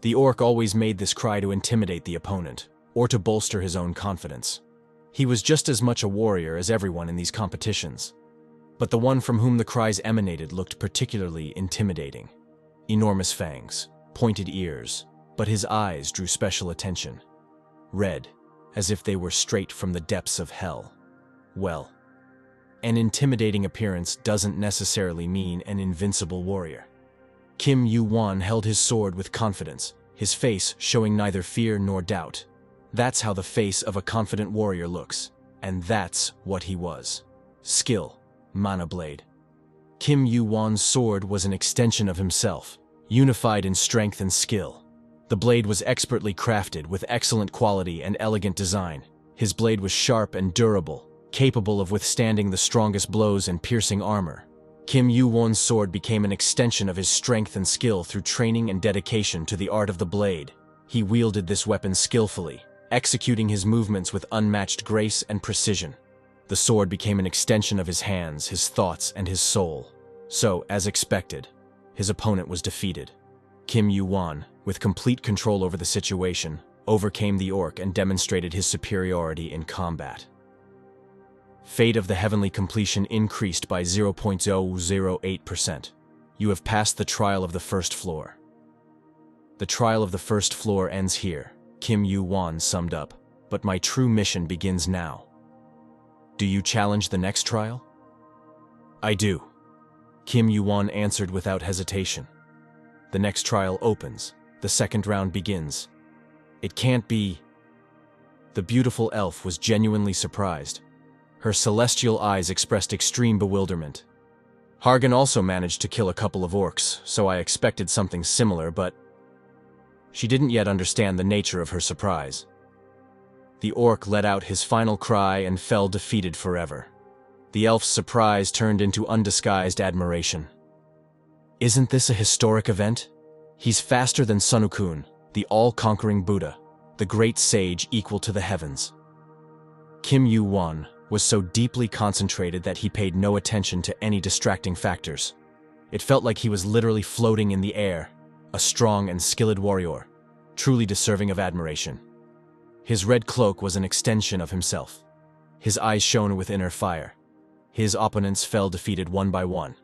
The orc always made this cry to intimidate the opponent, or to bolster his own confidence. He was just as much a warrior as everyone in these competitions. But the one from whom the cries emanated looked particularly intimidating. Enormous fangs, pointed ears, but his eyes drew special attention. Red, as if they were straight from the depths of hell. Well, an intimidating appearance doesn't necessarily mean an invincible warrior. Kim Yu-won held his sword with confidence, his face showing neither fear nor doubt. That's how the face of a confident warrior looks. And that's what he was. Skill, mana blade. Kim Yu-won's sword was an extension of himself, unified in strength and skill. The blade was expertly crafted with excellent quality and elegant design. His blade was sharp and durable, capable of withstanding the strongest blows and piercing armor. Kim Yu-won's sword became an extension of his strength and skill through training and dedication to the art of the blade. He wielded this weapon skillfully, executing his movements with unmatched grace and precision. The sword became an extension of his hands, his thoughts, and his soul. So, as expected, his opponent was defeated. Kim Yu-won, with complete control over the situation, overcame the orc and demonstrated his superiority in combat. Fate of the heavenly completion increased by 0.008%. You have passed the trial of the first floor. The trial of the first floor ends here, Kim Yu-won summed up, but my true mission begins now. Do you challenge the next trial? I do. Kim Yu-won answered without hesitation. The next trial opens. The second round begins. It can't be. The beautiful elf was genuinely surprised. Her celestial eyes expressed extreme bewilderment. Hargan also managed to kill a couple of orcs, so I expected something similar, but she didn't yet understand the nature of her surprise. The orc let out his final cry and fell defeated forever. The elf's surprise turned into undisguised admiration. Isn't this a historic event? He's faster than Sun-ukun, the all-conquering Buddha, the great sage equal to the heavens. Kim Yu-won was so deeply concentrated that he paid no attention to any distracting factors. It felt like he was literally floating in the air, a strong and skilled warrior, truly deserving of admiration. His red cloak was an extension of himself. His eyes shone with inner fire. His opponents fell defeated one by one.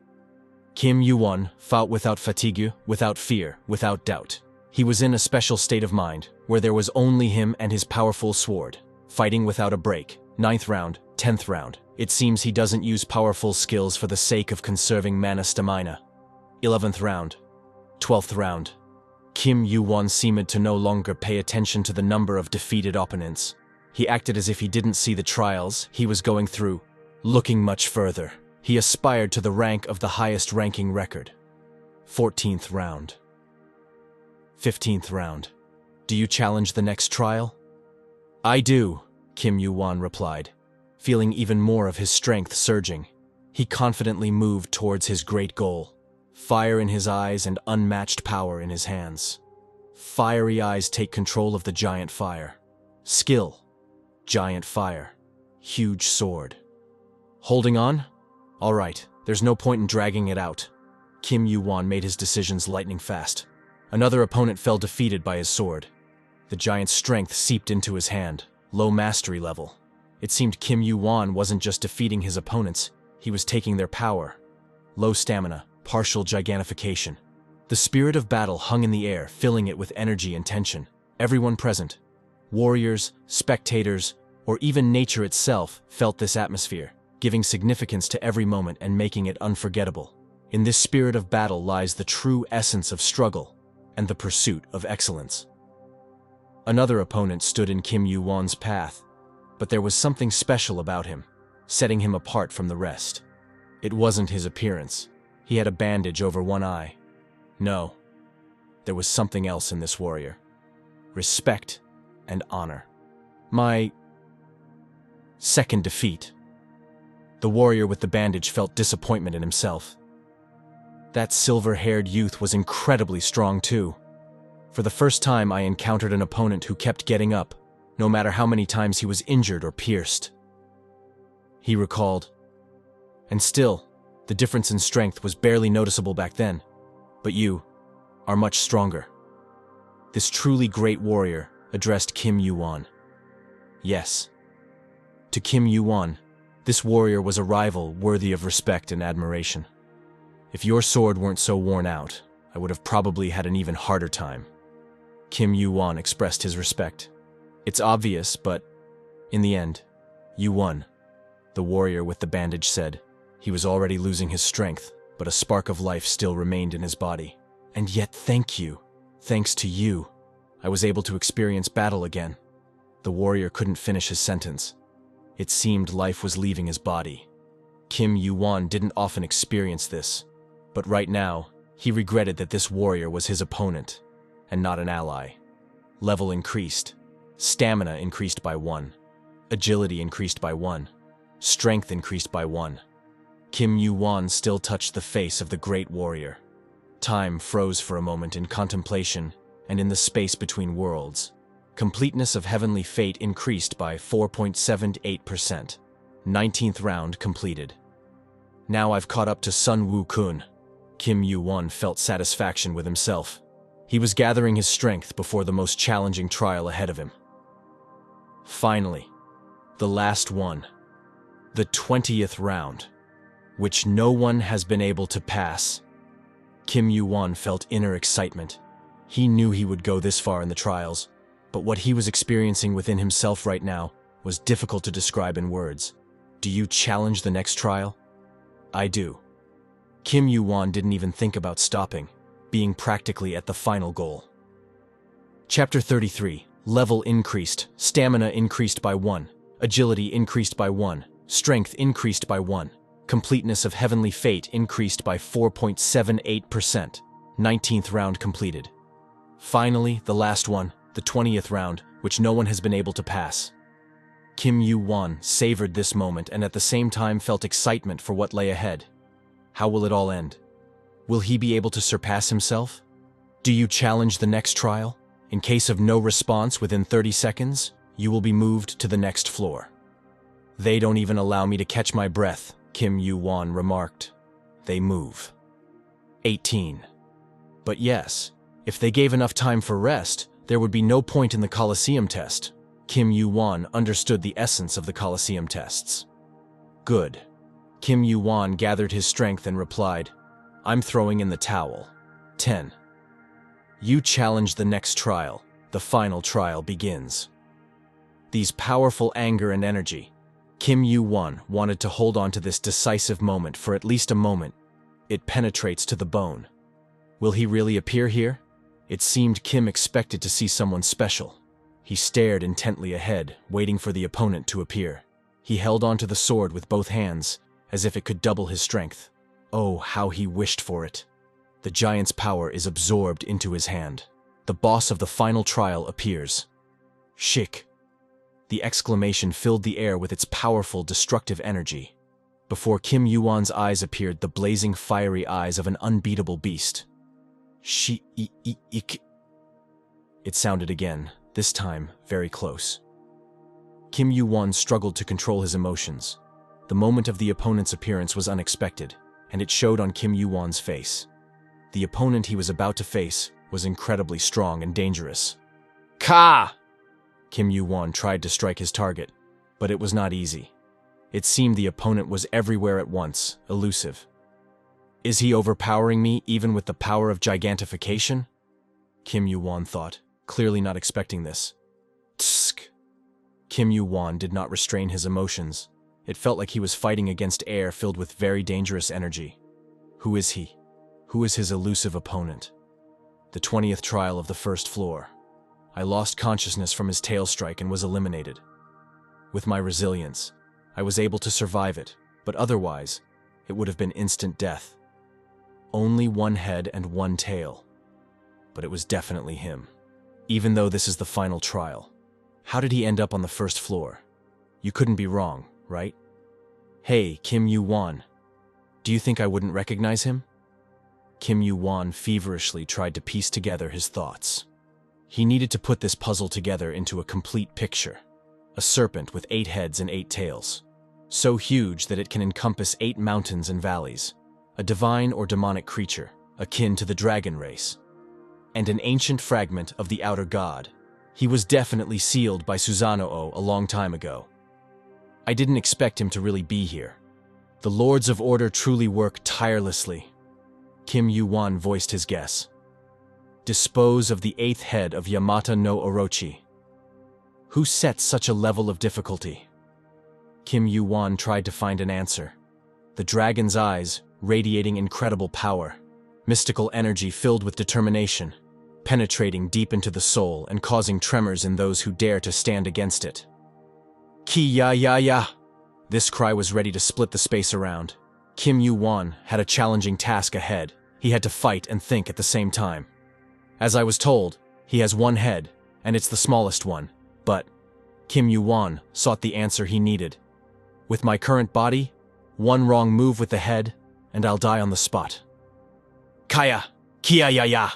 Kim Yu-won fought without fatigue, without fear, without doubt. He was in a special state of mind, where there was only him and his powerful sword, fighting without a break. 9th round, 10th round. It seems he doesn't use powerful skills for the sake of conserving mana stamina. 11th round, 12th round. Kim Yu-won seemed to no longer pay attention to the number of defeated opponents. He acted as if he didn't see the trials he was going through. Looking much further, he aspired to the rank of the highest ranking record. 14th round. 15th round. Do you challenge the next trial? I do, Kim Yu-won replied, feeling even more of his strength surging. He confidently moved towards his great goal. Fire in his eyes and unmatched power in his hands. Fiery eyes take control of the giant fire. Skill. Giant fire. Huge sword. Holding on? All right, there's no point in dragging it out. Kim Yu-won made his decisions lightning fast. Another opponent fell defeated by his sword. The giant's strength seeped into his hand, low mastery level. It seemed Kim Yu-won wasn't just defeating his opponents, he was taking their power. Low stamina, partial gigantification. The spirit of battle hung in the air, filling it with energy and tension. Everyone present, warriors, spectators, or even nature itself, felt this atmosphere, giving significance to every moment and making it unforgettable. In this spirit of battle lies the true essence of struggle and the pursuit of excellence. Another opponent stood in Kim Yu-won's path, but there was something special about him, setting him apart from the rest. It wasn't his appearance. He had a bandage over one eye. No, there was something else in this warrior. Respect and honor. My second defeat. The warrior with the bandage felt disappointment in himself. That silver-haired youth was incredibly strong too. For the first time, I encountered an opponent who kept getting up, no matter how many times he was injured or pierced. He recalled. And still, the difference in strength was barely noticeable back then. But you are much stronger. This truly great warrior addressed Kim Yu-won. Yes. To Kim Yu-won, this warrior was a rival worthy of respect and admiration. If your sword weren't so worn out, I would have probably had an even harder time. Kim Yu-won expressed his respect. It's obvious, but in the end, you won, the warrior with the bandage said. He was already losing his strength, but a spark of life still remained in his body. And yet, thank you. Thanks to you, I was able to experience battle again. The warrior couldn't finish his sentence. It seemed life was leaving his body. Kim Yu-won didn't often experience this, but right now, he regretted that this warrior was his opponent, and not an ally. Level increased. Stamina increased by 1. Agility increased by 1. Strength increased by 1. Kim Yu-won still touched the face of the great warrior. Time froze for a moment in contemplation and in the space between worlds. Completeness of heavenly fate increased by 4.78%. 19th round completed. Now I've caught up to Sun Wukun. Kim Yu-won felt satisfaction with himself. He was gathering his strength before the most challenging trial ahead of him. Finally, the last one. The 20th round, which no one has been able to pass. Kim Yu-won felt inner excitement. He knew he would go this far in the trials, but what he was experiencing within himself right now was difficult to describe in words. Do you challenge the next trial? I do. Kim Yu-won didn't even think about stopping, being practically at the final goal. Chapter 33. Level increased, stamina increased by 1, agility increased by 1, strength increased by 1, completeness of heavenly fate increased by 4.78%. 19th round completed. Finally, the last one, the 20th round, which no one has been able to pass. Kim Yu-won savored this moment and at the same time felt excitement for what lay ahead. How will it all end? Will he be able to surpass himself? Do you challenge the next trial? In case of no response within 30 seconds, you will be moved to the next floor. They don't even allow me to catch my breath, Kim Yu-won remarked. They move. 18. But yes, if they gave enough time for rest, there would be no point in the Coliseum test. Kim Yu-won understood the essence of the Coliseum tests. Good. Kim Yu-won gathered his strength and replied, I'm throwing in the towel. 10. You challenge the next trial. The final trial begins. These powerful anger and energy. Kim Yu-won wanted to hold on to this decisive moment for at least a moment. It penetrates to the bone. Will he really appear here? It seemed Kim expected to see someone special. He stared intently ahead, waiting for the opponent to appear. He held onto the sword with both hands, as if it could double his strength. Oh, how he wished for it. The giant's power is absorbed into his hand. The boss of the final trial appears. Shik. The exclamation filled the air with its powerful, destructive energy. Before Kim Yu-won's eyes appeared the blazing, fiery eyes of an unbeatable beast. Shi-ik. It sounded again, this time very close. Kim Yu-won struggled to control his emotions. The moment of the opponent's appearance was unexpected, and it showed on Kim Yu-won's face. The opponent he was about to face was incredibly strong and dangerous. Ka! Kim Yu-won tried to strike his target, but it was not easy. It seemed the opponent was everywhere at once, elusive. Is he overpowering me even with the power of gigantification? Kim Yu-won thought, clearly not expecting this. Tsk! Kim Yu-won did not restrain his emotions. It felt like he was fighting against air filled with very dangerous energy. Who is he? Who is his elusive opponent? The 20th trial of the first floor. I lost consciousness from his tail strike and was eliminated. With my resilience, I was able to survive it, but otherwise, it would have been instant death. Only one head and one tail. But it was definitely him. Even though this is the final trial. How did he end up on the first floor? You couldn't be wrong, right? Hey, Kim Yu-won. Do you think I wouldn't recognize him? Kim Yu-won feverishly tried to piece together his thoughts. He needed to put this puzzle together into a complete picture. A serpent with 8 heads and 8 tails. So huge that it can encompass 8 mountains and valleys. A divine or demonic creature, akin to the dragon race. And an ancient fragment of the outer god. He was definitely sealed by Susanoo a long time ago. I didn't expect him to really be here. The Lords of Order truly work tirelessly. Kim Yu-won voiced his guess. Dispose of the 8th head of Yamata no Orochi. Who set such a level of difficulty? Kim Yu-won tried to find an answer. The dragon's eyes, radiating incredible power. Mystical energy filled with determination, penetrating deep into the soul and causing tremors in those who dare to stand against it. Ki ya ya ya! This cry was ready to split the space around. Kim Yu-won had a challenging task ahead. He had to fight and think at the same time. As I was told, he has one head, and it's the smallest one, but Kim Yu-won sought the answer he needed. With my current body, one wrong move with the head, and I'll die on the spot. Kaya! Kia ya ya!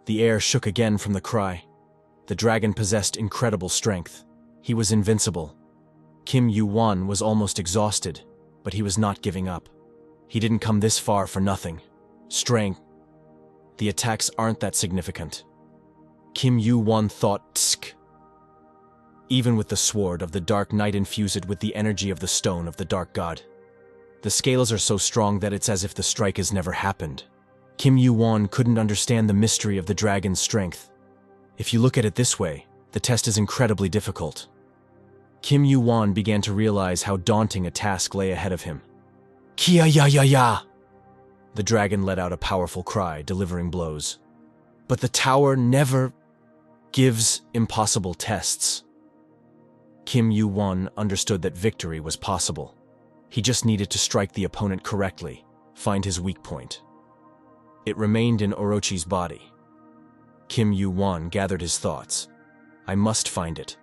The air shook again from the cry. The dragon possessed incredible strength. He was invincible. Kim Yu-won was almost exhausted, but he was not giving up. He didn't come this far for nothing. Strength. The attacks aren't that significant. Kim Yu-won thought, tsk. Even with the sword of the dark night infuse it with the energy of the stone of the dark god. The scales are so strong that it's as if the strike has never happened. Kim Yu-won couldn't understand the mystery of the dragon's strength. If you look at it this way, the test is incredibly difficult. Kim Yu-won began to realize how daunting a task lay ahead of him. Kia ya ya ya! The dragon let out a powerful cry, delivering blows. But the tower never gives impossible tests. Kim Yu-won understood that victory was possible. He just needed to strike the opponent correctly, find his weak point. It remained in Orochi's body. Kim Yu-won gathered his thoughts. I must find it.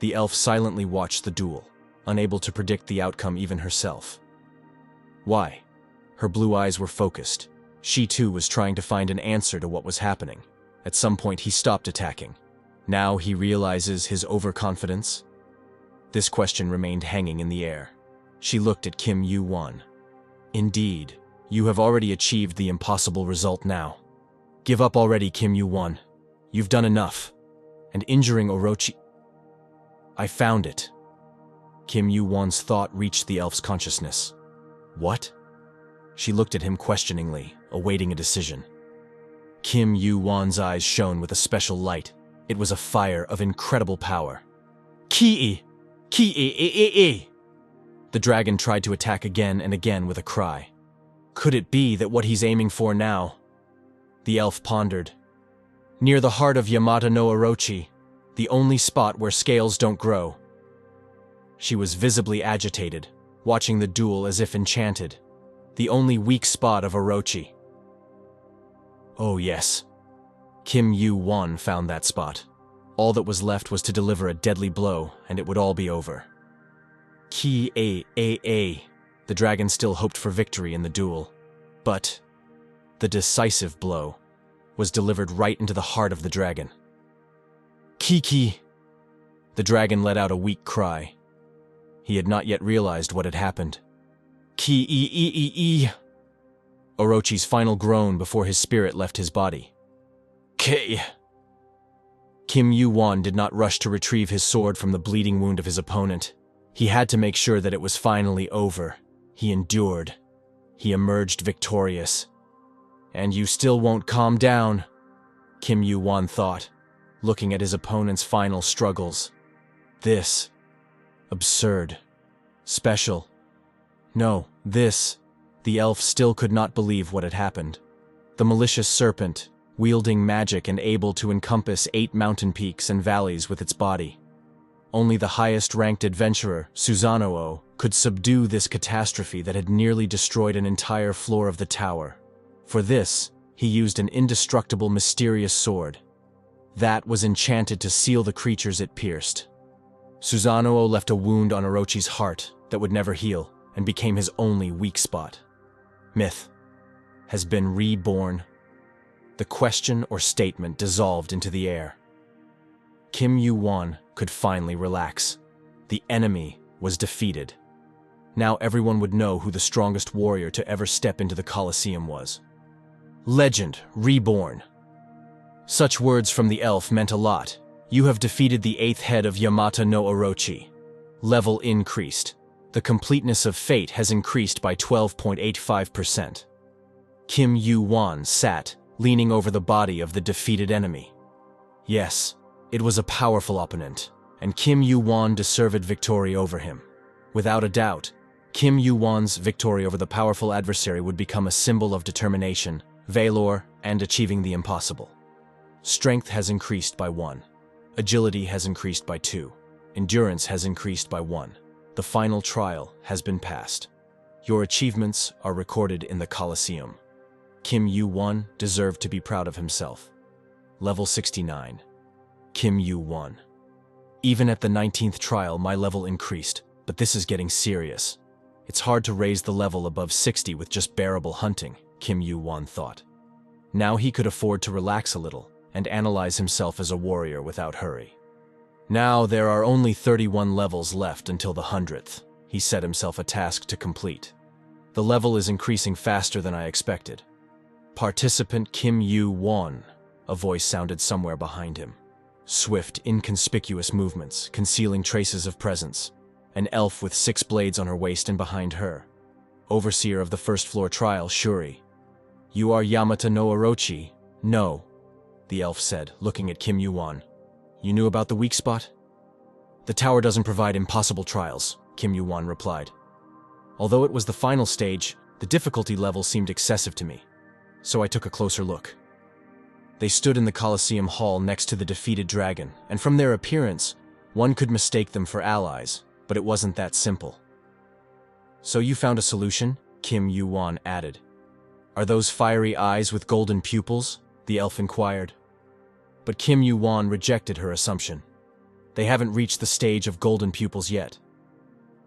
The elf silently watched the duel, unable to predict the outcome even herself. Why? Her blue eyes were focused. She too was trying to find an answer to what was happening. At some point he stopped attacking. Now he realizes his overconfidence. This question remained hanging in the air. She looked at Kim Yu-won. Indeed, you have already achieved the impossible result now. Give up already, Kim Yu-won. You've done enough. And injuring Orochi... I found it. Kim Yu-won's thought reached the elf's consciousness. What? She looked at him questioningly, awaiting a decision. Kim Yu-won's eyes shone with a special light. It was a fire of incredible power. Ki-e! Ki-e-e-e-e! The dragon tried to attack again and again with a cry. Could it be that what he's aiming for now? The elf pondered. Near the heart of Yamata no Orochi, the only spot where scales don't grow. She was visibly agitated, watching the duel as if enchanted. The only weak spot of Orochi. Oh yes. Kim Yu-won found that spot. All that was left was to deliver a deadly blow, and it would all be over. Ki-a-a-a. The dragon still hoped for victory in the duel. But the decisive blow was delivered right into the heart of the dragon. Ki-ki! The dragon let out a weak cry. He had not yet realized what had happened. Ki-e-e-e-e! Orochi's final groan before his spirit left his body. K. Kim Yu-won did not rush to retrieve his sword from the bleeding wound of his opponent. He had to make sure that it was finally over. He endured. He emerged victorious. And you still won't calm down, Kim Yu-won thought, looking at his opponent's final struggles. This. Absurd. Special. No, this. The elf still could not believe what had happened. The malicious serpent, wielding magic and able to encompass 8 mountain peaks and valleys with its body. Only the highest-ranked adventurer, Susanoo, could subdue this catastrophe that had nearly destroyed an entire floor of the tower. For this, he used an indestructible, mysterious sword. That was enchanted to seal the creatures it pierced. Susanoo left a wound on Orochi's heart that would never heal and became his only weak spot. Myth has been reborn. The question or statement dissolved into the air. Kim Yu-won could finally relax. The enemy was defeated. Now everyone would know who the strongest warrior to ever step into the Coliseum was. Legend reborn. Such words from the elf meant a lot. You have defeated the 8th head of Yamata no Orochi. Level increased. The completeness of fate has increased by 12.85%. Kim Yu-won sat, leaning over the body of the defeated enemy. Yes, it was a powerful opponent, and Kim Yu-won deserved victory over him. Without a doubt, Kim Yu-won's victory over the powerful adversary would become a symbol of determination, valor, and achieving the impossible. Strength has increased by 1. Agility has increased by 2. Endurance has increased by 1. The final trial has been passed. Your achievements are recorded in the Coliseum. Kim Yu-won deserved to be proud of himself. Level 69. Kim Yu-won. Even at the 19th trial, my level increased, but this is getting serious. It's hard to raise the level above 60 with just bearable hunting, Kim Yu-won thought. Now he could afford to relax a little and analyze himself as a warrior without hurry. Now there are only 31 levels left until the 100th. He set himself a task to complete. The level is increasing faster than I expected. Participant Kim Yu-won, a voice sounded somewhere behind him. Swift, inconspicuous movements, concealing traces of presence. An elf with 6 blades on her waist and behind her. Overseer of the first floor trial, Shuri. You are Yamata no Orochi? No, the elf said, looking at Kim Yu-won. You knew about the weak spot? The tower doesn't provide impossible trials, Kim Yu-won replied. Although it was the final stage, the difficulty level seemed excessive to me, so I took a closer look. They stood in the Coliseum hall next to the defeated dragon, and from their appearance, one could mistake them for allies, but it wasn't that simple. So you found a solution? Kim Yu-won added. Are those fiery eyes with golden pupils? The elf inquired. But Kim Yu-won rejected her assumption. They haven't reached the stage of golden pupils yet.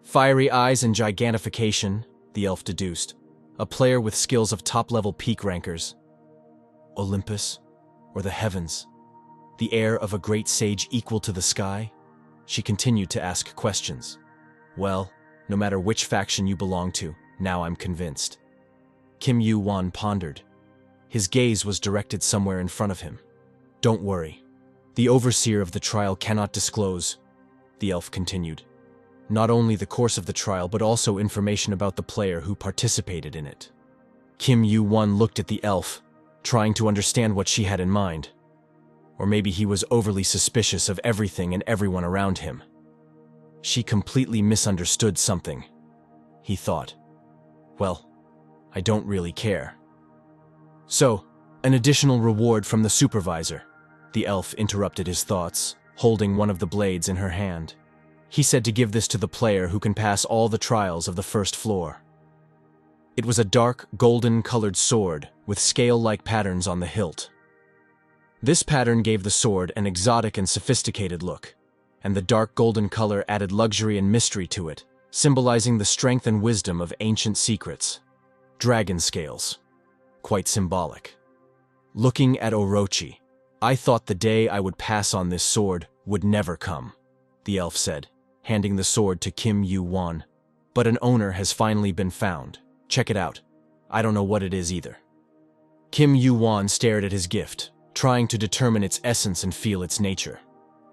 Fiery eyes and gigantification, the elf deduced. A player with skills of top-level peak rankers. Olympus, or the heavens. The air of a great sage equal to the sky? She continued to ask questions. Well, no matter which faction you belong to, now I'm convinced. Kim Yu-won pondered. His gaze was directed somewhere in front of him. Don't worry. The overseer of the trial cannot disclose, the elf continued. Not only the course of the trial, but also information about the player who participated in it. Kim Yu-won looked at the elf, trying to understand what she had in mind. Or maybe he was overly suspicious of everything and everyone around him. She completely misunderstood something, he thought. Well, I don't really care. So, an additional reward from the supervisor. The elf interrupted his thoughts, holding one of the blades in her hand. He said to give this to the player who can pass all the trials of the first floor. It was a dark, golden-colored sword with scale-like patterns on the hilt. This pattern gave the sword an exotic and sophisticated look, and the dark golden color added luxury and mystery to it, symbolizing the strength and wisdom of ancient secrets. Dragon scales. Quite symbolic. Looking at Orochi, I thought the day I would pass on this sword would never come, the elf said, handing the sword to Kim Yu-won. But an owner has finally been found. Check it out. I don't know what it is either. Kim Yu-won stared at his gift, trying to determine its essence and feel its nature.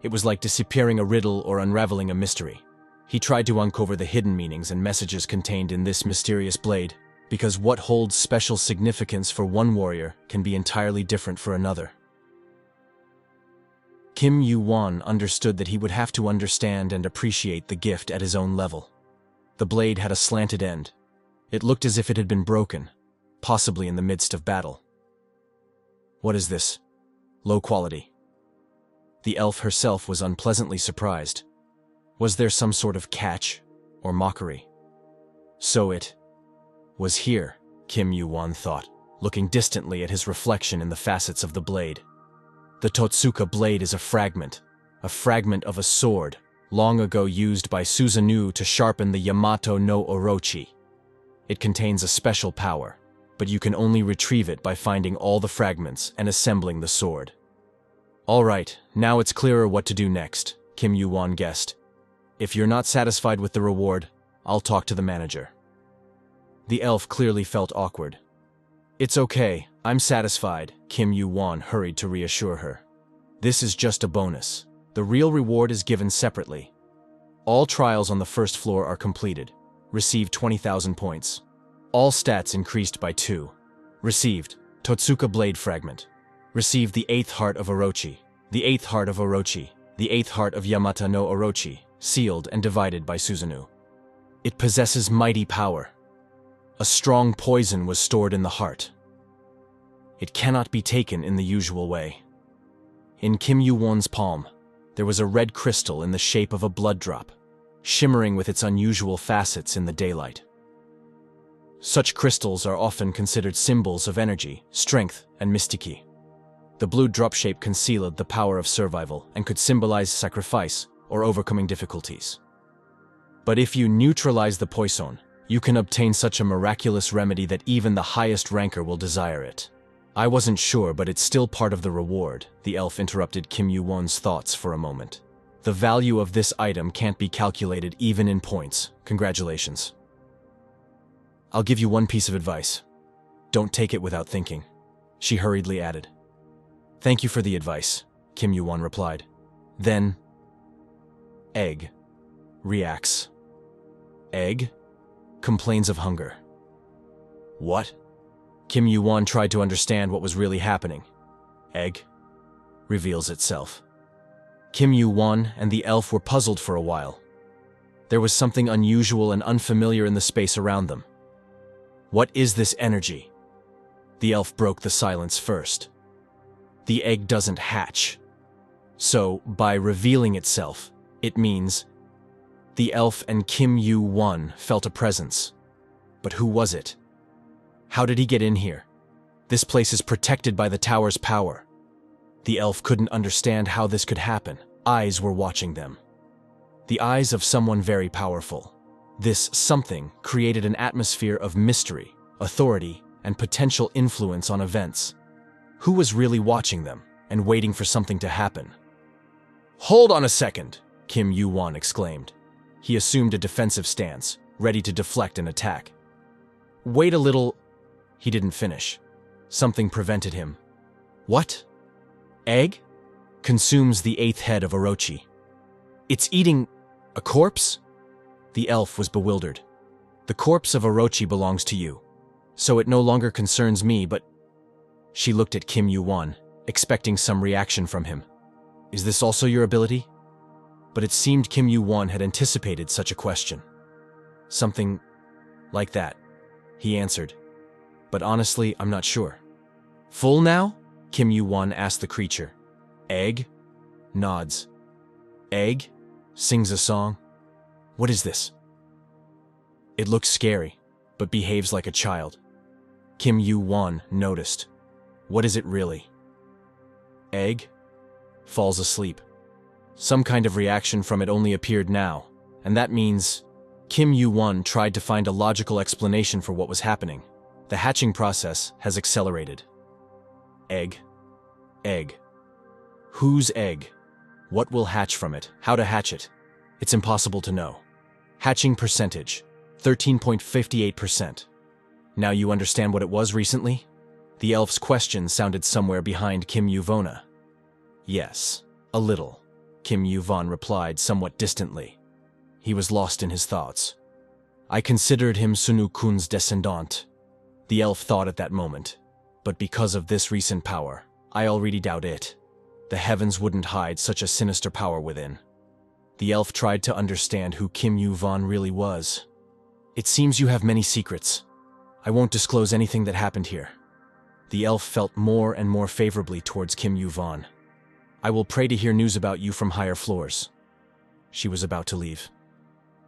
It was like deciphering a riddle or unraveling a mystery. He tried to uncover the hidden meanings and messages contained in this mysterious blade, because what holds special significance for one warrior can be entirely different for another. Kim Yu-won understood that he would have to understand and appreciate the gift at his own level. The blade had a slanted end. It looked as if it had been broken, possibly in the midst of battle. What is this? Low quality. The elf herself was unpleasantly surprised. Was there some sort of catch or mockery? So it was here, Kim Yu-won thought, looking distantly at his reflection in the facets of the blade. The Totsuka blade is a fragment of a sword, long ago used by Susanoo to sharpen the Yamato no Orochi. It contains a special power, but you can only retrieve it by finding all the fragments and assembling the sword. All right, now it's clearer what to do next, Kim Yu-won guessed. If you're not satisfied with the reward, I'll talk to the manager. The elf clearly felt awkward. It's okay, I'm satisfied, Kim Yu-won hurried to reassure her. This is just a bonus. The real reward is given separately. All trials on the first floor are completed. Received 20,000 points. All stats increased by 2. Received Totsuka blade fragment. Received the 8th heart of Orochi. The 8th heart of Orochi. The 8th heart of Yamata no Orochi, sealed and divided by Susanoo. It possesses mighty power. A strong poison was stored in the heart. It cannot be taken in the usual way. In Kim Yu-won's palm, There was a red crystal in the shape of a blood drop, shimmering with its unusual facets in the daylight. Such crystals are often considered symbols of energy, strength, and mystique. The blue drop shape concealed the power of survival and could symbolize sacrifice or overcoming difficulties. But if you neutralize the poison, you can obtain such a miraculous remedy that even the highest ranker will desire it. I wasn't sure, but it's still part of the reward, the elf interrupted Kim Yu-won's thoughts for a moment. The value of this item can't be calculated even in points. Congratulations. I'll give you one piece of advice. Don't take it without thinking, she hurriedly added. Thank you for the advice, Kim Yu-won replied. Then, egg reacts. Egg complains of hunger. What? Kim Yu-won tried to understand what was really happening. Egg reveals itself. Kim Yu-won and the elf were puzzled for a while. There was something unusual and unfamiliar in the space around them. What is this energy? The elf broke the silence first. The egg doesn't hatch. So, by revealing itself, it means the elf and Kim Yu-won felt a presence. But who was it? How did he get in here? This place is protected by the tower's power. The elf couldn't understand how this could happen. Eyes were watching them. The eyes of someone very powerful. This something created an atmosphere of mystery, authority, and potential influence on events. Who was really watching them and waiting for something to happen? Hold on a second, Kim Yu-won exclaimed. He assumed a defensive stance, ready to deflect an attack. Wait a little. He didn't finish. Something prevented him. What? Egg? Consumes the 8th head of orochi. It's eating a corpse? The elf was bewildered. The corpse of orochi belongs to you, so it no longer concerns me, but... She looked at Kim Yu-won, expecting some reaction from him. Is this also your ability? But it seemed Kim Yu-won had anticipated such a question. Something like that, he answered. But honestly, I'm not sure. Full now? Kim Yu-won asked the creature. Egg? Nods. Egg? Sings a song. What is this? It looks scary, but behaves like a child. Kim Yu-won noticed. What is it really? Egg? Falls asleep. Some kind of reaction from it only appeared now, and that means Kim Yu-won tried to find a logical explanation for what was happening. The hatching process has accelerated. Egg. Egg. Whose egg? What will hatch from it? How to hatch it? It's impossible to know. Hatching percentage, 13.58%. Now you understand what it was recently? The elf's question sounded somewhere behind Kim Yu-won. Yes, a little, Kim Yu-won replied somewhat distantly. He was lost in his thoughts. I considered him Sunu-kun's descendant. The elf thought at that moment. But because of this recent power, I already doubt it. The heavens wouldn't hide such a sinister power within. The elf tried to understand who Kim Yu-won really was. It seems you have many secrets. I won't disclose anything that happened here. The elf felt more and more favorably towards Kim Yu-won. I will pray to hear news about you from higher floors. She was about to leave.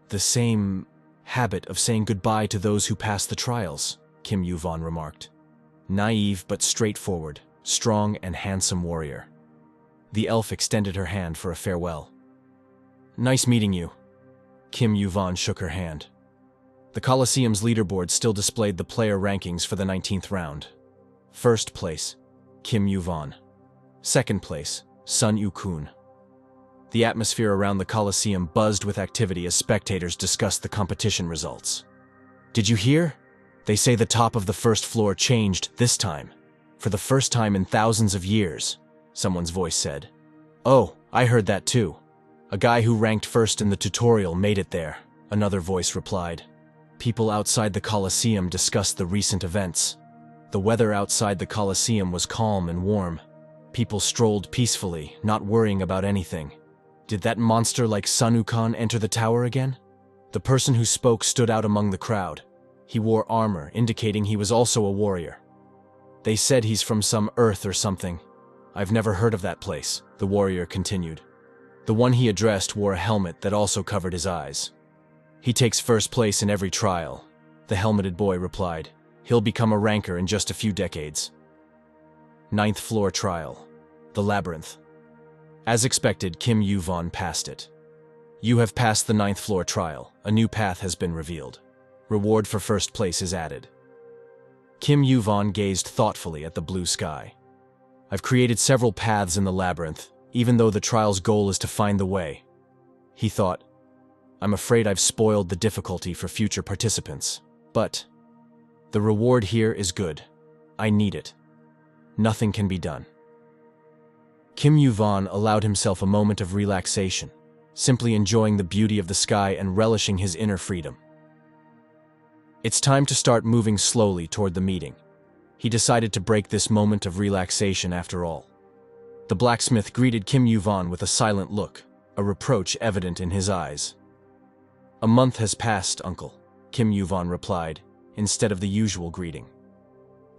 The same habit of saying goodbye to those who pass the trials, Kim Yu-won remarked. Naive but straightforward, strong and handsome warrior. The elf extended her hand for a farewell. Nice meeting you. Kim Yu-won shook her hand. The Coliseum's leaderboard still displayed the player rankings for the 19th round. First place, Kim Yu-won. Second place, Sun Yu-kun. The atmosphere around the Coliseum buzzed with activity as spectators discussed the competition results. Did you hear? They say the top of the first floor changed this time. For the first time in thousands of years, someone's voice said. Oh, I heard that too. A guy who ranked first in the tutorial made it there, another voice replied. People outside the Coliseum discussed the recent events. The weather outside the Coliseum was calm and warm. People strolled peacefully, not worrying about anything. Did that monster like Sun-kun enter the tower again? The person who spoke stood out among the crowd. He wore armor, indicating he was also a warrior. They said he's from some Earth or something. I've never heard of that place, the warrior continued. The one he addressed wore a helmet that also covered his eyes. "He takes first place in every trial," the helmeted boy replied. "He'll become a ranker in just a few decades." Ninth floor trial. The labyrinth. As expected, Kim Yu-von passed it. "You have passed the ninth floor trial. A new path has been revealed. Reward for first place is added." Kim Yu-von gazed thoughtfully at the blue sky. "I've created several paths in the labyrinth, even though the trial's goal is to find the way." He thought, "I'm afraid I've spoiled the difficulty for future participants. But the reward here is good. I need it. Nothing can be done." Kim Yu-von allowed himself a moment of relaxation, simply enjoying the beauty of the sky and relishing his inner freedom. It's time to start moving slowly toward the meeting. He decided to break this moment of relaxation after all. The blacksmith greeted Kim Yu-von with a silent look, a reproach evident in his eyes. "A month has passed, uncle," Kim Yu-von replied, instead of the usual greeting.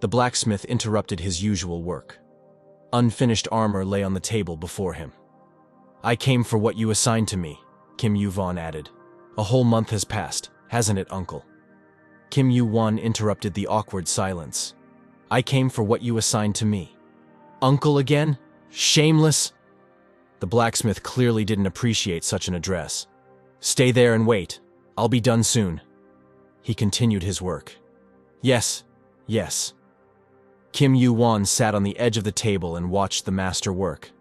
The blacksmith interrupted his usual work. Unfinished armor lay on the table before him. "I came for what you assigned to me," Kim Yu-von added. "A whole month has passed, hasn't it, uncle?" Kim Yu-won interrupted the awkward silence. "I came for what you assigned to me." "Uncle again? Shameless!" The blacksmith clearly didn't appreciate such an address. "Stay there and wait. I'll be done soon." He continued his work. "Yes, yes." Kim Yu-won sat on the edge of the table and watched the master work.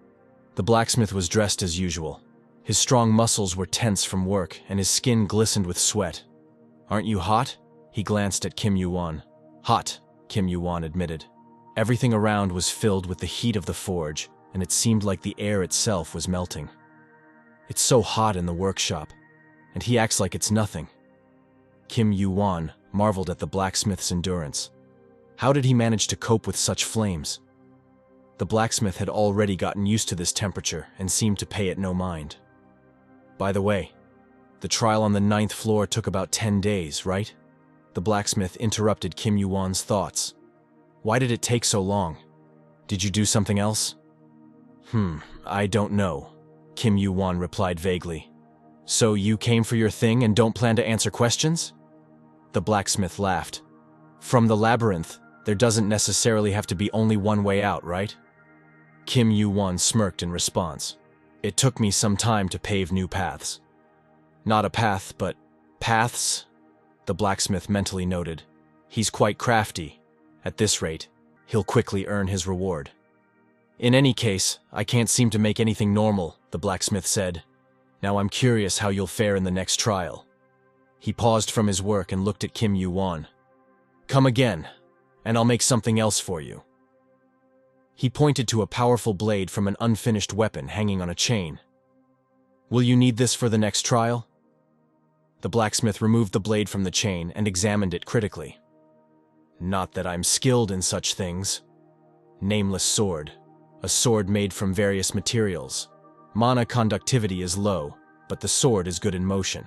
The blacksmith was dressed as usual. His strong muscles were tense from work, and his skin glistened with sweat. "Aren't you hot?" He glanced at Kim Yu-won. "Hot," Kim Yu-won admitted. Everything around was filled with the heat of the forge, and it seemed like the air itself was melting. "It's so hot in the workshop, and he acts like it's nothing." Kim Yu-won marveled at the blacksmith's endurance. How did he manage to cope with such flames? The blacksmith had already gotten used to this temperature and seemed to pay it no mind. "By the way, the trial on the ninth floor took about 10 days, right?" The blacksmith interrupted Kim Yu-won's thoughts. "Why did it take so long? Did you do something else?" I don't know," Kim Yu-won replied vaguely. "So you came for your thing and don't plan to answer questions?" The blacksmith laughed. "From the labyrinth, there doesn't necessarily have to be only one way out, right?" Kim Yu-won smirked in response. "It took me some time to pave new paths." "Not a path, but paths?" the blacksmith mentally noted. "He's quite crafty. At this rate, he'll quickly earn his reward." "In any case, I can't seem to make anything normal," the blacksmith said. "Now I'm curious how you'll fare in the next trial." He paused from his work and looked at Kim Yu-won. "Come again, and I'll make something else for you." He pointed to a powerful blade from an unfinished weapon hanging on a chain. "Will you need this for the next trial?" The blacksmith removed the blade from the chain and examined it critically. "Not that I'm skilled in such things." "Nameless sword. A sword made from various materials. Mana conductivity is low, but the sword is good in motion.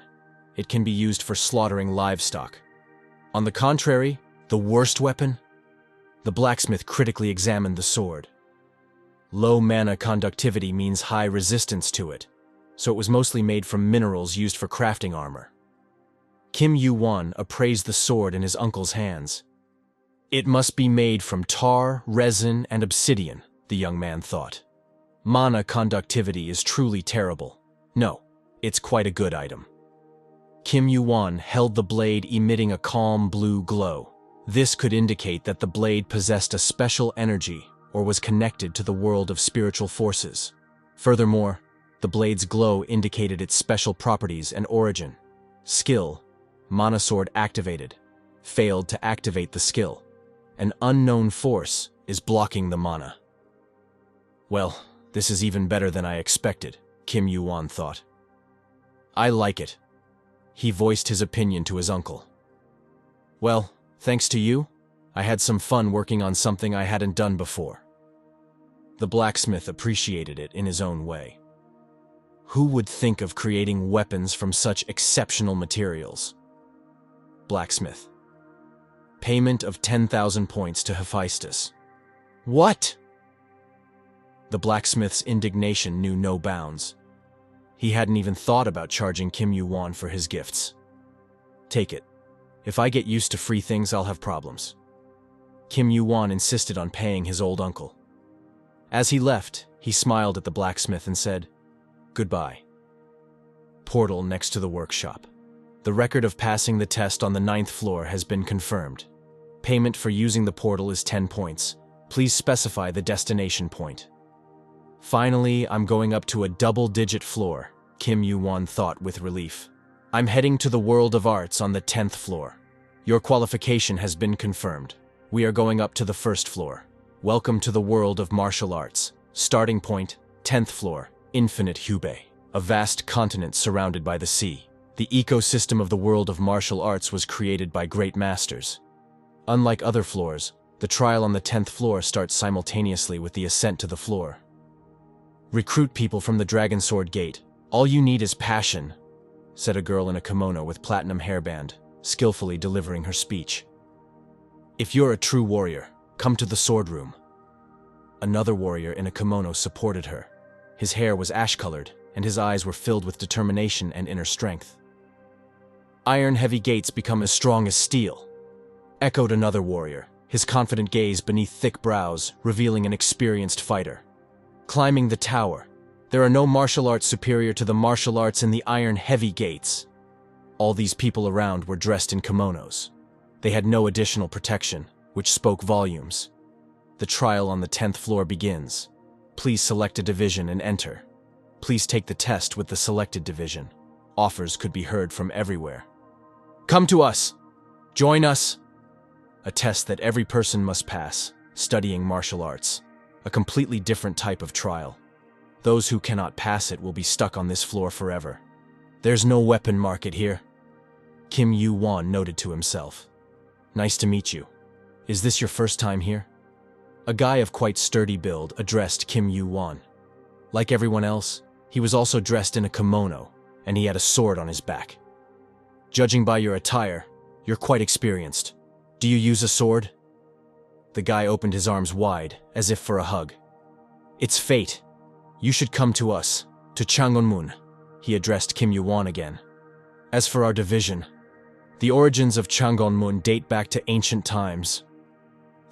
It can be used for slaughtering livestock." "On the contrary, the worst weapon?" The blacksmith critically examined the sword. "Low mana conductivity means high resistance to it, so it was mostly made from minerals used for crafting armor." Kim Yu-won appraised the sword in his uncle's hands. "It must be made from tar, resin, and obsidian," the young man thought. "Mana conductivity is truly terrible. No, it's quite a good item." Kim Yu-won held the blade emitting a calm blue glow. This could indicate that the blade possessed a special energy or was connected to the world of spiritual forces. Furthermore, the blade's glow indicated its special properties and origin. Skill, Mana Sword activated. Failed to activate the skill. An unknown force is blocking the mana. "Well, this is even better than I expected," Kim Yu-won thought. "I like it." He voiced his opinion to his uncle. "Well, thanks to you, I had some fun working on something I hadn't done before." The blacksmith appreciated it in his own way. Who would think of creating weapons from such exceptional materials? Blacksmith. Payment of 10,000 points to Hephaestus. "What?" The blacksmith's indignation knew no bounds. He hadn't even thought about charging Kim Yu-won for his gifts. Take it. If I get used to free things, I'll have problems. Kim Yu-won insisted on paying his old uncle. As he left, he smiled at the blacksmith and said, "Goodbye." Portal next to the workshop. The record of passing the test on the 9th floor has been confirmed. Payment for using the portal is 10 points. Please specify the destination point. Finally, I'm going up to a double-digit floor, Kim Yu-won thought with relief. I'm heading to the world of arts on the 10th floor. Your qualification has been confirmed. We are going up to the 1st floor. Welcome to the world of martial arts. Starting point, 10th floor, Infinite Hubei. A vast continent surrounded by the sea. The ecosystem of the world of martial arts was created by great masters. Unlike other floors, the trial on the 10th floor starts simultaneously with the ascent to the floor. Recruit people from the Dragon Sword Gate. All you need is passion, said a girl in a kimono with platinum hairband, skillfully delivering her speech. If you're a true warrior, come to the sword room. Another warrior in a kimono supported her. His hair was ash-colored, and his eyes were filled with determination and inner strength. Iron-heavy gates become as strong as steel, echoed another warrior, his confident gaze beneath thick brows, revealing an experienced fighter. Climbing the tower. There are no martial arts superior to the martial arts in the iron-heavy gates. All these people around were dressed in kimonos. They had no additional protection, which spoke volumes. The trial on the 10th floor begins. Please select a division and enter. Please take the test with the selected division. Offers could be heard from everywhere. Come to us! Join us! A test that every person must pass, studying martial arts. A completely different type of trial. Those who cannot pass it will be stuck on this floor forever. There's no weapon market here. Kim Yu-won noted to himself. Nice to meet you. Is this your first time here? A guy of quite sturdy build addressed Kim Yu-won. Like everyone else, he was also dressed in a kimono, and he had a sword on his back. Judging by your attire, you're quite experienced. Do you use a sword? The guy opened his arms wide, as if for a hug. It's fate. You should come to us, to Changwon-mun, he addressed Kim Yu-won again. As for our division, the origins of Changwon-mun date back to ancient times.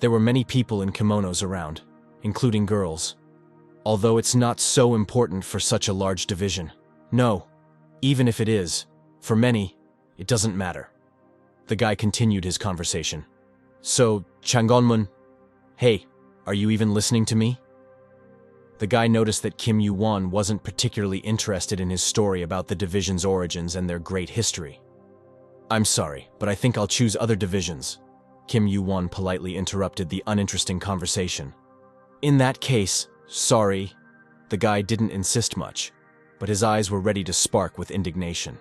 There were many people in kimonos around, including girls. Although it's not so important for such a large division. No, even if it is, for many, it doesn't matter. The guy continued his conversation. So, Changwon-mun, hey, are you even listening to me? The guy noticed that Kim Yu-won wasn't particularly interested in his story about the division's origins and their great history. I'm sorry, but I think I'll choose other divisions. Kim Yu-won politely interrupted the uninteresting conversation. In that case, sorry. The guy didn't insist much, but his eyes were ready to spark with indignation.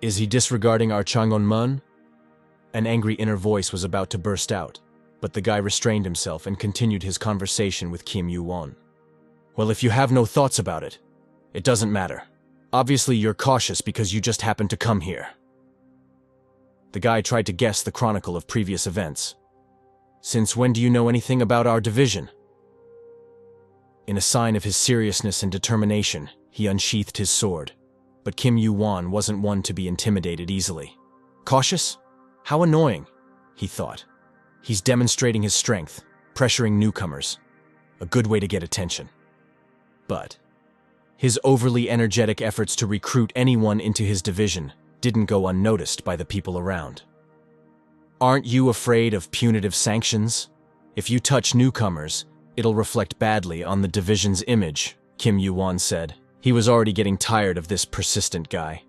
Is he disregarding our Changwon-mun? An angry inner voice was about to burst out, but the guy restrained himself and continued his conversation with Kim Yu-won. Well, if you have no thoughts about it, it doesn't matter. Obviously, you're cautious because you just happened to come here. The guy tried to guess the chronicle of previous events. Since when do you know anything about our division? In a sign of his seriousness and determination, he unsheathed his sword. But Kim Yu-won wasn't one to be intimidated easily. Cautious? How annoying, he thought. He's demonstrating his strength, pressuring newcomers. A good way to get attention. But his overly energetic efforts to recruit anyone into his division didn't go unnoticed by the people around. Aren't you afraid of punitive sanctions? If you touch newcomers, it'll reflect badly on the division's image, Kim Yu-won said. He was already getting tired of this persistent guy.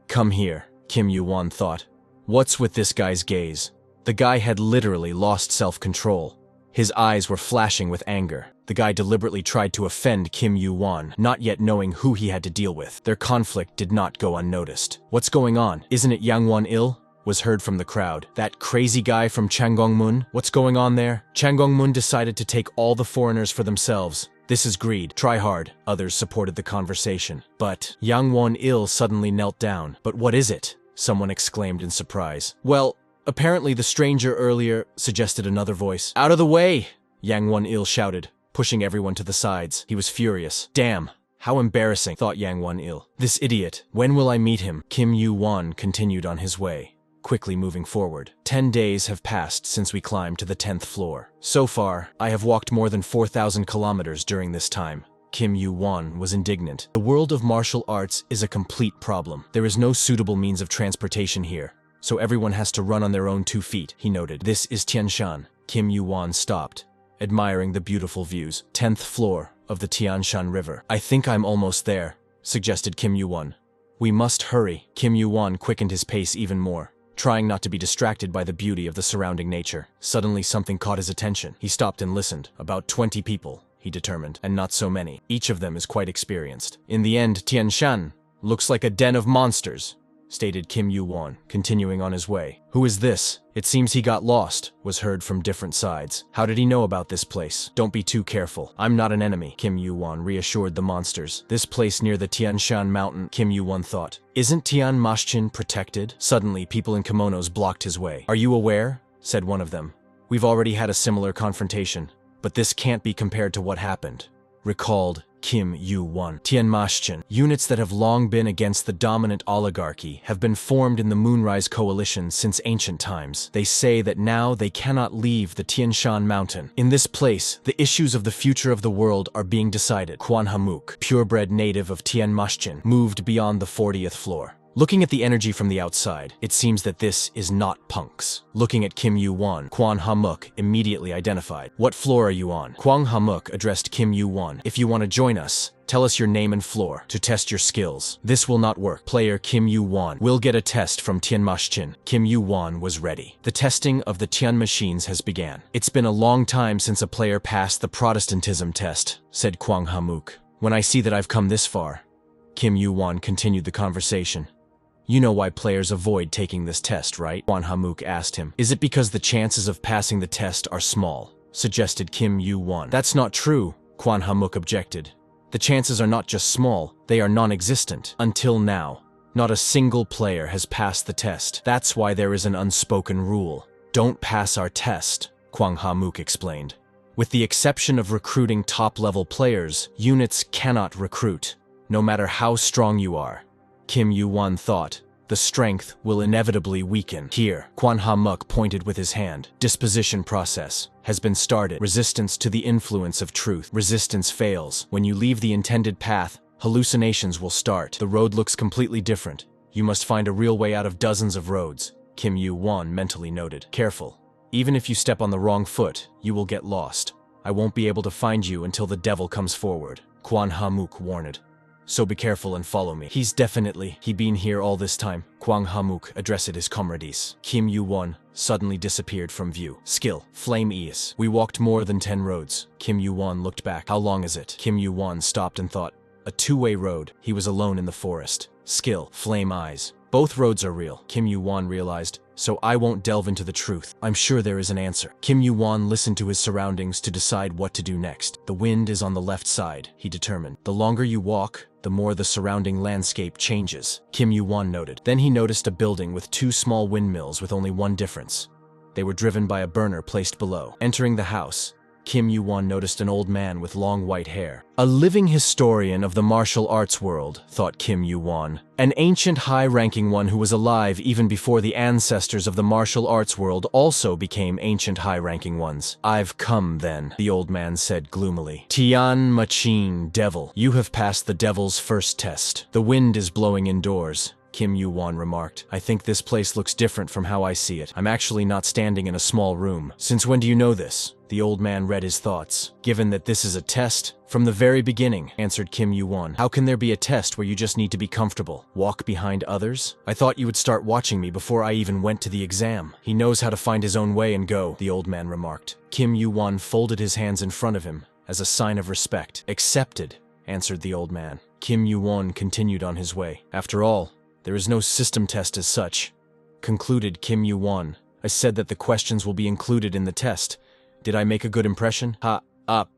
Come here, Kim Yu-won thought. What's with this guy's gaze? The guy had literally lost self-control. His eyes were flashing with anger. The guy deliberately tried to offend Kim Yu-won, not yet knowing who he had to deal with. Their conflict did not go unnoticed. What's going on? Isn't it Yang Won-il? Was heard from the crowd. That crazy guy from Changwon-mun? What's going on there? Changwon-mun decided to take all the foreigners for themselves. This is greed. Try hard. Others supported the conversation. But Yang Won-il suddenly knelt down. But what is it? Someone exclaimed in surprise. Well, apparently the stranger earlier, suggested another voice. Out of the way! Yang Won-il shouted, pushing everyone to the sides. He was furious. Damn, How embarrassing, thought Yang Wan-il. This idiot. When will I meet him? Kim Yu-won continued on his way, quickly moving forward. 10 days have passed since we climbed to the 10th floor. So far, I have walked more than 4,000 kilometers during this time. Kim Yu-won was indignant. The world of martial arts is a complete problem. There is no suitable means of transportation here, so everyone has to run on their own 2 feet, he noted. This is Tianshan. Kim Yu-won stopped, admiring the beautiful views. 10th floor of the Tianshan River. I think I'm almost there, suggested Kim Yu-won. We must hurry. Kim Yu-won quickened his pace even more, trying not to be distracted by the beauty of the surrounding nature. Suddenly something caught his attention. He stopped and listened. About 20 people, he determined, and not so many. Each of them is quite experienced. In the end, Tianshan looks like a den of monsters, stated Kim Yu-won, continuing on his way. Who is this? It seems he got lost, was heard from different sides. How did he know about this place? Don't be too careful. I'm not an enemy, Kim Yu-won reassured the monsters. This place near the Tianshan mountain, Kim Yu-won thought. Isn't Tian Mashchin protected? Suddenly, people in kimonos blocked his way. Are you aware? Said one of them. We've already had a similar confrontation, but this can't be compared to what happened, recalled Kim Yu-won. Tian Mashchin, units that have long been against the dominant oligarchy, have been formed in the Moonrise Coalition since ancient times. They say that now they cannot leave the Tianshan mountain. In this place, the issues of the future of the world are being decided. Kwan Hamuk, purebred native of Tian Mashchin, moved beyond the 40th floor. Looking at the energy from the outside, it seems that this is not punks. Looking at Kim Yu-won, Kwan Hamuk immediately identified. What floor are you on? Kwan Hamuk addressed Kim Yu-won. If you want to join us, tell us your name and floor to test your skills. This will not work. Player Kim Yu-won will get a test from Tian Mashchin. Kim Yu-won was ready. The testing of the Tian machines has begun. It's been a long time since a player passed the Protestantism test, said Kwan Hamuk. When I see that I've come this far, Kim Yu-won continued the conversation. You know why players avoid taking this test, right? Kwan Hamuk asked him. Is it because the chances of passing the test are small? Suggested Kim Yu-won. That's not true, Kwan Hamuk objected. The chances are not just small, they are non-existent. Until now, not a single player has passed the test. That's why there is an unspoken rule. Don't pass our test, Kwan Hamuk explained. With the exception of recruiting top-level players, units cannot recruit, no matter how strong you are. Kim Yu-won thought, the strength will inevitably weaken. Here, Kwan Hamuk pointed with his hand. Disposition process has been started. Resistance to the influence of truth. Resistance fails. When you leave the intended path, hallucinations will start. The road looks completely different. You must find a real way out of dozens of roads, Kim Yu-won mentally noted. Careful. Even if you step on the wrong foot, you will get lost. I won't be able to find you until the devil comes forward, Kwan Hamuk warned. So be careful and follow me. He been here all this time, Kwan Hamuk addressed his comrades. Kim Yu-won suddenly disappeared from view. Skill, flame ease. We walked more than 10 roads. Kim Yu-won looked back. How long is it? Kim Yu-won stopped and thought. A 2-way road. He was alone in the forest. Skill, flame eyes. Both roads are real, Kim Yu-won realized, so I won't delve into the truth. I'm sure there is an answer. Kim Yu-won listened to his surroundings to decide what to do next. The wind is on the left side, he determined. The longer you walk, the more the surrounding landscape changes, Kim Yu-won noted. Then he noticed a building with 2 small windmills with only one difference. They were driven by a burner placed below. Entering the house, Kim Yu-won noticed an old man with long white hair. A living historian of the martial arts world, thought Kim Yu-won. An ancient high-ranking one who was alive even before the ancestors of the martial arts world also became ancient high-ranking ones. I've come then, the old man said gloomily. Tian Mashchin, devil. You have passed the devil's first test. The wind is blowing indoors, Kim Yu-won remarked. I think this place looks different from how I see it. I'm actually not standing in a small room. Since when do you know this? The old man read his thoughts. Given that this is a test, from the very beginning, answered Kim Yu-won. How can there be a test where you just need to be comfortable? Walk behind others? I thought you would start watching me before I even went to the exam. He knows how to find his own way and go, the old man remarked. Kim Yu-won folded his hands in front of him as a sign of respect. Accepted, answered the old man. Kim Yu-won continued on his way. After all, there is no system test as such, concluded Kim Yu-won. I said that the questions will be included in the test. Did I make a good impression?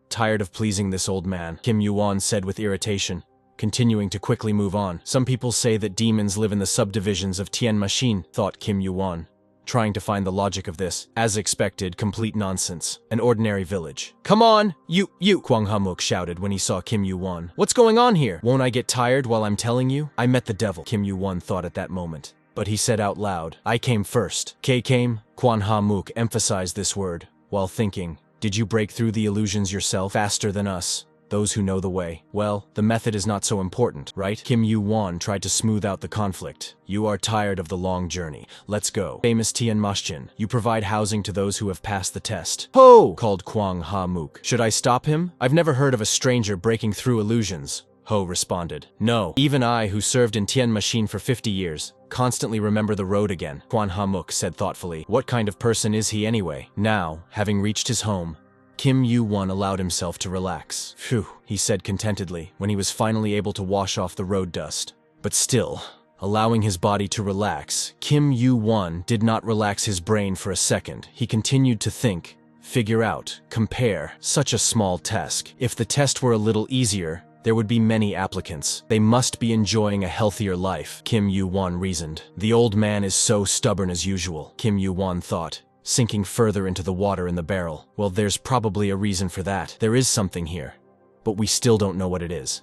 Tired of pleasing this old man, Kim Yu-won said with irritation, continuing to quickly move on. Some people say that demons live in the subdivisions of Tian Mashchin, thought Kim Yu-won. trying to find the logic of this. As expected, complete nonsense. An ordinary village. "Come on, you! Kwang Hamuk shouted when he saw Kim Yu-won. "What's going on here? Won't I get tired while I'm telling you? I met the devil," Kim Yu-won thought at that moment. But he said out loud, "I came first." "K came?" Kwang Hamuk emphasized this word, while thinking, "Did you break through the illusions yourself faster than us? Those who know the way. Well, the method is not so important, right?" Kim Yu-won tried to smooth out the conflict. "You are tired of the long journey. Let's go. Famous Tian Mashjin, you provide housing to those who have passed the test." "Ho!" called Kwang Ha-mook. "Should I stop him? I've never heard of a stranger breaking through illusions." Ho responded. "No, even I, who served in Tian Machine for 50 years, constantly remember the road again." Kwang Ha-mook said thoughtfully. "What kind of person is he anyway?" Now, having reached his home, Kim Yu-won allowed himself to relax. "Phew," he said contentedly, when he was finally able to wash off the road dust. But still, allowing his body to relax, Kim Yu-won did not relax his brain for a second. He continued to think, figure out, compare. Such a small task. If the test were a little easier, there would be many applicants. They must be enjoying a healthier life, Kim Yu-won reasoned. The old man is so stubborn as usual, Kim Yu-won thought, sinking further into the water in the barrel. Well, there's probably a reason for that. There is something here, but we still don't know what it is.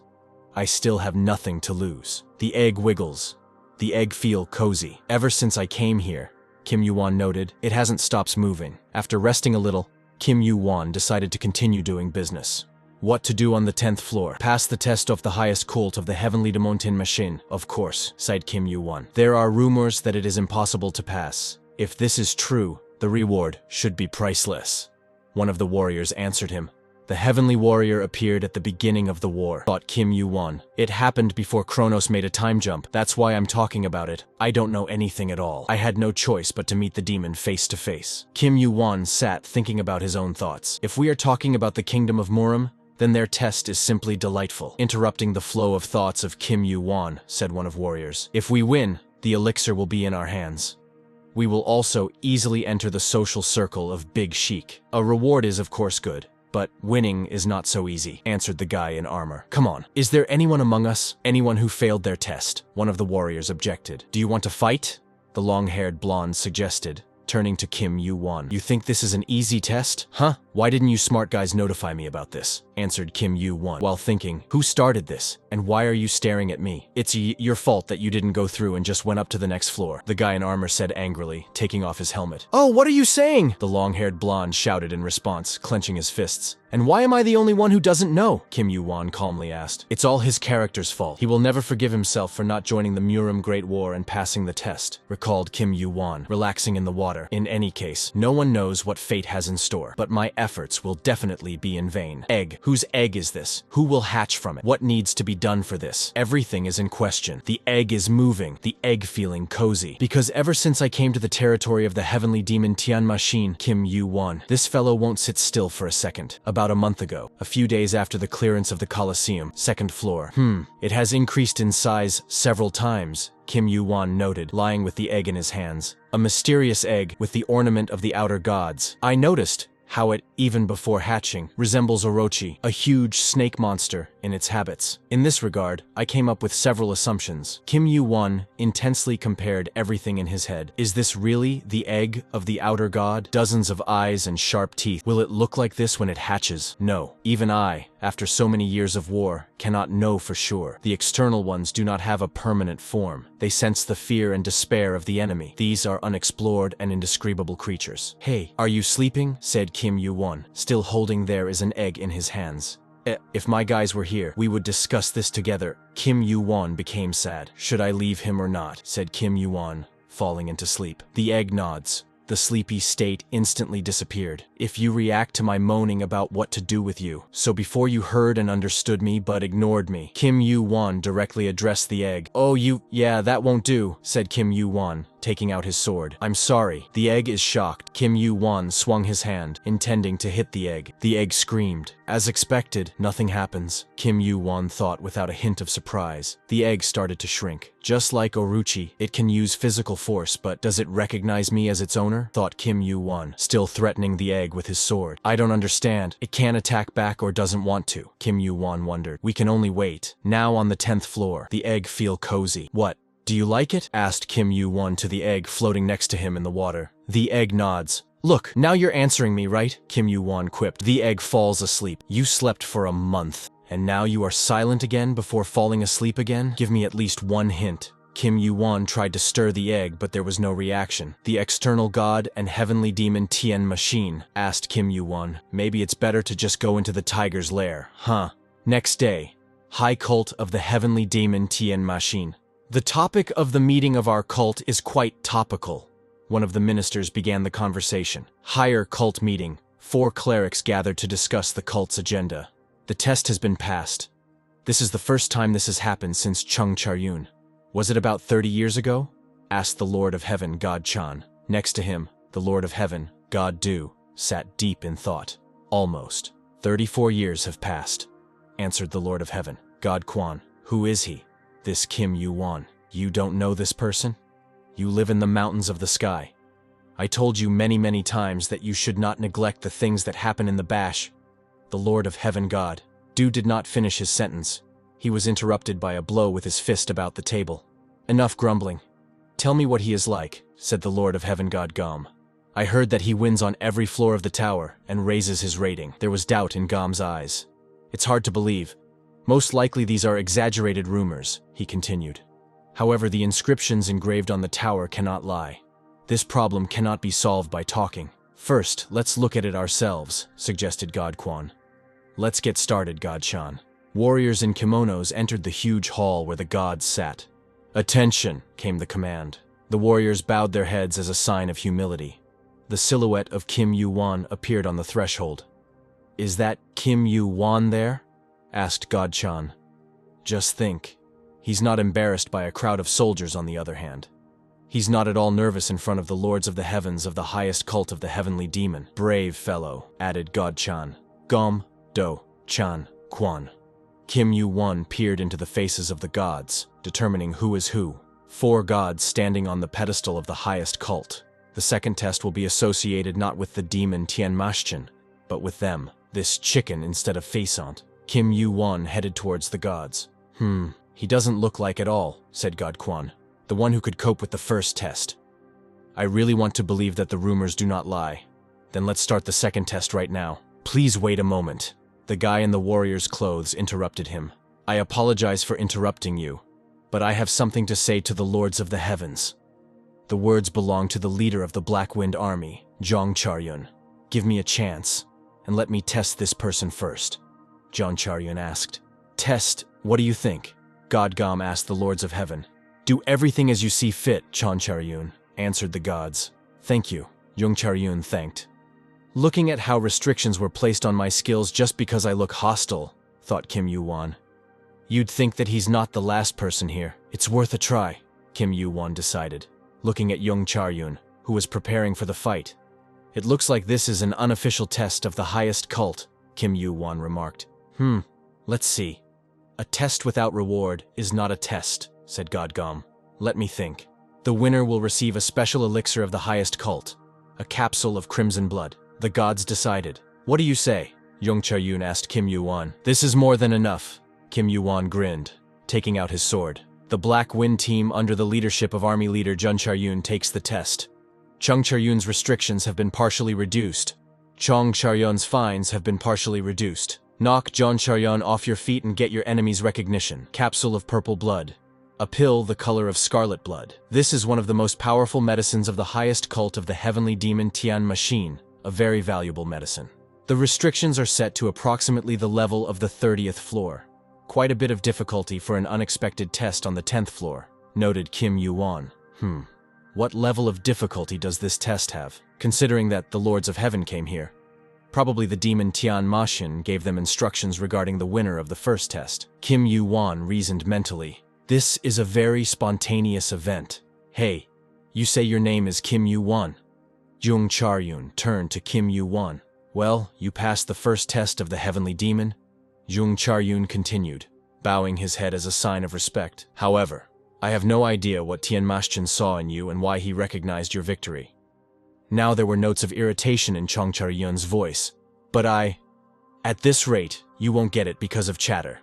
I still have nothing to lose. The egg wiggles. The egg feel cozy. Ever since I came here, Kim Yu-won noted, it hasn't stopped moving. After resting a little, Kim Yu-won decided to continue doing business. What to do on the 10th floor? Pass the test of the highest cult of the heavenly Damontin machine. Of course, sighed Kim Yu-won. There are rumors that it is impossible to pass. If this is true, the reward should be priceless. One of the warriors answered him. The heavenly warrior appeared at the beginning of the war, thought Kim Yu-won. It happened before Kronos made a time jump. That's why I'm talking about it. I don't know anything at all. I had no choice but to meet the demon face to face. Kim Yu-won sat thinking about his own thoughts. If we are talking about the kingdom of Murim, then their test is simply delightful. Interrupting the flow of thoughts of Kim Yu-won, said one of warriors. If we win, the elixir will be in our hands. We will also easily enter the social circle of Big Sheik. A reward is of course good, but winning is not so easy, answered the guy in armor. Come on, is there anyone among us? Anyone who failed their test? One of the warriors objected. Do you want to fight? The long-haired blonde suggested, turning to Kim Yu-won. You think this is an easy test? Huh? Why didn't you smart guys notify me about this? Answered Kim Yu-won, while thinking, who started this, and why are you staring at me? It's your fault that you didn't go through and just went up to the next floor, the guy in armor said angrily, taking off his helmet. Oh, what are you saying? The long-haired blonde shouted in response, clenching his fists. And why am I the only one who doesn't know? Kim Yu-won calmly asked. It's all his character's fault. He will never forgive himself for not joining the Murim Great War and passing the test, recalled Kim Yu-won, relaxing in the water. In any case, no one knows what fate has in store, but my efforts will definitely be in vain. Egg. Whose egg is this? Who will hatch from it? What needs to be done for this? Everything is in question. The egg is moving, the egg feeling cozy. Because ever since I came to the territory of the heavenly demon Tian Machine, Kim Yu-won, this fellow won't sit still for a second. About a month ago, a few days after the clearance of the Coliseum, 2nd floor. It has increased in size several times, Kim Yu-won noted, lying with the egg in his hands. A mysterious egg with the ornament of the outer gods. I noticed how it, even before hatching, resembles orochi, a huge snake monster, in its habits. In this regard, I came up with several assumptions. Kim Yu-won intensely compared everything in his head. Is this really the egg of the outer god? Dozens of eyes and sharp teeth. Will it look like this when it hatches? No. Even I, after so many years of war, cannot know for sure. The external ones do not have a permanent form. They sense the fear and despair of the enemy. These are unexplored and indescribable creatures. Hey, are you sleeping? Said Kim Yu-won, still holding there is an egg in his hands. If my guys were here, we would discuss this together. Kim Yu-won became sad. Should I leave him or not? Said Kim Yu-won, falling into sleep. The egg nods. The sleepy state instantly disappeared. If you react to my moaning about what to do with you. So before you heard and understood me but ignored me. Kim Yu-won directly addressed the egg. Oh, yeah, that won't do, said Kim Yu-won, taking out his sword. I'm sorry. The egg is shocked. Kim Yu-won swung his hand, intending to hit the egg. The egg screamed. As expected, nothing happens, Kim Yu-won thought without a hint of surprise. The egg started to shrink. Just like orochi, it can use physical force, but does it recognize me as its owner? Thought Kim Yu-won, still threatening the egg with his sword. I don't understand. It can't attack back or doesn't want to, Kim Yu-won wondered. We can only wait. Now on the 10th floor, the egg feel cozy. What? Do you like it? Asked Kim Yu-won to the egg floating next to him in the water. The egg nods. Look, now you're answering me, right? Kim Yu-won quipped. The egg falls asleep. You slept for a month, and now you are silent again before falling asleep again? Give me at least one hint. Kim Yu-won tried to stir the egg, but there was no reaction. The external god and heavenly demon Tian machine, asked Kim Yu-won. Maybe it's better to just go into the tiger's lair, huh? Next day, High Cult of the heavenly demon Tian machine. The topic of the meeting of our cult is quite topical. One of the ministers began the conversation. Higher cult meeting. 4 clerics gathered to discuss the cult's agenda. The test has been passed. This is the first time this has happened since Chung Charyun. Was it about 30 years ago? Asked the Lord of Heaven, God Chan. Next to him, the Lord of Heaven, God Du, sat deep in thought. Almost. 34 years have passed, answered the Lord of Heaven, God Kwan. Who is he? This Kim Yu-won. You don't know this person? You live in the mountains of the sky. I told you many times that you should not neglect the things that happen in the bash. The Lord of Heaven God. Du did not finish his sentence. He was interrupted by a blow with his fist about the table. Enough grumbling. Tell me what he is like, said the Lord of Heaven God Gom. I heard that he wins on every floor of the tower and raises his rating. There was doubt in Gom's eyes. It's hard to believe. Most likely these are exaggerated rumors, he continued. However, the inscriptions engraved on the tower cannot lie. This problem cannot be solved by talking. First, let's look at it ourselves, suggested God Kwan. Let's get started, God Shan. Warriors in kimonos entered the huge hall where the gods sat. Attention, came the command. The warriors bowed their heads as a sign of humility. The silhouette of Kim Yu-won appeared on the threshold. Is that Kim Yu-won there? Asked God Chan. Just think. He's not embarrassed by a crowd of soldiers, on the other hand. He's not at all nervous in front of the lords of the heavens of the highest cult of the heavenly demon. Brave fellow, added God Chan. Gom, Do, Chan, Kwan. Kim Yu-won peered into the faces of the gods, determining who is who. 4 gods standing on the pedestal of the highest cult. The second test will be associated not with the demon Tian Mashchen, but with them, this chicken instead of Faisant. Kim Yu-won headed towards the gods. He doesn't look like at all, said God Kwan, the one who could cope with the first test. I really want to believe that the rumors do not lie. Then let's start the second test right now. Please wait a moment. The guy in the warrior's clothes interrupted him. I apologize for interrupting you, but I have something to say to the lords of the heavens. The words belong to the leader of the Black Wind Army, Zhang Charyun. Give me a chance, and let me test this person first. Zhang Charyun asked. Test, what do you think? God Gom asked the lords of heaven. Do everything as you see fit, Zhang Charyun, answered the gods. Thank you, Zhang Charyun thanked. Looking at how restrictions were placed on my skills just because I look hostile, thought Kim Yu-won. You'd think that he's not the last person here. It's worth a try, Kim Yu-won decided, looking at Zhang Charyun, who was preparing for the fight. It looks like this is an unofficial test of the highest cult, Kim Yu-won remarked. Let's see. A test without reward is not a test, said God Gom. Let me think. The winner will receive a special elixir of the highest cult, a capsule of crimson blood. The gods decided. What do you say? Zhang Charyun asked Kim Yu-won. This is more than enough. Kim Yu-won grinned, taking out his sword. The Black Wind team under the leadership of Army Leader Zhang Charyun takes the test. Zhang Charyun's restrictions have been partially reduced. Zhang Charyun's fines have been partially reduced. Knock Zhang Charyun off your feet and get your enemy's recognition. Capsule of purple blood. A pill the color of scarlet blood. This is one of the most powerful medicines of the highest cult of the heavenly demon Tian machine, a very valuable medicine. The restrictions are set to approximately the level of the 30th floor. Quite a bit of difficulty for an unexpected test on the 10th floor, noted Kim Yu-won. What level of difficulty does this test have, considering that the Lords of Heaven came here? Probably the demon Tian Mashin gave them instructions regarding the winner of the first test. Kim Yu-won reasoned mentally. This is a very spontaneous event. Hey, you say your name is Kim Yu-won. Zhang Charyun turned to Kim Yu-won. Well, you passed the first test of the heavenly demon? Zhang Charyun continued, bowing his head as a sign of respect. However, I have no idea what Tian Mashchen saw in you and why he recognized your victory. Now there were notes of irritation in Zhang Charyun's voice. But at this rate, you won't get it because of chatter.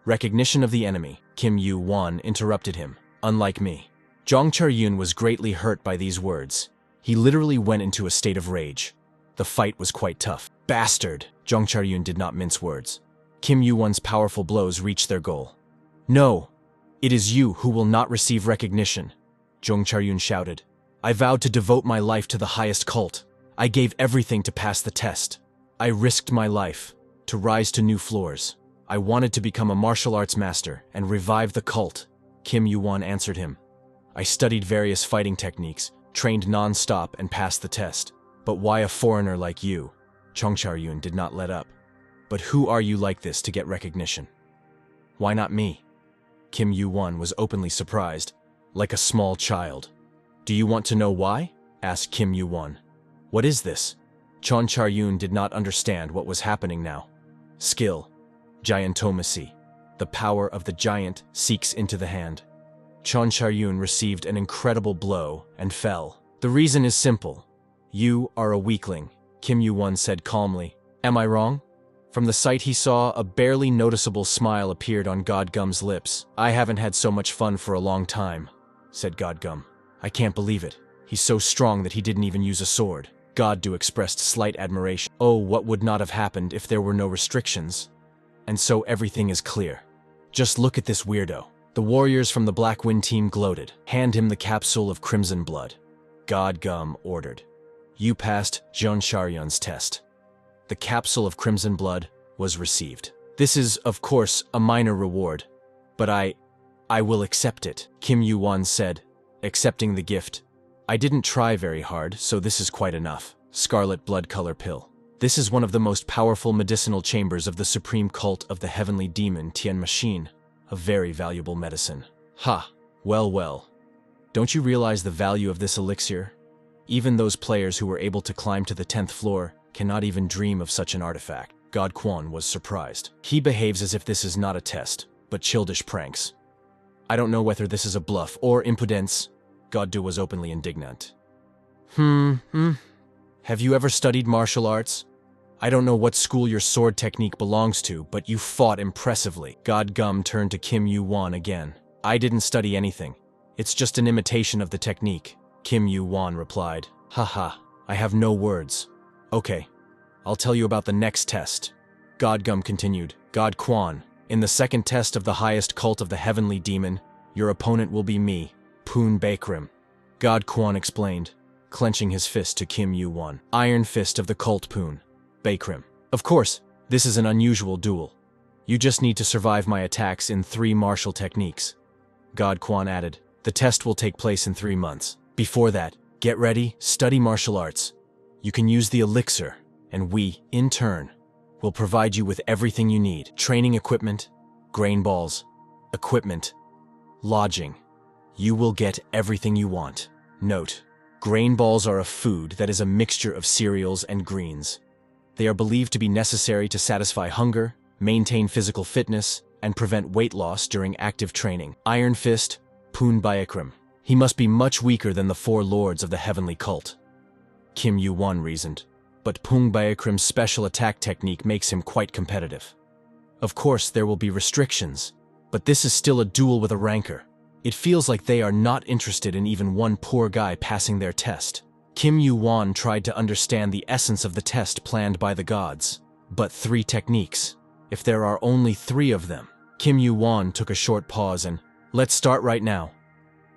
Recognition of the enemy, Kim Yu-won interrupted him. unlike me. Zhang Charyun was greatly hurt by these words. He literally went into a state of rage. The fight was quite tough. Bastard! Zhang Charyun did not mince words. Kim Yu-won's powerful blows reached their goal. No! It is you who will not receive recognition, Zhang Charyun shouted. I vowed to devote my life to the highest cult. I gave everything to pass the test. I risked my life to rise to new floors. I wanted to become a martial arts master and revive the cult. Kim Yu-won answered him. I studied various fighting techniques, trained non-stop, and passed the test. But why a foreigner like you? Zhang Charyun did not let up. But who are you like this to get recognition? Why not me? Kim Yu-won was openly surprised, like a small child. Do you want to know why? Asked Kim Yu-won. What is this? Zhang Charyun did not understand what was happening now. Skill. Giantomacy. The power of the giant seeks into the hand. Zhang Charyun received an incredible blow and fell. The reason is simple. You are a weakling, Kim Yu-won said calmly. Am I wrong? From the sight he saw, a barely noticeable smile appeared on Godgum's lips. I haven't had so much fun for a long time, said Godgum. I can't believe it. He's so strong that he didn't even use a sword. Goddu expressed slight admiration. Oh, what would not have happened if there were no restrictions? And so everything is clear. Just look at this weirdo. The warriors from the Black Wind team gloated. Hand him the capsule of crimson blood. Godgum ordered. You passed Zhang Charyun's test. The capsule of crimson blood was received. This is, of course, a minor reward, but I will accept it, Kim Yu-won said, accepting the gift. I didn't try very hard, so this is quite enough. Scarlet blood color pill. This is one of the most powerful medicinal chambers of the supreme cult of the heavenly demon Tian machine. A very valuable medicine. Ha! Well. Don't you realize the value of this elixir? Even those players who were able to climb to the 10th floor cannot even dream of such an artifact. God Kwon was surprised. He behaves as if this is not a test, but childish pranks. I don't know whether this is a bluff or impudence. Goddu was openly indignant. Have you ever studied martial arts? I don't know what school your sword technique belongs to, but you fought impressively. Godgum turned to Kim Yu-won again. I didn't study anything. It's just an imitation of the technique. Kim Yu-won replied. Haha, I have no words. Okay, I'll tell you about the next test. Godgum continued. God Kwon, in the second test of the highest cult of the heavenly demon, your opponent will be me, Poon Baekrim. God Kwon explained, clenching his fist to Kim Yu-won. Iron fist of the cult Poon Baekrim. Of course, this is an unusual duel. You just need to survive my attacks in 3 martial techniques. God Kwon added, the test will take place in 3 months. Before that, get ready, study martial arts. You can use the elixir, and we, in turn, will provide you with everything you need. Training equipment, grain balls, equipment, lodging. You will get everything you want. Note, grain balls are a food that is a mixture of cereals and greens. They are believed to be necessary to satisfy hunger, maintain physical fitness, and prevent weight loss during active training. Iron Fist, Poon Baekrim. He must be much weaker than the 4 lords of the heavenly cult. Kim Yu-won reasoned, but Poon Baekrim's special attack technique makes him quite competitive. Of course, there will be restrictions, but this is still a duel with a rancor. It feels like they are not interested in even one poor guy passing their test. Kim Yu-won tried to understand the essence of the test planned by the gods. But 3 techniques. If there are only 3 of them. Kim Yu-won took a short pause and, let's start right now.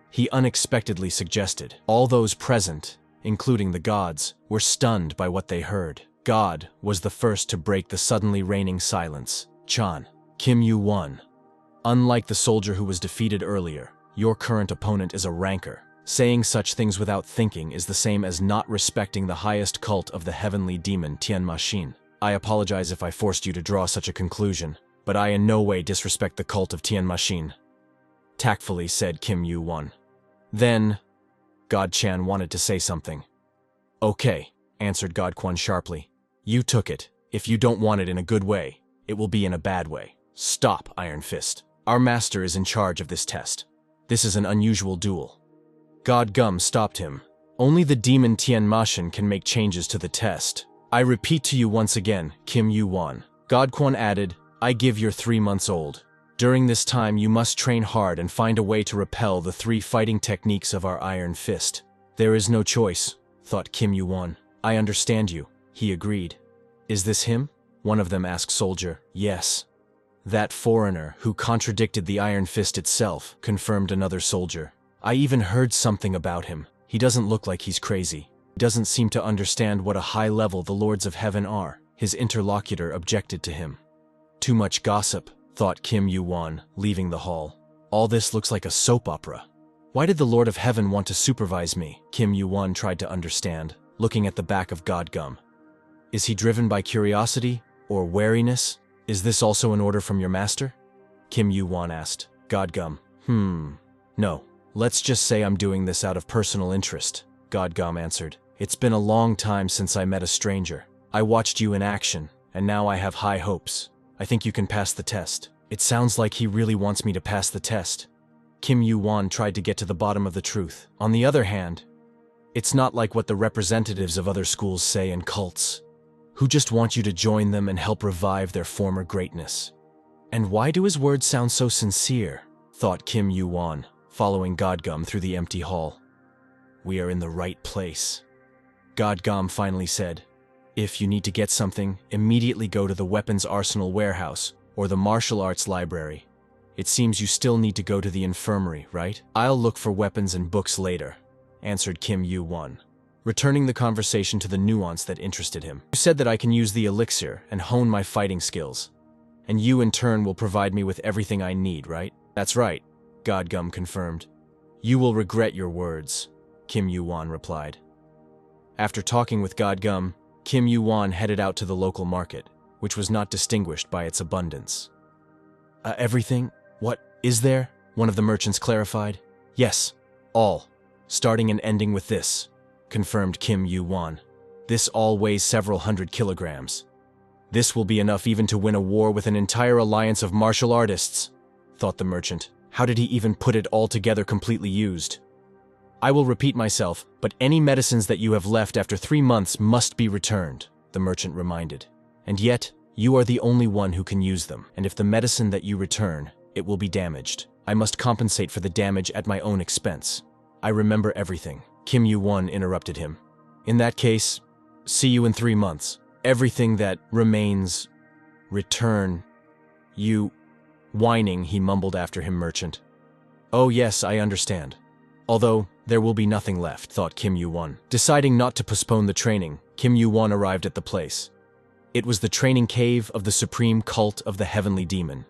He unexpectedly suggested. All those present, including the gods, were stunned by what they heard. God was the first to break the suddenly reigning silence. Chan. Kim Yu-won. Unlike the soldier who was defeated earlier, your current opponent is a rancor. Saying such things without thinking is the same as not respecting the highest cult of the heavenly demon Tian machine. I apologize if I forced you to draw such a conclusion, but I in no way disrespect the cult of Tian machine. Tactfully said Kim Yu-won. Then, God Chan wanted to say something. Okay, answered God Kwon sharply. You took it. If you don't want it in a good way, it will be in a bad way. Stop, Iron Fist. Our master is in charge of this test. This is an unusual duel. God Gum stopped him. Only the demon Tian Mashin can make changes to the test. I repeat to you once again, Kim Yu-won. God Kwon added, I give your 3 months old. During this time, you must train hard and find a way to repel the 3 fighting techniques of our Iron Fist. There is no choice, thought Kim Yu-won. I understand you, he agreed. Is this him? One of them asked Soldier. Yes. That foreigner who contradicted the Iron Fist itself, confirmed another soldier. I even heard something about him. He doesn't look like he's crazy. He doesn't seem to understand what a high level the Lords of Heaven are. His interlocutor objected to him. Too much gossip, thought Kim Yu-won, leaving the hall. All this looks like a soap opera. Why did the Lord of Heaven want to supervise me? Kim Yu-won tried to understand, looking at the back of Godgum. Is he driven by curiosity or wariness? Is this also an order from your master? Kim Yu-won asked. Godgum. No. Let's just say I'm doing this out of personal interest, Godgum answered. It's been a long time since I met a stranger. I watched you in action, and now I have high hopes. I think you can pass the test. It sounds like he really wants me to pass the test. Kim Yu-won tried to get to the bottom of the truth. On the other hand, it's not like what the representatives of other schools say in cults, who just want you to join them and help revive their former greatness. And why do his words sound so sincere? Thought Kim Yu-won, following Godgum through the empty hall. We are in the right place. Godgum finally said, if you need to get something, immediately go to the weapons arsenal warehouse or the martial arts library. It seems you still need to go to the infirmary, right? I'll look for weapons and books later, answered Kim Yu-won, returning the conversation to the nuance that interested him. You said that I can use the elixir and hone my fighting skills, and you in turn will provide me with everything I need, right? That's right, Godgum confirmed. You will regret your words, Kim Yu-won replied. After talking with Godgum, Kim Yu-won headed out to the local market, which was not distinguished by its abundance. Everything? What, is there? One of the merchants clarified. Yes, all, starting and ending with this, confirmed Kim Yu-won. This all weighs several hundred kilograms. This will be enough even to win a war with an entire alliance of martial artists, thought the merchant. How did he even put it all together completely used? I will repeat myself, but any medicines that you have left after 3 months must be returned, the merchant reminded. And yet, you are the only one who can use them, and if the medicine that you return, it will be damaged. I must compensate for the damage at my own expense. I remember everything. Kim Yu-won interrupted him. In that case, see you in 3 months. Everything that remains, return. You, whining, he mumbled after him, merchant. Oh yes, I understand. Although, there will be nothing left, thought Kim Yu-won. Deciding not to postpone the training, Kim Yu-won arrived at the place. It was the training cave of the supreme cult of the heavenly demon.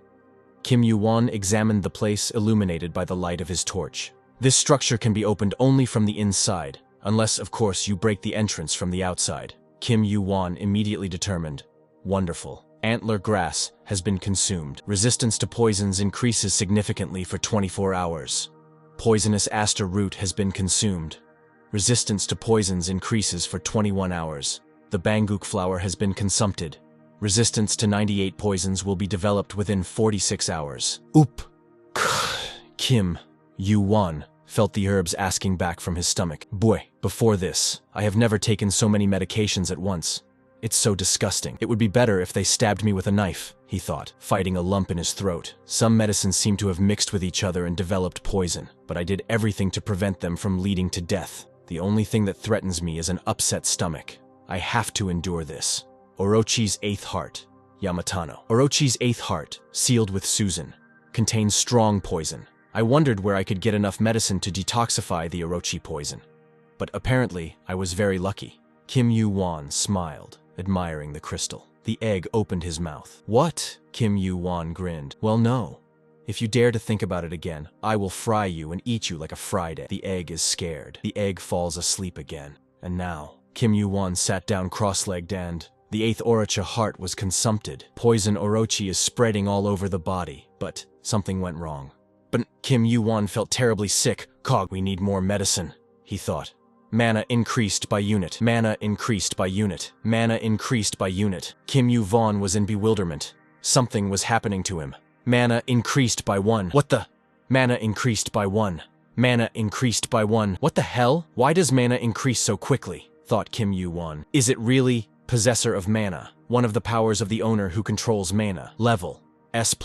Kim Yu-won examined the place illuminated by the light of his torch. This structure can be opened only from the inside, unless, of course, you break the entrance from the outside. Kim Yu-won immediately determined. Wonderful. Antler grass has been consumed. Resistance to poisons increases significantly for 24 hours. Poisonous aster root has been consumed. Resistance to poisons increases for 21 hours. The banguk flower has been consumpted. Resistance to 98 poisons will be developed within 46 hours. Oop! Kim Yu-won felt the herbs asking back from his stomach. Boy, before this, I have never taken so many medications at once. It's so disgusting. It would be better if they stabbed me with a knife, he thought, fighting a lump in his throat. Some medicines seem to have mixed with each other and developed poison, but I did everything to prevent them from leading to death. The only thing that threatens me is an upset stomach. I have to endure this. Orochi's 8th heart, Yamatano. Orochi's 8th heart, sealed with Susan, contains strong poison. I wondered where I could get enough medicine to detoxify the orochi poison. But apparently, I was very lucky. Kim Yu-won smiled, admiring the crystal. The egg opened his mouth. What? Kim Yu-won grinned. Well, no. If you dare to think about it again, I will fry you and eat you like a fried egg. The egg is scared. The egg falls asleep again. And now, Kim Yu-won sat down cross-legged and the 8th orochi heart was consumpted. Poison orochi is spreading all over the body, but something went wrong. But Kim Yu-won felt terribly sick. We need more medicine, he thought. Mana increased by unit. Mana increased by unit. Mana increased by unit. Kim Yu-won was in bewilderment. Something was happening to him. Mana increased by 1. What the? Mana increased by 1. Mana increased by 1. What the hell? Why does mana increase so quickly? Thought Kim Yu-won. Is it really possessor of mana? One of the powers of the owner who controls mana. Level S+.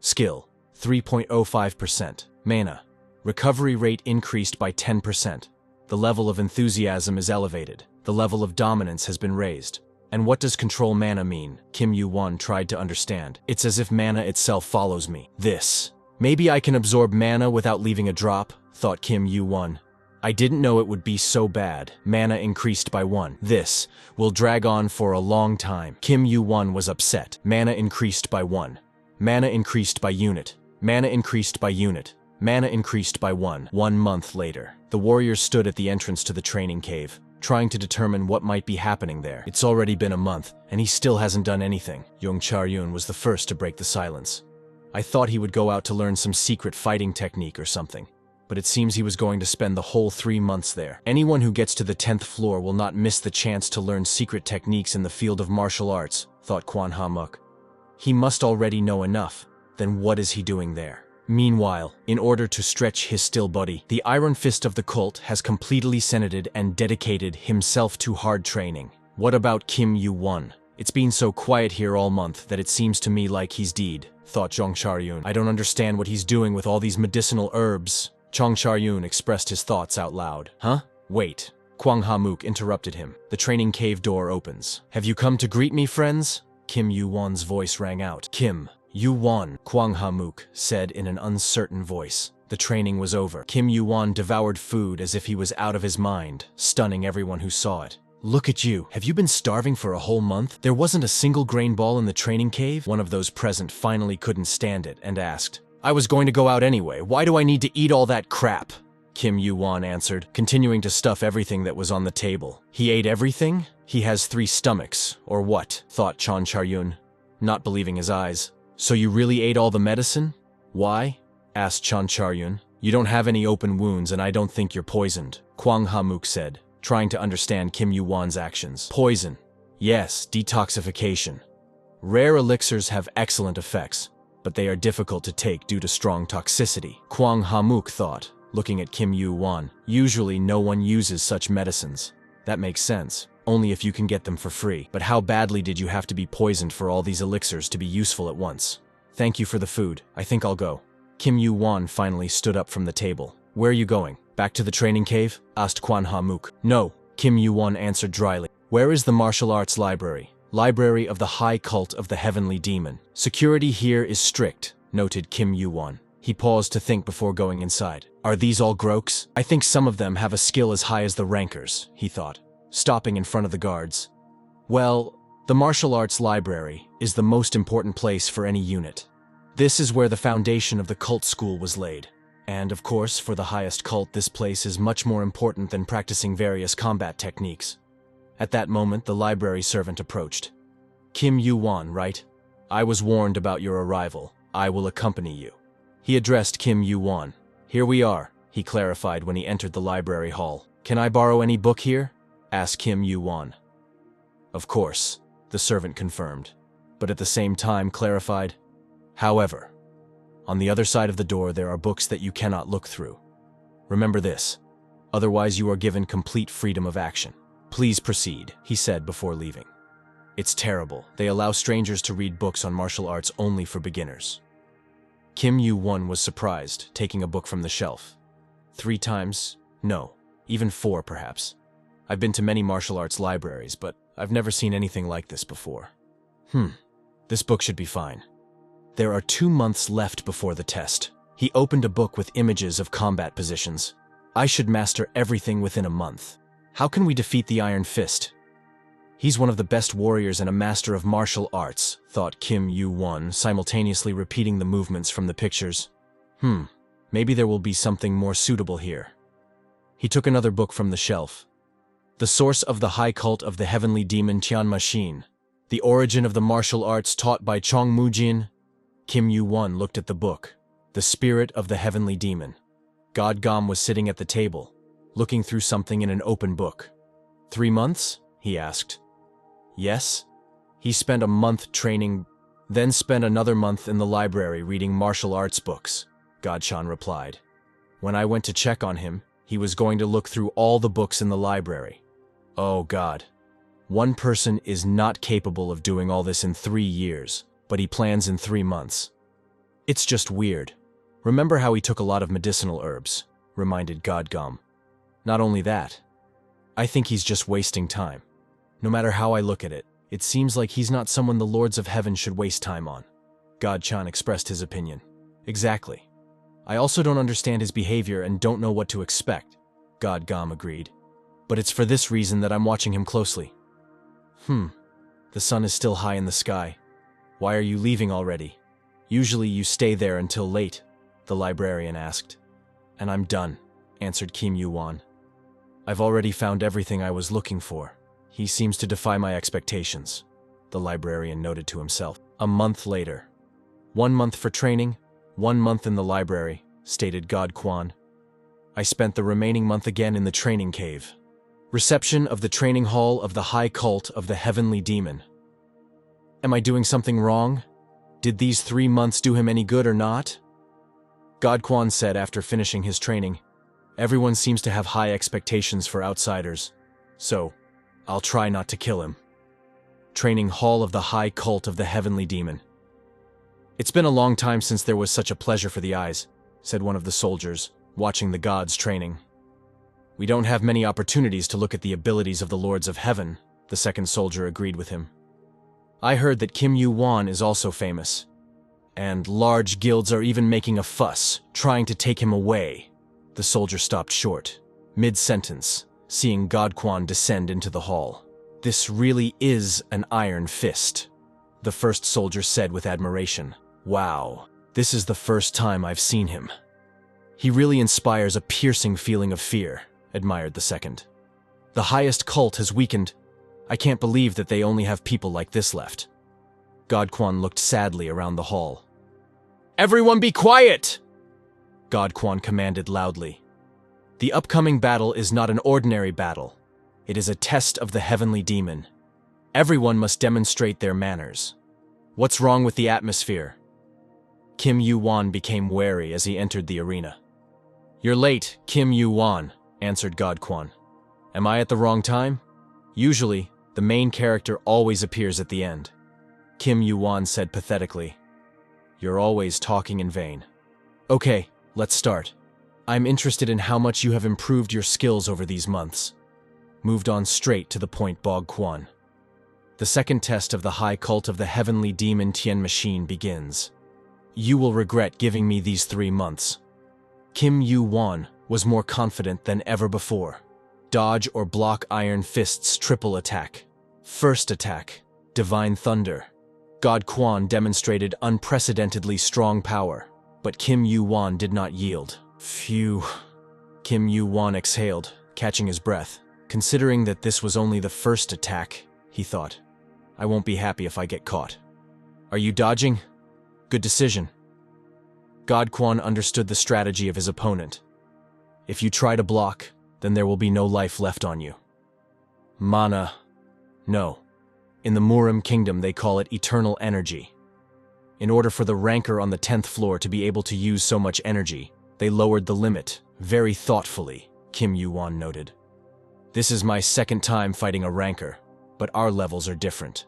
Skill, 3.05%. Mana. Recovery rate increased by 10%. The level of enthusiasm is elevated. The level of dominance has been raised. And what does control mana mean? Kim Yu-won tried to understand. It's as if mana itself follows me. This. Maybe I can absorb mana without leaving a drop, thought Kim Yu-won. I didn't know it would be so bad. Mana increased by 1. This will drag on for a long time. Kim Yu-won was upset. Mana increased by 1. Mana increased by unit. Mana increased by unit. Mana increased by 1. 1 month later, the warriors stood at the entrance to the training cave, trying to determine what might be happening there. It's already been a month, and he still hasn't done anything. Yong Charyun was the first to break the silence. I thought he would go out to learn some secret fighting technique or something, but it seems he was going to spend the whole 3 months there. Anyone who gets to the 10th floor will not miss the chance to learn secret techniques in the field of martial arts, thought Kwan Ha-muk. He must already know enough. Then what is he doing there? Meanwhile, in order to stretch his still body, the Iron Fist of the cult has completely senated and dedicated himself to hard training. What about Kim Yu-won? It's been so quiet here all month that it seems to me like he's dead, thought Jong Charyun. I don't understand what he's doing with all these medicinal herbs. Jong Charyun expressed his thoughts out loud. Huh? Wait. Kwang Ha-muk interrupted him. The training cave door opens. Have you come to greet me, friends? Kim Yu-won's voice rang out. Kim Yu-won, Kwang Ha-muk said in an uncertain voice. The training was over. Kim Yu-won devoured food as if he was out of his mind, stunning everyone who saw it. Look at you. Have you been starving for a whole month? There wasn't a single grain ball in the training cave? One of those present finally couldn't stand it and asked, I was going to go out anyway. Why do I need to eat all that crap? Kim Yu-won answered, continuing to stuff everything that was on the table. He ate everything? He has 3 stomachs, or what? Thought Chon Charyun, not believing his eyes. So you really ate all the medicine? Why? Asked Chon Charyun. You don't have any open wounds and I don't think you're poisoned, Kwang Ha-muk said, trying to understand Kim Yu-won's actions. Poison. Yes, detoxification. Rare elixirs have excellent effects, but they are difficult to take due to strong toxicity, Kwang Ha-muk thought, looking at Kim Yu-won. Usually no one uses such medicines. That makes sense. Only if you can get them for free. But how badly did you have to be poisoned for all these elixirs to be useful at once? Thank you for the food. I think I'll go. Kim Yu-won finally stood up from the table. Where are you going? Back to the training cave? Asked Kwan Ha-muk. No, Kim Yu-won answered dryly. Where is the martial arts library? Library of the High Cult of the Heavenly Demon. Security here is strict, noted Kim Yu-won. He paused to think before going inside. Are these all groks? I think some of them have a skill as high as the rankers, he thought, stopping in front of the guards. Well, the martial arts library is the most important place for any unit. This is where the foundation of the cult school was laid. And of course, for the highest cult, this place is much more important than practicing various combat techniques. At that moment, the library servant approached. Kim Yu-won, right? I was warned about your arrival. I will accompany you. He addressed Kim Yu-won. Here we are, he clarified when he entered the library hall. Can I borrow any book here? Asked Kim Yu-won. Of course, the servant confirmed, but at the same time clarified. However, on the other side of the door there are books that you cannot look through. Remember this, otherwise you are given complete freedom of action. Please proceed, he said before leaving. It's terrible. They allow strangers to read books on martial arts only for beginners. Kim Yu-won was surprised, taking a book from the shelf. 3 times? No, even 4 perhaps. I've been to many martial arts libraries, but I've never seen anything like this before. This book should be fine. There are 2 months left before the test. He opened a book with images of combat positions. I should master everything within a month. How can we defeat the Iron Fist? He's one of the best warriors and a master of martial arts, thought Kim Yu-won, simultaneously repeating the movements from the pictures. Maybe there will be something more suitable here. He took another book from the shelf. The Source of the High Cult of the Heavenly Demon Tian Machine. The Origin of the Martial Arts Taught by Chong Mujin. Kim Yu-won looked at the book. The Spirit of the Heavenly Demon. God Gom was sitting at the table, looking through something in an open book. 3 months? He asked. Yes. He spent a month training, then spent another month in the library reading martial arts books, Godchan replied. When I went to check on him, he was going to look through all the books in the library. Oh God. One person is not capable of doing all this in 3 years, but he plans in 3 months. It's just weird. Remember how he took a lot of medicinal herbs, reminded God Gom. Not only that, I think he's just wasting time. No matter how I look at it, it seems like he's not someone the Lords of Heaven should waste time on. God Chan expressed his opinion. Exactly. I also don't understand his behavior and don't know what to expect, God Gom agreed. But it's for this reason that I'm watching him closely. The sun is still high in the sky. Why are you leaving already? Usually you stay there until late, the librarian asked. And I'm done, answered Kim Yu-won. I've already found everything I was looking for. He seems to defy my expectations, the librarian noted to himself. A month later. 1 month for training, 1 month in the library, stated God Kwan. I spent the remaining month again in the training cave. Reception of the training hall of the high cult of the heavenly demon. Am I doing something wrong? Did these 3 months do him any good or not? God Kwan said after finishing his training. Everyone seems to have high expectations for outsiders, so I'll try not to kill him. Training hall of the high cult of the heavenly demon. It's been a long time since there was such a pleasure for the eyes, said one of the soldiers, watching the gods training. We don't have many opportunities to look at the abilities of the Lords of Heaven, the second soldier agreed with him. I heard that Kim Yu-won is also famous, and large guilds are even making a fuss, trying to take him away. The soldier stopped short, mid-sentence, seeing God Kwan descend into the hall. This really is an iron fist, the first soldier said with admiration. Wow, this is the first time I've seen him. He really inspires a piercing feeling of fear, admired the second. The highest cult has weakened. I can't believe that they only have people like this left. God Kwan looked sadly around the hall. Everyone be quiet! God Kwan commanded loudly. The upcoming battle is not an ordinary battle. It is a test of the heavenly demon. Everyone must demonstrate their manners. What's wrong with the atmosphere? Kim Yu-won became wary as he entered the arena. You're late, Kim Yu-won, answered God Kwan. Am I at the wrong time? Usually, the main character always appears at the end. Kim Yu-won said pathetically. You're always talking in vain. Okay, let's start. I'm interested in how much you have improved your skills over these months. Moved on straight to the point, Bog Kwan. The second test of the high cult of the heavenly demon Tian machine begins. You will regret giving me these 3 months. Kim Yu-won was more confident than ever before. Dodge or block iron fist's triple attack. First attack, divine thunder. God Kwan demonstrated unprecedentedly strong power, but Kim Yu-won did not yield. Phew. Kim Yu-won exhaled, catching his breath. Considering that this was only the first attack, he thought, I won't be happy if I get caught. Are you dodging? Good decision. God Kwan understood the strategy of his opponent. If you try to block, then there will be no life left on you. Mana. No. In the Murim Kingdom, they call it eternal energy. In order for the ranker on the 10th floor to be able to use so much energy, they lowered the limit, very thoughtfully, Kim Yu-won noted. This is my second time fighting a ranker, but our levels are different.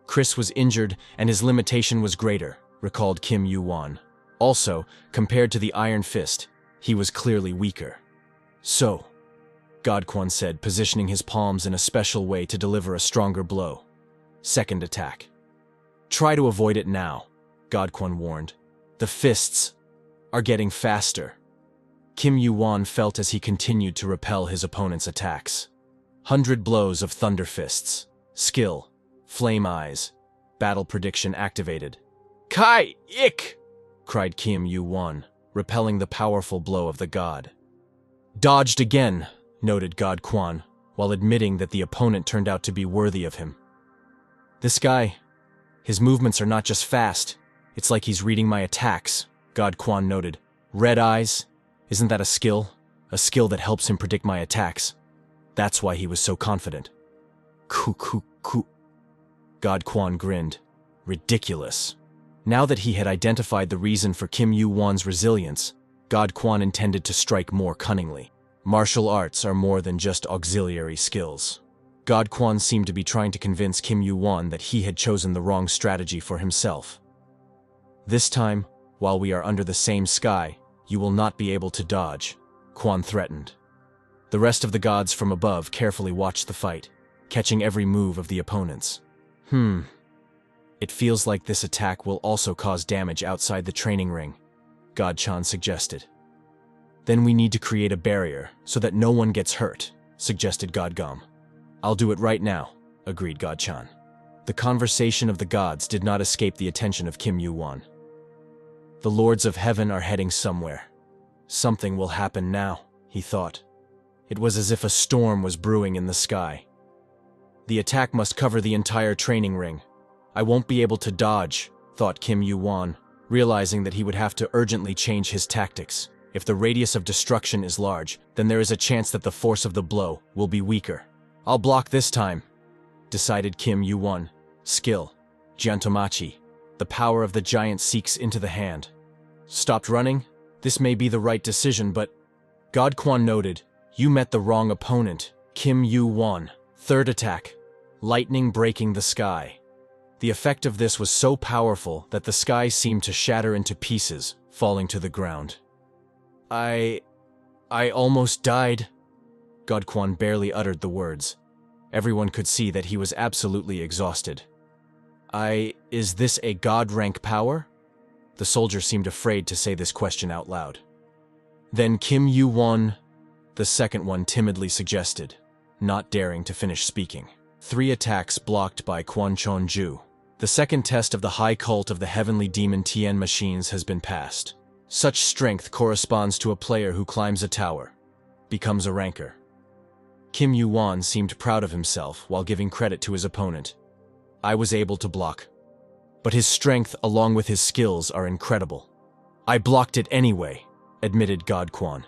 Chris was injured and his limitation was greater, recalled Kim Yu-won. Also, compared to the Iron Fist, he was clearly weaker. So, God Kwan said, positioning his palms in a special way to deliver a stronger blow. Second attack. Try to avoid it now, God Kwan warned. The fists are getting faster. Kim Yu-won felt as he continued to repel his opponent's attacks. 100 blows of thunder fists. Skill. Flame eyes. Battle prediction activated. Kai! Ik! Cried Kim Yu-won, repelling the powerful blow of the god. Dodged again, noted God Kwan, while admitting that the opponent turned out to be worthy of him. This guy, his movements are not just fast, it's like he's reading my attacks, God Kwan noted. Red eyes, isn't that a skill? A skill that helps him predict my attacks. That's why he was so confident. Ku. God Kwan grinned. Ridiculous. Now that he had identified the reason for Kim Yu-won's resilience, God Kwan intended to strike more cunningly. Martial arts are more than just auxiliary skills. God Kwan seemed to be trying to convince Kim Yu-won that he had chosen the wrong strategy for himself. This time, While we are under the same sky, you will not be able to dodge, Quan threatened. The rest of the gods from above carefully watched the fight, catching every move of the opponents. It feels like this attack will also cause damage outside the training ring, God Chan suggested. Then we need to create a barrier so that no one gets hurt, suggested God Gom. I'll do it right now, agreed God Chan. The conversation of the gods did not escape the attention of Kim Yu-won. The lords of heaven are heading somewhere. Something will happen now, he thought. It was as if a storm was brewing in the sky. The attack must cover the entire training ring. I won't be able to dodge, thought Kim Yu-won, realizing that he would have to urgently change his tactics. If the radius of destruction is large, then there is a chance that the force of the blow will be weaker. I'll block this time, decided Kim Yu-won. Skill, Giantomachi. The power of the giant seeks into the hand. Stopped running? This may be the right decision, but God Quan noted, you met the wrong opponent, Kim Yu-won. Third attack, lightning breaking the sky. The effect of this was so powerful that the sky seemed to shatter into pieces, falling to the ground. I almost died. God Quan barely uttered the words. Everyone could see that he was absolutely exhausted. Is this a god-rank power? The soldier seemed afraid to say this question out loud. Then Kim Yu-won, the second one timidly suggested, not daring to finish speaking. 3 attacks blocked by Quan Chonju. The second test of the high cult of the heavenly demon Tian machines has been passed. Such strength corresponds to a player who climbs a tower, becomes a ranker. Kim Yu-won seemed proud of himself while giving credit to his opponent. I was able to block. But his strength along with his skills are incredible. I blocked it anyway, admitted God Quan.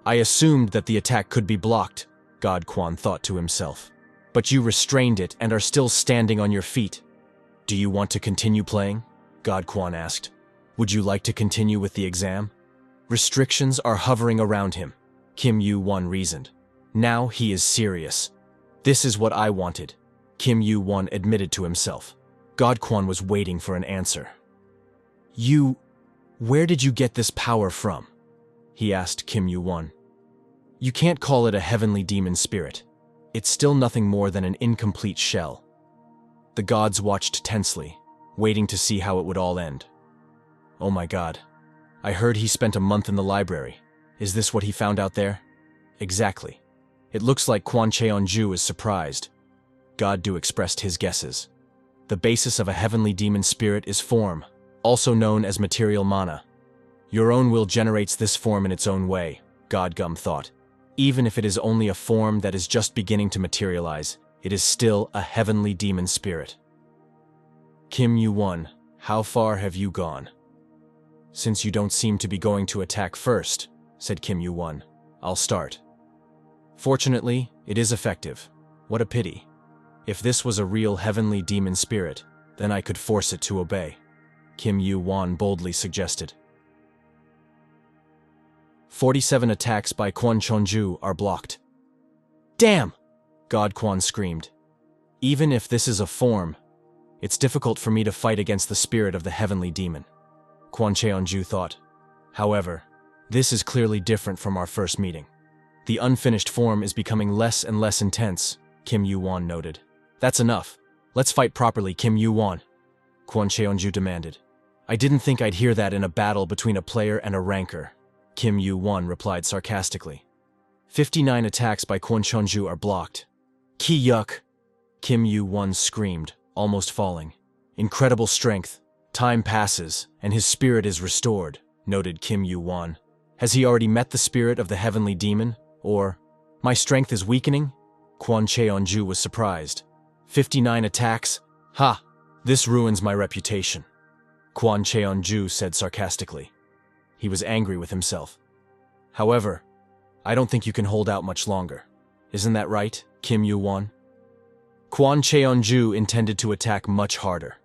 I assumed that the attack could be blocked, God Quan thought to himself. But you restrained it and are still standing on your feet. Do you want to continue playing? God Quan asked. Would you like to continue with the exam? Restrictions are hovering around him, Kim Yu-won reasoned. Now he is serious. This is what I wanted, Kim Yu-won admitted to himself. God Quan was waiting for an answer. Where did you get this power from? He asked Kim Yu-won. You can't call it a heavenly demon spirit. It's still nothing more than an incomplete shell. The gods watched tensely, waiting to see how it would all end. Oh my god. I heard he spent a month in the library. Is this what he found out there? Exactly. It looks like Quan Cheonju is surprised. God Du expressed his guesses. The basis of a heavenly demon spirit is form, also known as material mana. Your own will generates this form in its own way, God Gum thought. Even if it is only a form that is just beginning to materialize, it is still a heavenly demon spirit. Kim Yu-won, how far have you gone? Since you don't seem to be going to attack first, said Kim Yu-won, I'll start. Fortunately, it is effective. What a pity. If this was a real heavenly demon spirit, then I could force it to obey, Kim Yu-won boldly suggested. 47 attacks by Quan Chonju are blocked. Damn! God Quan screamed. Even if this is a form, it's difficult for me to fight against the spirit of the heavenly demon, Quan Cheonju thought. However, this is clearly different from our first meeting. The unfinished form is becoming less and less intense, Kim Yu-won noted. That's enough. Let's fight properly, Kim Yu-won, Quan Cheonju demanded. I didn't think I'd hear that in a battle between a player and a ranker, Kim Yu-won replied sarcastically. 59 attacks by Quan Chonju are blocked. Ki yuck! Kim Yu-won screamed, almost falling. Incredible strength. Time passes, and his spirit is restored, noted Kim Yu-won. Has he already met the spirit of the heavenly demon? Or, my strength is weakening? Quan Cheonju was surprised. 59 attacks? Ha! This ruins my reputation, Quan Cheonju said sarcastically. He was angry with himself. However, I don't think you can hold out much longer. Isn't that right, Kim Yu-won? Quan Cheonju intended to attack much harder.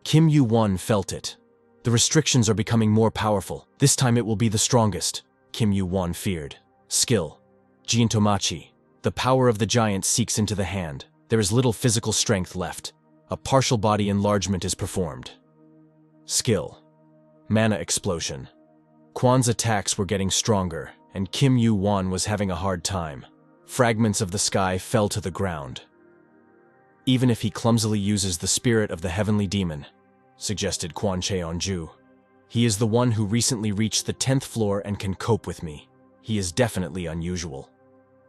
Kim Yu-won felt it. The restrictions are becoming more powerful. This time it will be the strongest, Kim Yu-won feared. Skill. Jintomachi. The power of the giant seeks into the hand. There is little physical strength left. A partial body enlargement is performed. Skill. Mana explosion. Kwan's attacks were getting stronger, and Kim Yu-won was having a hard time. Fragments of the sky fell to the ground. Even if he clumsily uses the spirit of the heavenly demon, suggested Kwon Cheon-ju. He is the one who recently reached the 10th floor and can cope with me. He is definitely unusual.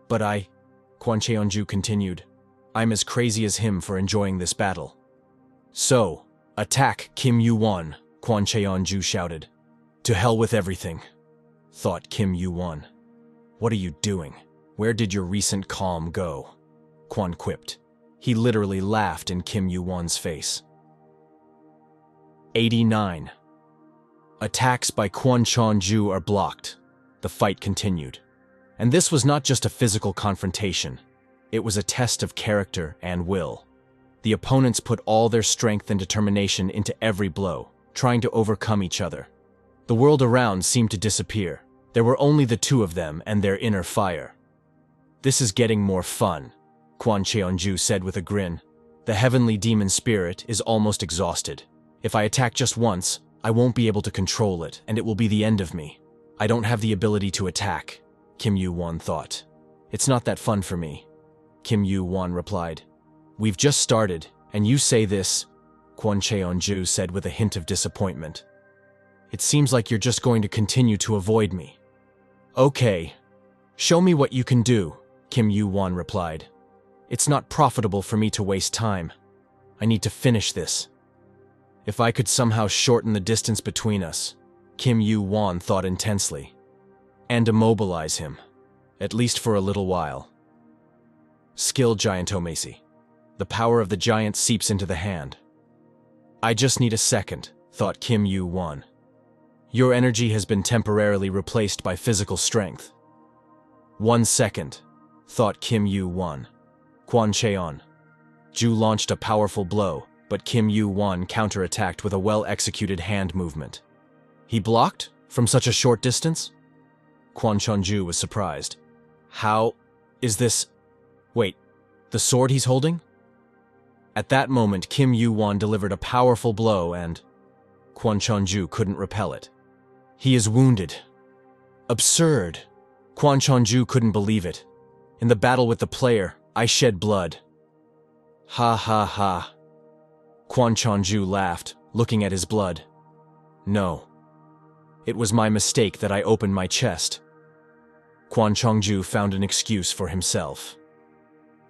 But Kwon Cheon-ju continued, I'm as crazy as him for enjoying this battle. So, attack Kim Yu-won, Kwon Cheon-ju shouted. To hell with everything, thought Kim Yu-won. What are you doing? Where did your recent calm go? Kwon quipped. He literally laughed in Kim Yu-won's face. 89. Attacks by Kwon Cheon-ju are blocked. The fight continued. And this was not just a physical confrontation. It was a test of character and will. The opponents put all their strength and determination into every blow, trying to overcome each other. The world around seemed to disappear. There were only the two of them and their inner fire. This is getting more fun, Kwon Cheon-ju said with a grin. The heavenly demon spirit is almost exhausted. If I attack just once, I won't be able to control it, and it will be the end of me. I don't have the ability to attack, Kim Yu-won thought. It's not that fun for me, Kim Yu-won replied. We've just started, and you say this, Kwon Cheon-ju said with a hint of disappointment. It seems like you're just going to continue to avoid me. Okay, show me what you can do, Kim Yu-won replied. It's not profitable for me to waste time. I need to finish this. If I could somehow shorten the distance between us, Kim Yu-won thought intensely, and immobilize him, at least for a little while. Skill Giantomacy. The power of the giant seeps into the hand. I just need a second, thought Kim Yu-won. Your energy has been temporarily replaced by physical strength. 1 second, thought Kim Yu-won. Kwon Cheon-ju launched a powerful blow, but Kim Yu-won counterattacked with a well-executed hand movement. He blocked from such a short distance? Kwon Cheon-ju was surprised. How is this? Wait, the sword he's holding? At that moment, Kim Yu-won delivered a powerful blow and Kwon Cheon-ju couldn't repel it. He is wounded. Absurd. Kwon Cheon-ju couldn't believe it. In the battle with the player, I shed blood. Ha ha ha. Kwon Cheon-ju laughed, looking at his blood. No. It was my mistake that I opened my chest. Kwon Cheon-ju found an excuse for himself.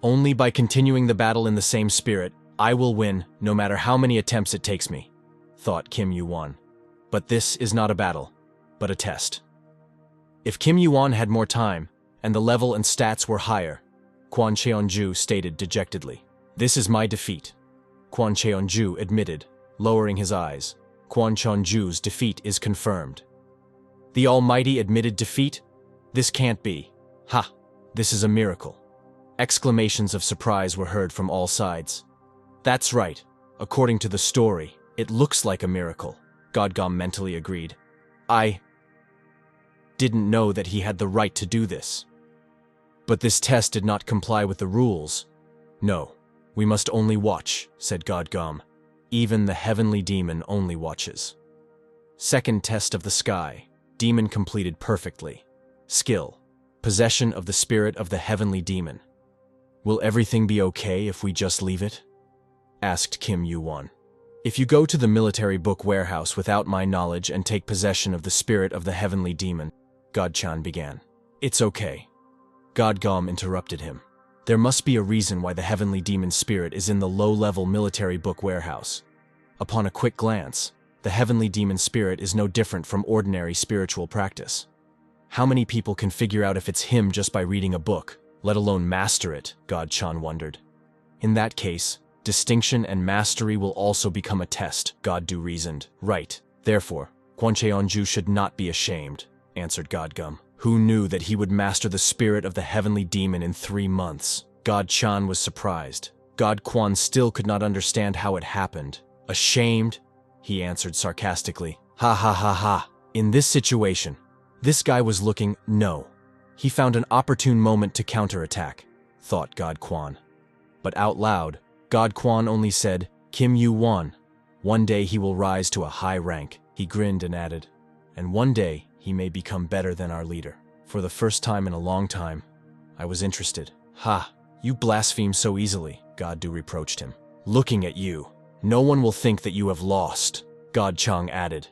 Only by continuing the battle in the same spirit, I will win no matter how many attempts it takes me, thought Kim Yu-won. But this is not a battle, but a test. If Kim Yu-won had more time, and the level and stats were higher, Kwon Cheon-ju stated dejectedly. This is my defeat. Kwon Cheon-ju admitted, lowering his eyes. Kwon Cheon-ju's defeat is confirmed. The Almighty admitted defeat? This can't be. Ha! This is a miracle. Exclamations of surprise were heard from all sides. That's right. According to the story, it looks like a miracle, Godgom mentally agreed. I didn't know that he had the right to do this. But this test did not comply with the rules. No, we must only watch, said Godgom. Even the heavenly demon only watches. Second test of the sky. Demon completed perfectly. Skill. Possession of the spirit of the heavenly demon. Will everything be okay if we just leave it? Asked Kim Yu-won. If you go to the military book warehouse without my knowledge and take possession of the spirit of the heavenly demon, Godchan began. It's okay. Godgom interrupted him. There must be a reason why the heavenly demon spirit is in the low-level military book warehouse. Upon a quick glance, the heavenly demon spirit is no different from ordinary spiritual practice. How many people can figure out if it's him just by reading a book, let alone master it, Godchan wondered. In that case, distinction and mastery will also become a test, Goddu reasoned. Right. Therefore, Kwon Cheon-ju should not be ashamed, answered Godgum. Who knew that he would master the spirit of the heavenly demon in 3 months? Godchan was surprised. Godkwon still could not understand how it happened. Ashamed? He answered sarcastically. Ha ha ha ha. In this situation, this guy was looking, no. He found an opportune moment to counterattack, thought Godkwon. But out loud, Godkwon only said, Kim Yu-won. One day he will rise to a high rank. He grinned and added, "And one day, he may become better than our leader." For the first time in a long time, I was interested. "Ha, you blaspheme so easily," God Du reproached him. "Looking at you, no one will think that you have lost," God Chang added.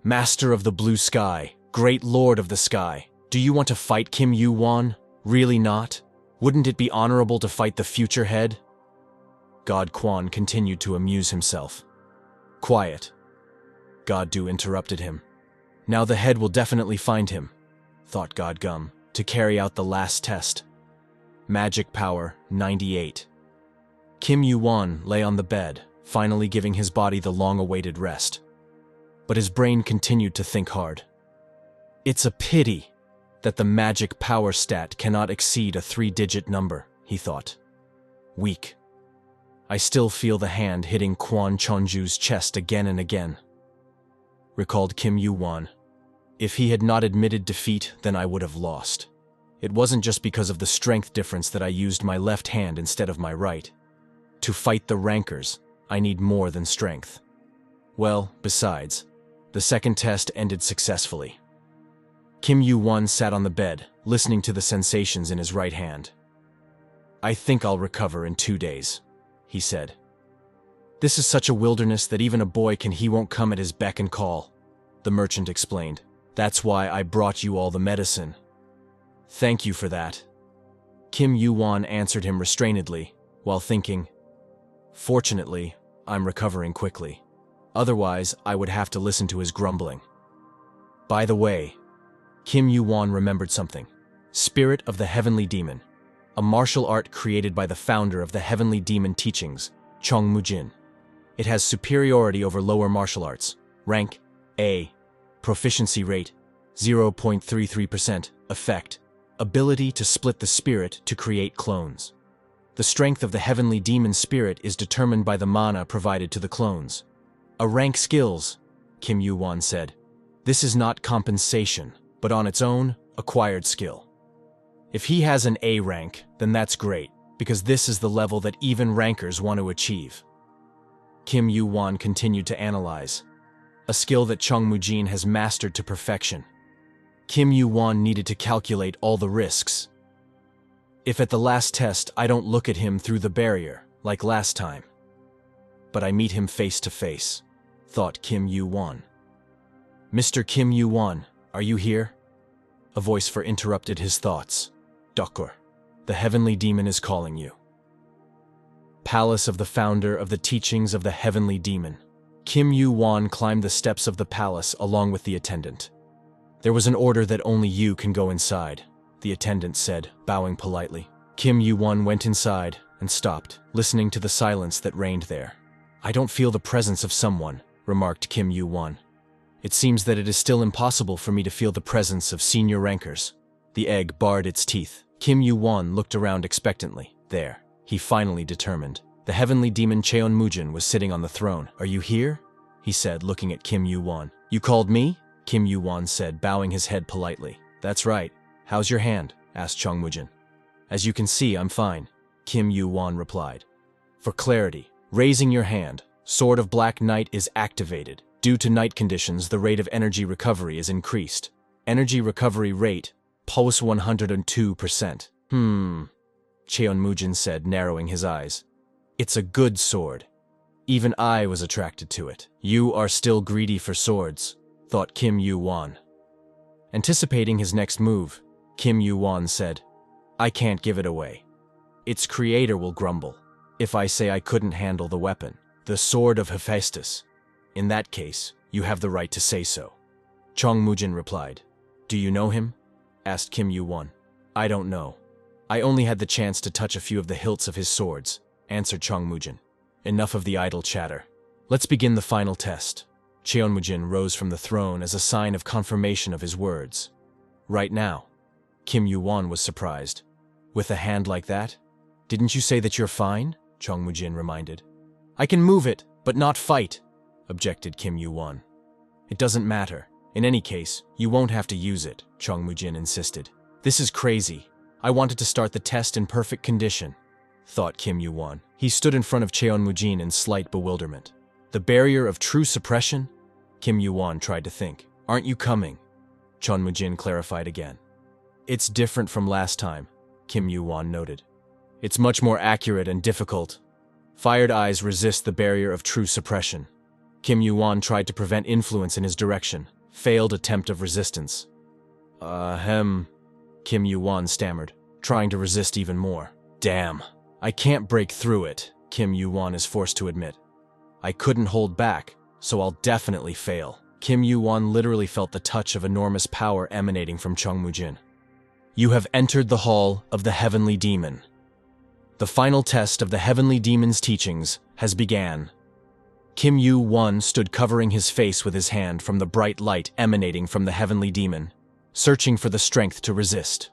"Master of the blue sky, great lord of the sky, do you want to fight Kim Yu-won? Really not? Wouldn't it be honorable to fight the future head?" God Quan continued to amuse himself. "Quiet." God Du interrupted him. "Now the head will definitely find him," thought God Gum, to carry out the last test. Magic power 98. Kim Yu-won lay on the bed, finally giving his body the long-awaited rest. But his brain continued to think hard. "It's a pity that the magic power stat cannot exceed a 3-digit number," he thought. "Weak. I still feel the hand hitting Quan Chonju's chest again and again," recalled Kim Yu-won. "If he had not admitted defeat, then I would have lost. It wasn't just because of the strength difference that I used my left hand instead of my right. To fight the rankers, I need more than strength. Well, besides, the second test ended successfully." Kim Yu-won sat on the bed, listening to the sensations in his right hand. "I think I'll recover in 2 days," he said. "This is such a wilderness that even a boy he won't come at his beck and call," the merchant explained. "That's why I brought you all the medicine." "Thank you for that." Kim Yu-won answered him restrainedly, while thinking, "Fortunately, I'm recovering quickly. Otherwise, I would have to listen to his grumbling." By the way, Kim Yu-won remembered something. Spirit of the Heavenly Demon, a martial art created by the founder of the Heavenly Demon teachings, Chong Mu-jin. It has superiority over lower martial arts. Rank A. Proficiency rate 0.33%. Effect: ability to split the spirit to create clones. The strength of the Heavenly Demon spirit is determined by the mana provided to the clones. "A rank skills," Kim Yu-won said. "This is not compensation, but on its own, acquired skill. If he has an A rank, then that's great, because this is the level that even rankers want to achieve." Kim Yu-won continued to analyze. A skill that Chong Mu-jin has mastered to perfection. Kim Yu-won needed to calculate all the risks. If at the last test I don't look at him through the barrier, like last time, but I meet him face to face, thought Kim Yu-won. "Mr. Kim Yu-won, are you here?" A voice interrupted his thoughts. "Dokor, the Heavenly Demon is calling you." Palace of the founder of the teachings of the Heavenly Demon. Kim Yu-won climbed the steps of the palace along with the attendant. "There was an order that only you can go inside," the attendant said, bowing politely. Kim Yu-won went inside and stopped, listening to the silence that reigned there. "I don't feel the presence of someone," remarked Kim Yu-won. "It seems that it is still impossible for me to feel the presence of senior rankers." The egg bared its teeth. Kim Yu-won looked around expectantly. There, he finally determined. The Heavenly Demon Cheon Mujin was sitting on the throne. "Are you here?" he said, looking at Kim Yu-won. "You called me?" Kim Yu-won said, bowing his head politely. "That's right. How's your hand?" asked Chong Mujin. "As you can see, I'm fine," Kim Yu-won replied. "For clarity, raising your hand, Sword of Black Knight is activated. Due to night conditions, the rate of energy recovery is increased. Energy recovery rate, plus 102%. Cheon Mujin said, narrowing his eyes. "It's a good sword. Even I was attracted to it." "You are still greedy for swords," thought Kim Yu-won. Anticipating his next move, Kim Yu-won said, "I can't give it away. Its creator will grumble if I say I couldn't handle the weapon, the Sword of Hephaestus. In that case, you have the right to say so." Chong Mujin replied. "Do you know him?" asked Kim Yu-won. "I don't know. I only had the chance to touch a few of the hilts of his swords," answered Chong Mujin. "Enough of the idle chatter. Let's begin the final test." Cheon Mujin rose from the throne as a sign of confirmation of his words. "Right now?" Kim Yu-won was surprised. "With a hand like that? Didn't you say that you're fine?" Chong Mujin reminded. "I can move it, but not fight," objected Kim Yu-won. "It doesn't matter. In any case, you won't have to use it," Chong Mujin insisted. "This is crazy. I wanted to start the test in perfect condition," thought Kim Yu-won. He stood in front of Cheon Mujin in slight bewilderment. The barrier of true suppression? Kim Yu-won tried to think. Aren't you coming? Chon Mu-jin clarified again. It's different from last time, Kim Yu-won noted. It's much more accurate and difficult. Fired eyes resist the barrier of true suppression. Kim Yu-won tried to prevent influence in his direction. Failed attempt of resistance. Kim Yu-won stammered, trying to resist even more. Damn, I can't break through it, Kim Yu-won is forced to admit. I couldn't hold back, so I'll definitely fail. Kim Yu-won literally felt the touch of enormous power emanating from Chong Mu-jin. You have entered the hall of the heavenly demon. The final test of the heavenly demon's teachings has begun. Kim Yu-won stood covering his face with his hand from the bright light emanating from the heavenly demon, searching for the strength to resist.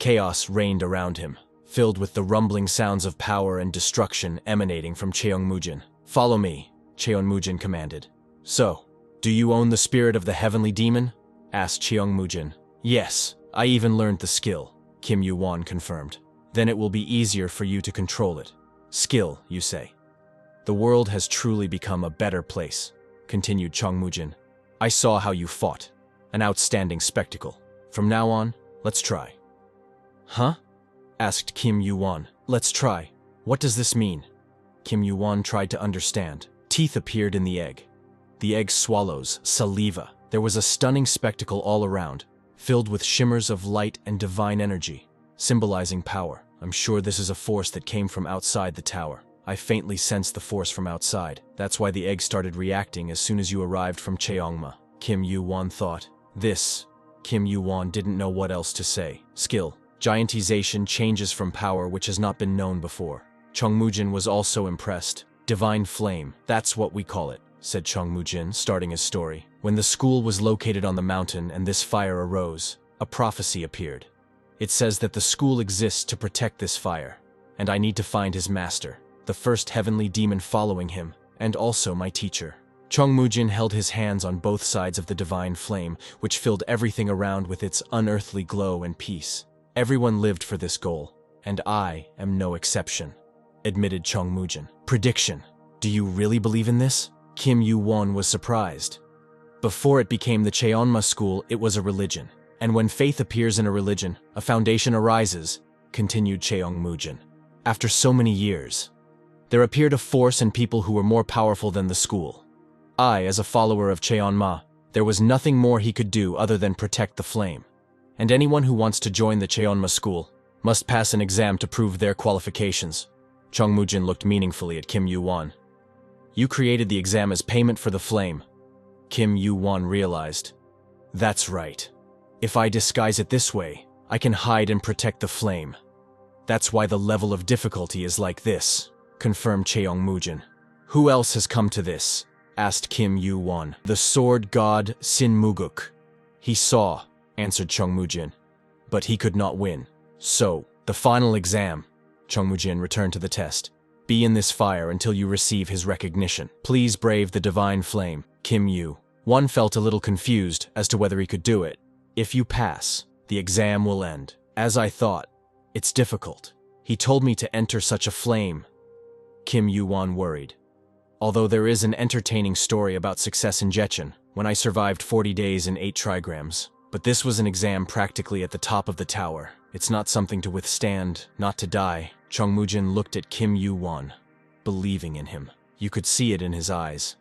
Chaos reigned around him, filled with the rumbling sounds of power and destruction emanating from Cheong Mu-jin. Follow me, Cheong Mu-jin commanded. So, do you own the spirit of the heavenly demon? Asked Cheong Mu-jin. Yes, I even learned the skill, Kim Yu-won confirmed. Then it will be easier for you to control it. Skill, you say. The world has truly become a better place, continued Chong Mu-jin. I saw how you fought. An outstanding spectacle. From now on, let's try. Huh? Asked Kim Yu-won. Let's try. What does this mean? Kim Yu-won tried to understand. Teeth appeared in the egg. The egg swallows, saliva. There was a stunning spectacle all around, filled with shimmers of light and divine energy, symbolizing power. I'm sure this is a force that came from outside the tower. I faintly sensed the force from outside. That's why the egg started reacting as soon as you arrived from Cheongma. Kim Yu-won thought. Kim Yu-won didn't know what else to say. Skill. Giantization changes from power which has not been known before. Chong Mu-jin was also impressed. Divine flame, that's what we call it, said Chong Mu-jin, starting his story. When the school was located on the mountain and this fire arose, a prophecy appeared. It says that the school exists to protect this fire, and I need to find his master, the first heavenly demon following him, and also my teacher. Chong Mu-jin held his hands on both sides of the divine flame, which filled everything around with its unearthly glow and peace. Everyone lived for this goal, and I am no exception, admitted Chong Mu-jin. Prediction. Do you really believe in this? Kim Yu-won was surprised. Before it became the Cheonma school, it was a religion. And when faith appears in a religion, a foundation arises, continued Cheong Mu-jin. After so many years, there appeared a force and people who were more powerful than the school. I, as a follower of Cheonma, there was nothing more he could do other than protect the flame. And anyone who wants to join the Cheonma school must pass an exam to prove their qualifications. Chong Mu-jin looked meaningfully at Kim Yu-won. You created the exam as payment for the flame. Kim Yu-won realized. That's right. If I disguise it this way, I can hide and protect the flame. That's why the level of difficulty is like this, confirmed Cheong Mu-jin. Who else has come to this? Asked Kim Yu-won. The sword god Sin Muguk. He saw, answered Chong Mu-jin, but he could not win. So, the final exam. Chong Mu-jin returned to the test. Be in this fire until you receive his recognition. Please brave the divine flame. Kim Yu-won felt a little confused as to whether he could do it. If you pass, the exam will end. As I thought, it's difficult. He told me to enter such a flame. Kim Yu-won worried. Although there is an entertaining story about success in Jecheon, when I survived 40 days in 8 trigrams. But this was an exam practically at the top of the tower. It's not something to withstand, not to die. Chong Mu-jin looked at Kim Yu-won, believing in him. You could see it in his eyes.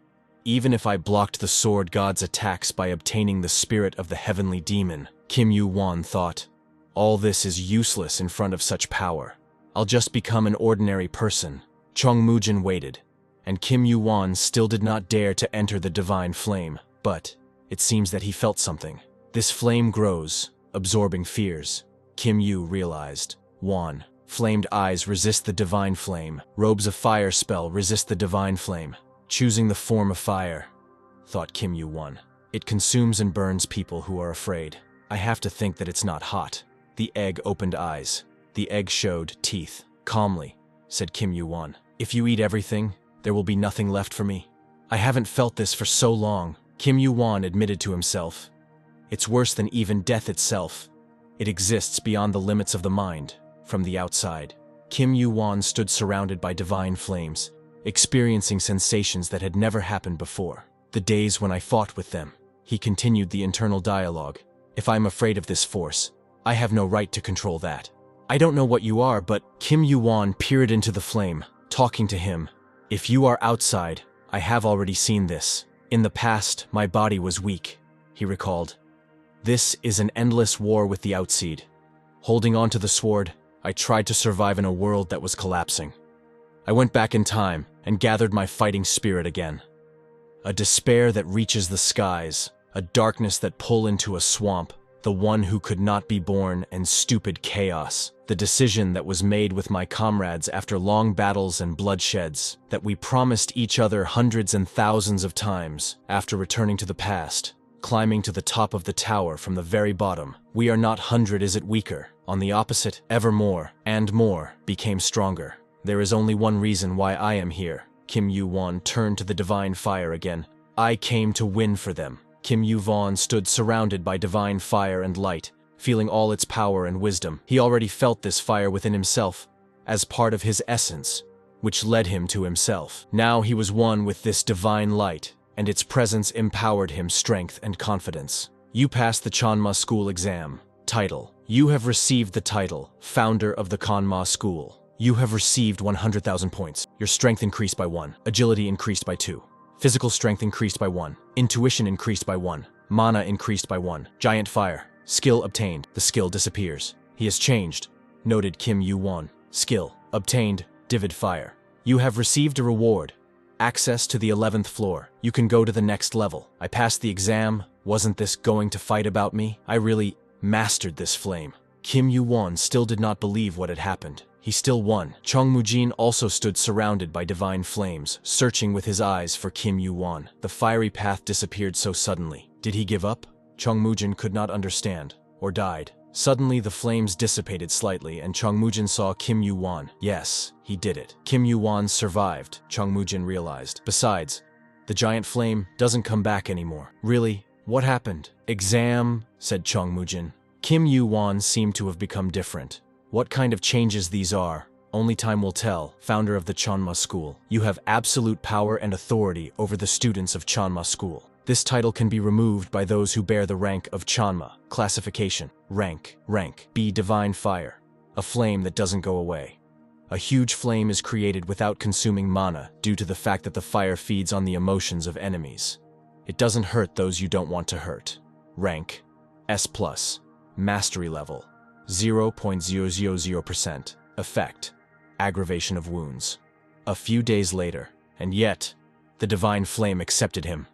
Even if I blocked the sword god's attacks by obtaining the spirit of the heavenly demon, Kim Yu-won thought, all this is useless in front of such power. I'll just become an ordinary person. Chong Mu-jin waited, and Kim Yu-won still did not dare to enter the divine flame. But it seems that he felt something. This flame grows, absorbing fears. Kim Yu realized. Won. Flamed eyes resist the divine flame. Robes of fire spell resist the divine flame. Choosing the form of fire, thought Kim Yu-won. It consumes and burns people who are afraid. I have to think that it's not hot. The egg opened eyes. The egg showed teeth. Calmly, said Kim Yu-won. If you eat everything, there will be nothing left for me. I haven't felt this for so long. Kim Yu-won admitted to himself. It's worse than even death itself. It exists beyond the limits of the mind, from the outside. Kim Yu-won stood surrounded by divine flames, experiencing sensations that had never happened before. The days when I fought with them. He continued the internal dialogue. If I'm afraid of this force, I have no right to control that. I don't know what you are, but Kim Yu-won peered into the flame, talking to him. If you are outside, I have already seen this. In the past, my body was weak, he recalled. This is an endless war with the outseed. Holding on to the sword, I tried to survive in a world that was collapsing. I went back in time and gathered my fighting spirit again. A despair that reaches the skies, a darkness that pull into a swamp, the one who could not be born, and stupid chaos, the decision that was made with my comrades after long battles and bloodsheds, that we promised each other hundreds and thousands of times after returning to the past, climbing to the top of the tower from the very bottom. We are not 100, is it weaker? On the opposite, ever more and more became stronger. There is only one reason why I am here. Kim Yu-won turned to the divine fire again. I came to win for them. Kim Yu-won stood surrounded by divine fire and light, feeling all its power and wisdom. He already felt this fire within himself, as part of his essence, which led him to himself. Now he was one with this divine light, and its presence empowered him strength and confidence. You passed the Chanma School exam. Title: you have received the title, Founder of the Chanma School. You have received 100,000 points. Your strength increased by 1, agility increased by 2. Physical strength increased by 1. Intuition increased by 1. Mana increased by 1. Giant fire. Skill obtained. The skill disappears. He has changed, noted Kim Yu-won. Skill obtained. Vivid fire. You have received a reward. Access to the 11th floor. You can go to the next level. I passed the exam. Wasn't this going to fight about me? I really mastered this flame. Kim Yu-won still did not believe what had happened. He still won. Chong Mu-jin also stood surrounded by divine flames, searching with his eyes for Kim Yu-won. The fiery path disappeared so suddenly. Did he give up? Chong Mu-jin could not understand, or died. Suddenly the flames dissipated slightly and Chong Mu-jin saw Kim Yu-won. Yes, he did it. Kim Yu-won survived, Chong Mu-jin realized. Besides, the giant flame doesn't come back anymore. Really? What happened? Exam, said Chong Mu-jin. Kim Yu-won seemed to have become different. What kind of changes these are, only time will tell. Founder of the Chanma School. You have absolute power and authority over the students of Chanma School. This title can be removed by those who bear the rank of Chanma. Classification. Rank. B. Divine fire. A flame that doesn't go away. A huge flame is created without consuming mana due to the fact that the fire feeds on the emotions of enemies. It doesn't hurt those you don't want to hurt. Rank. S+. Mastery level. 0.000%. Effect: aggravation of wounds. A few days later, and yet, the divine flame accepted him,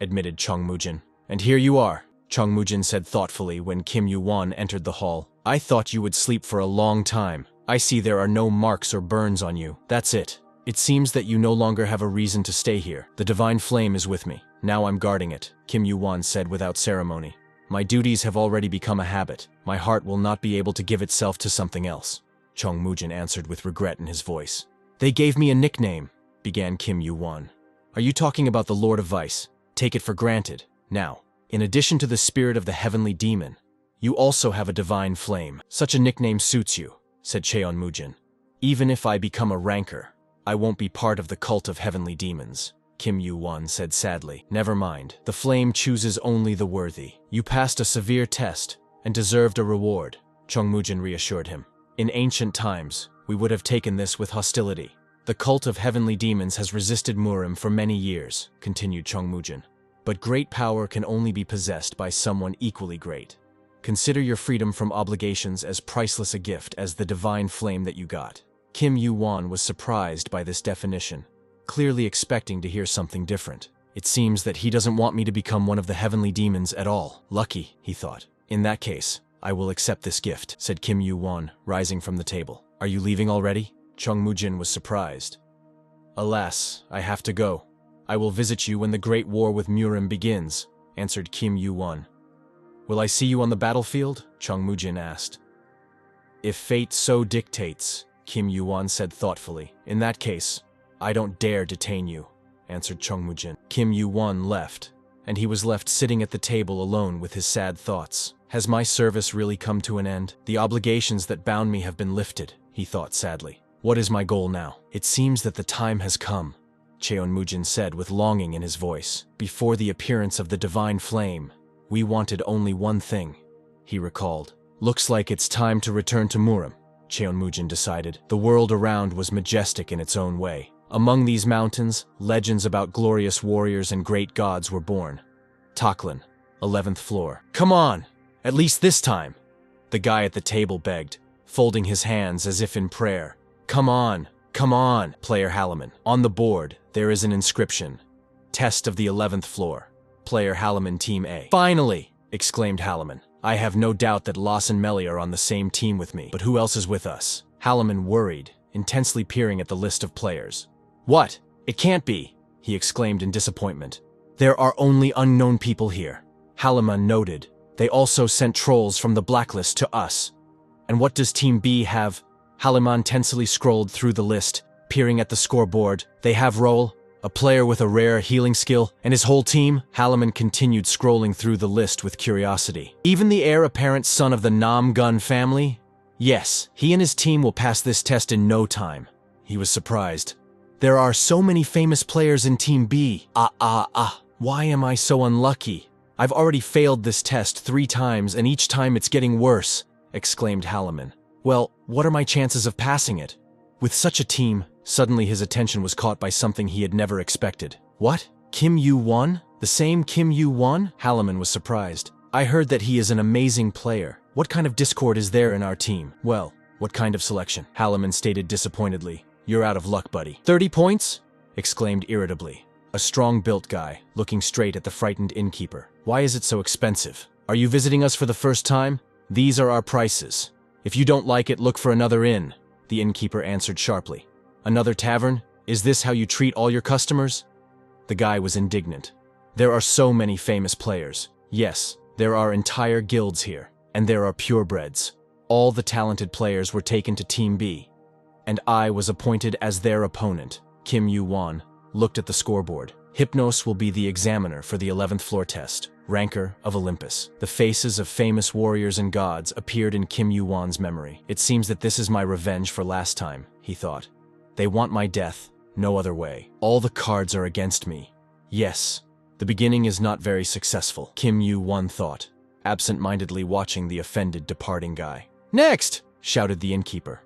admitted Chong Mu-jin. And here you are, Chong Mu-jin said thoughtfully when Kim Yu-won entered the hall. I thought you would sleep for a long time. I see there are no marks or burns on you. That's it. It seems that you no longer have a reason to stay here. The divine flame is with me. Now I'm guarding it, Kim Yu-won said without ceremony. My duties have already become a habit. My heart will not be able to give itself to something else, Chong Mu-jin answered with regret in his voice. They gave me a nickname, began Kim Yu-won. Are you talking about the Lord of Vice? Take it for granted. Now, in addition to the spirit of the heavenly demon, you also have a divine flame. Such a nickname suits you, said Cheon Mu-jin. Even if I become a ranker, I won't be part of the cult of heavenly demons, Kim Yu-won said sadly. Never mind. The flame chooses only the worthy. You passed a severe test and deserved a reward, Chong Mu-jin reassured him. In ancient times, we would have taken this with hostility. The cult of heavenly demons has resisted Murim for many years, continued Chong Mu-jin. But great power can only be possessed by someone equally great. Consider your freedom from obligations as priceless a gift as the divine flame that you got. Kim Yu-won was surprised by this definition, clearly expecting to hear something different. It seems that he doesn't want me to become one of the heavenly demons at all. Lucky, he thought. In that case, I will accept this gift, said Kim Yu-won, rising from the table. Are you leaving already? Chong Mu-jin was surprised. Alas, I have to go. I will visit you when the great war with Murim begins, answered Kim Yu-won. Will I see you on the battlefield? Chong Mu-jin asked. If fate so dictates, Kim Yu-won said thoughtfully. In that case, I don't dare detain you, answered Chong Mu-jin. Kim Yu-won left, and he was left sitting at the table alone with his sad thoughts. Has my service really come to an end? The obligations that bound me have been lifted, he thought sadly. What is my goal now? It seems that the time has come. Cheonmujin said with longing in his voice. Before the appearance of the divine flame, we wanted only one thing, he recalled. Looks like it's time to return to Murim, Cheonmujin decided. The world around was majestic in its own way. Among these mountains, legends about glorious warriors and great gods were born. Taklin, 11th floor. Come on, at least this time, the guy at the table begged, folding his hands as if in prayer. Come on, Player Halaman. On the board, there is an inscription. Test of the 11th floor. Player Halaman Team A. Finally, exclaimed Halaman. I have no doubt that Loss and Melly are on the same team with me, but who else is with us? Halaman worried, intensely peering at the list of players. What? It can't be, he exclaimed in disappointment. There are only unknown people here. Halaman noted. They also sent trolls from the blacklist to us. And what does Team B have? Halaman tensely scrolled through the list, peering at the scoreboard. They have Roll, a player with a rare healing skill, and his whole team. Halaman continued scrolling through the list with curiosity. Even the heir apparent son of the Nam Gun family? Yes, he and his team will pass this test in no time. He was surprised. There are so many famous players in Team B. Why am I so unlucky? I've already failed this test 3 times, and each time it's getting worse, exclaimed Halaman. Well, what are my chances of passing it? With such a team, suddenly his attention was caught by something he had never expected. What? Kim Yu-won? The same Kim Yu-won? Halaman was surprised. I heard that he is an amazing player. What kind of discord is there in our team? Well, what kind of selection? Halaman stated disappointedly. You're out of luck, buddy. 30 points? Exclaimed irritably. A strong-built guy, looking straight at the frightened innkeeper. Why is it so expensive? Are you visiting us for the first time? These are our prices. If you don't like it, look for another inn, the innkeeper answered sharply. Another tavern? Is this how you treat all your customers? The guy was indignant. There are so many famous players. Yes, there are entire guilds here, and there are purebreds. All the talented players were taken to Team B, and I was appointed as their opponent. Kim Yu-won looked at the scoreboard. Hypnos will be the examiner for the 11th floor test. Ranker of Olympus. The faces of famous warriors and gods appeared in Kim Yu-won's memory. It seems that this is my revenge for last time, he thought. They want my death, no other way. All the cards are against me. Yes, the beginning is not very successful, Kim Yu-won thought, absent-mindedly watching the offended departing guy. Next! Shouted the innkeeper.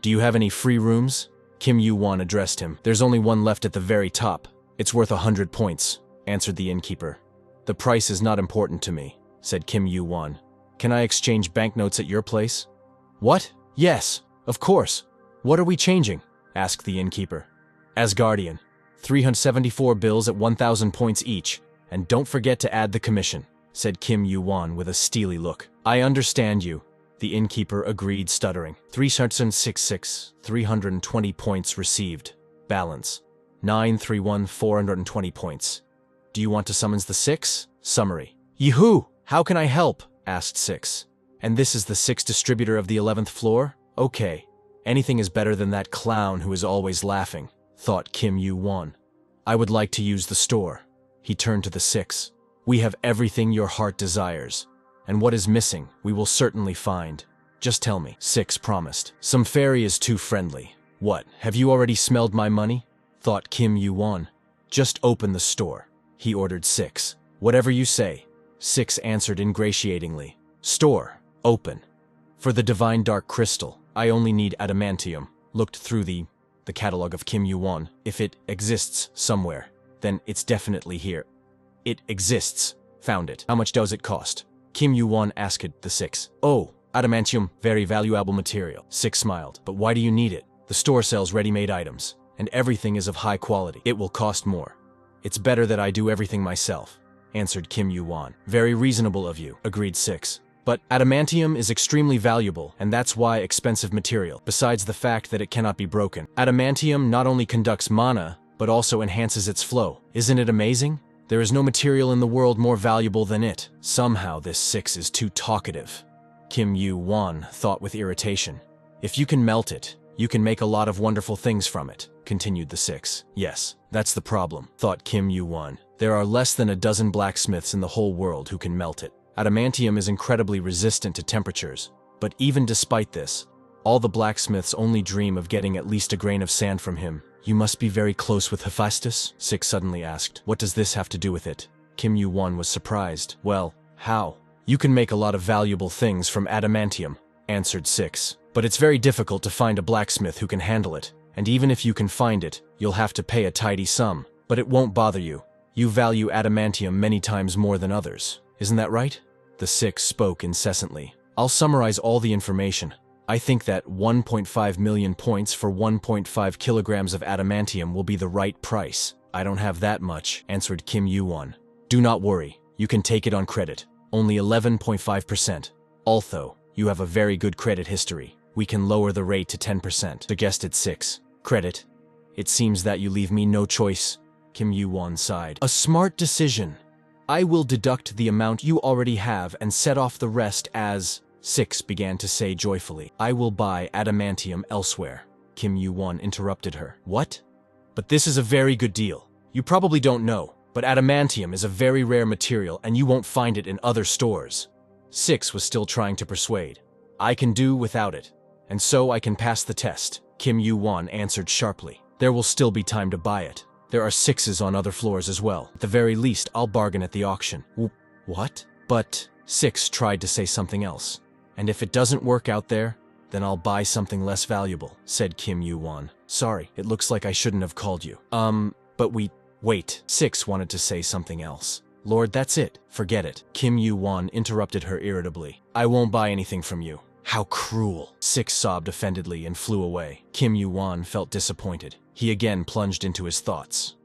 Do you have any free rooms? Kim Yu-won addressed him. There's only one left at the very top. It's worth 100 points, answered the innkeeper. The price is not important to me, said Kim Yu-won. Can I exchange banknotes at your place? What? Yes, of course. What are we changing? Asked the innkeeper. Asgardian. 374 bills at 1,000 points each, and don't forget to add the commission, said Kim Yu-won with a steely look. I understand you, the innkeeper agreed, stuttering. 366, 320 points received. Balance. 931, 420 points. Do you want to summons the 6? Summary. Yahoo! How can I help? Asked 6. And this is the 6th distributor of the 11th floor? Okay. Anything is better than that clown who is always laughing, thought Kim Yu-won. I would like to use the store. He turned to the 6. We have everything your heart desires. And what is missing, we will certainly find. Just tell me, 6 promised. Some fairy is too friendly. What, have you already smelled my money? Thought Kim Yu-won. Just open the store, he ordered 6. Whatever you say, 6 answered ingratiatingly. Store, open. For the divine dark crystal, I only need adamantium. Looked through the catalog of Kim Yu-won. If it exists somewhere, then it's definitely here. It exists. Found it. How much does it cost? Kim Yu-won asked the 6. Oh, adamantium, very valuable material. 6 smiled. But why do you need it? The store sells ready-made items, and everything is of high quality. It will cost more. It's better that I do everything myself, answered Kim Yu-won. Very reasonable of you, agreed 6. But adamantium is extremely valuable, and that's why expensive material, besides the fact that it cannot be broken. Adamantium not only conducts mana, but also enhances its flow. Isn't it amazing? There is no material in the world more valuable than it. Somehow this 6 is too talkative, Kim Yu-won thought with irritation. If you can melt it, you can make a lot of wonderful things from it, continued the 6. Yes, that's the problem, thought Kim Yu-won. There are less than a dozen blacksmiths in the whole world who can melt it. Adamantium is incredibly resistant to temperatures, but even despite this, all the blacksmiths only dream of getting at least a grain of sand from him. You must be very close with Hephaestus? Six suddenly asked. What does this have to do with it? Kim Yu-won was surprised. Well, how? You can make a lot of valuable things from adamantium, answered Six. But it's very difficult to find a blacksmith who can handle it. And even if you can find it, you'll have to pay a tidy sum. But it won't bother you. You value adamantium many times more than others. Isn't that right? The Six spoke incessantly. I'll summarize all the information. I think that 1.5 million points for 1.5 kilograms of adamantium will be the right price. I don't have that much, answered Kim Yu-won. Do not worry, you can take it on credit. Only 11.5%. Although, you have a very good credit history. We can lower the rate to 10%, suggested Six. Credit? It seems that you leave me no choice, Kim Yu-won sighed. A smart decision. I will deduct the amount you already have and set off the rest as... Six began to say joyfully. I will buy adamantium elsewhere. Kim Yu-won interrupted her. What? But this is a very good deal. You probably don't know, but adamantium is a very rare material and you won't find it in other stores. Six was still trying to persuade. I can do without it, and so I can pass the test, Kim Yu-won answered sharply. There will still be time to buy it. There are Sixes on other floors as well. At the very least, I'll bargain at the auction. What? But Six tried to say something else. And if it doesn't work out there, then I'll buy something less valuable, said Kim Yu-won. Sorry, it looks like I shouldn't have called you. But wait. Six wanted to say something else. Lord, that's it. Forget it. Kim Yu-won interrupted her irritably. I won't buy anything from you. How cruel. Six sobbed offendedly and flew away. Kim Yu-won felt disappointed. He again plunged into his thoughts.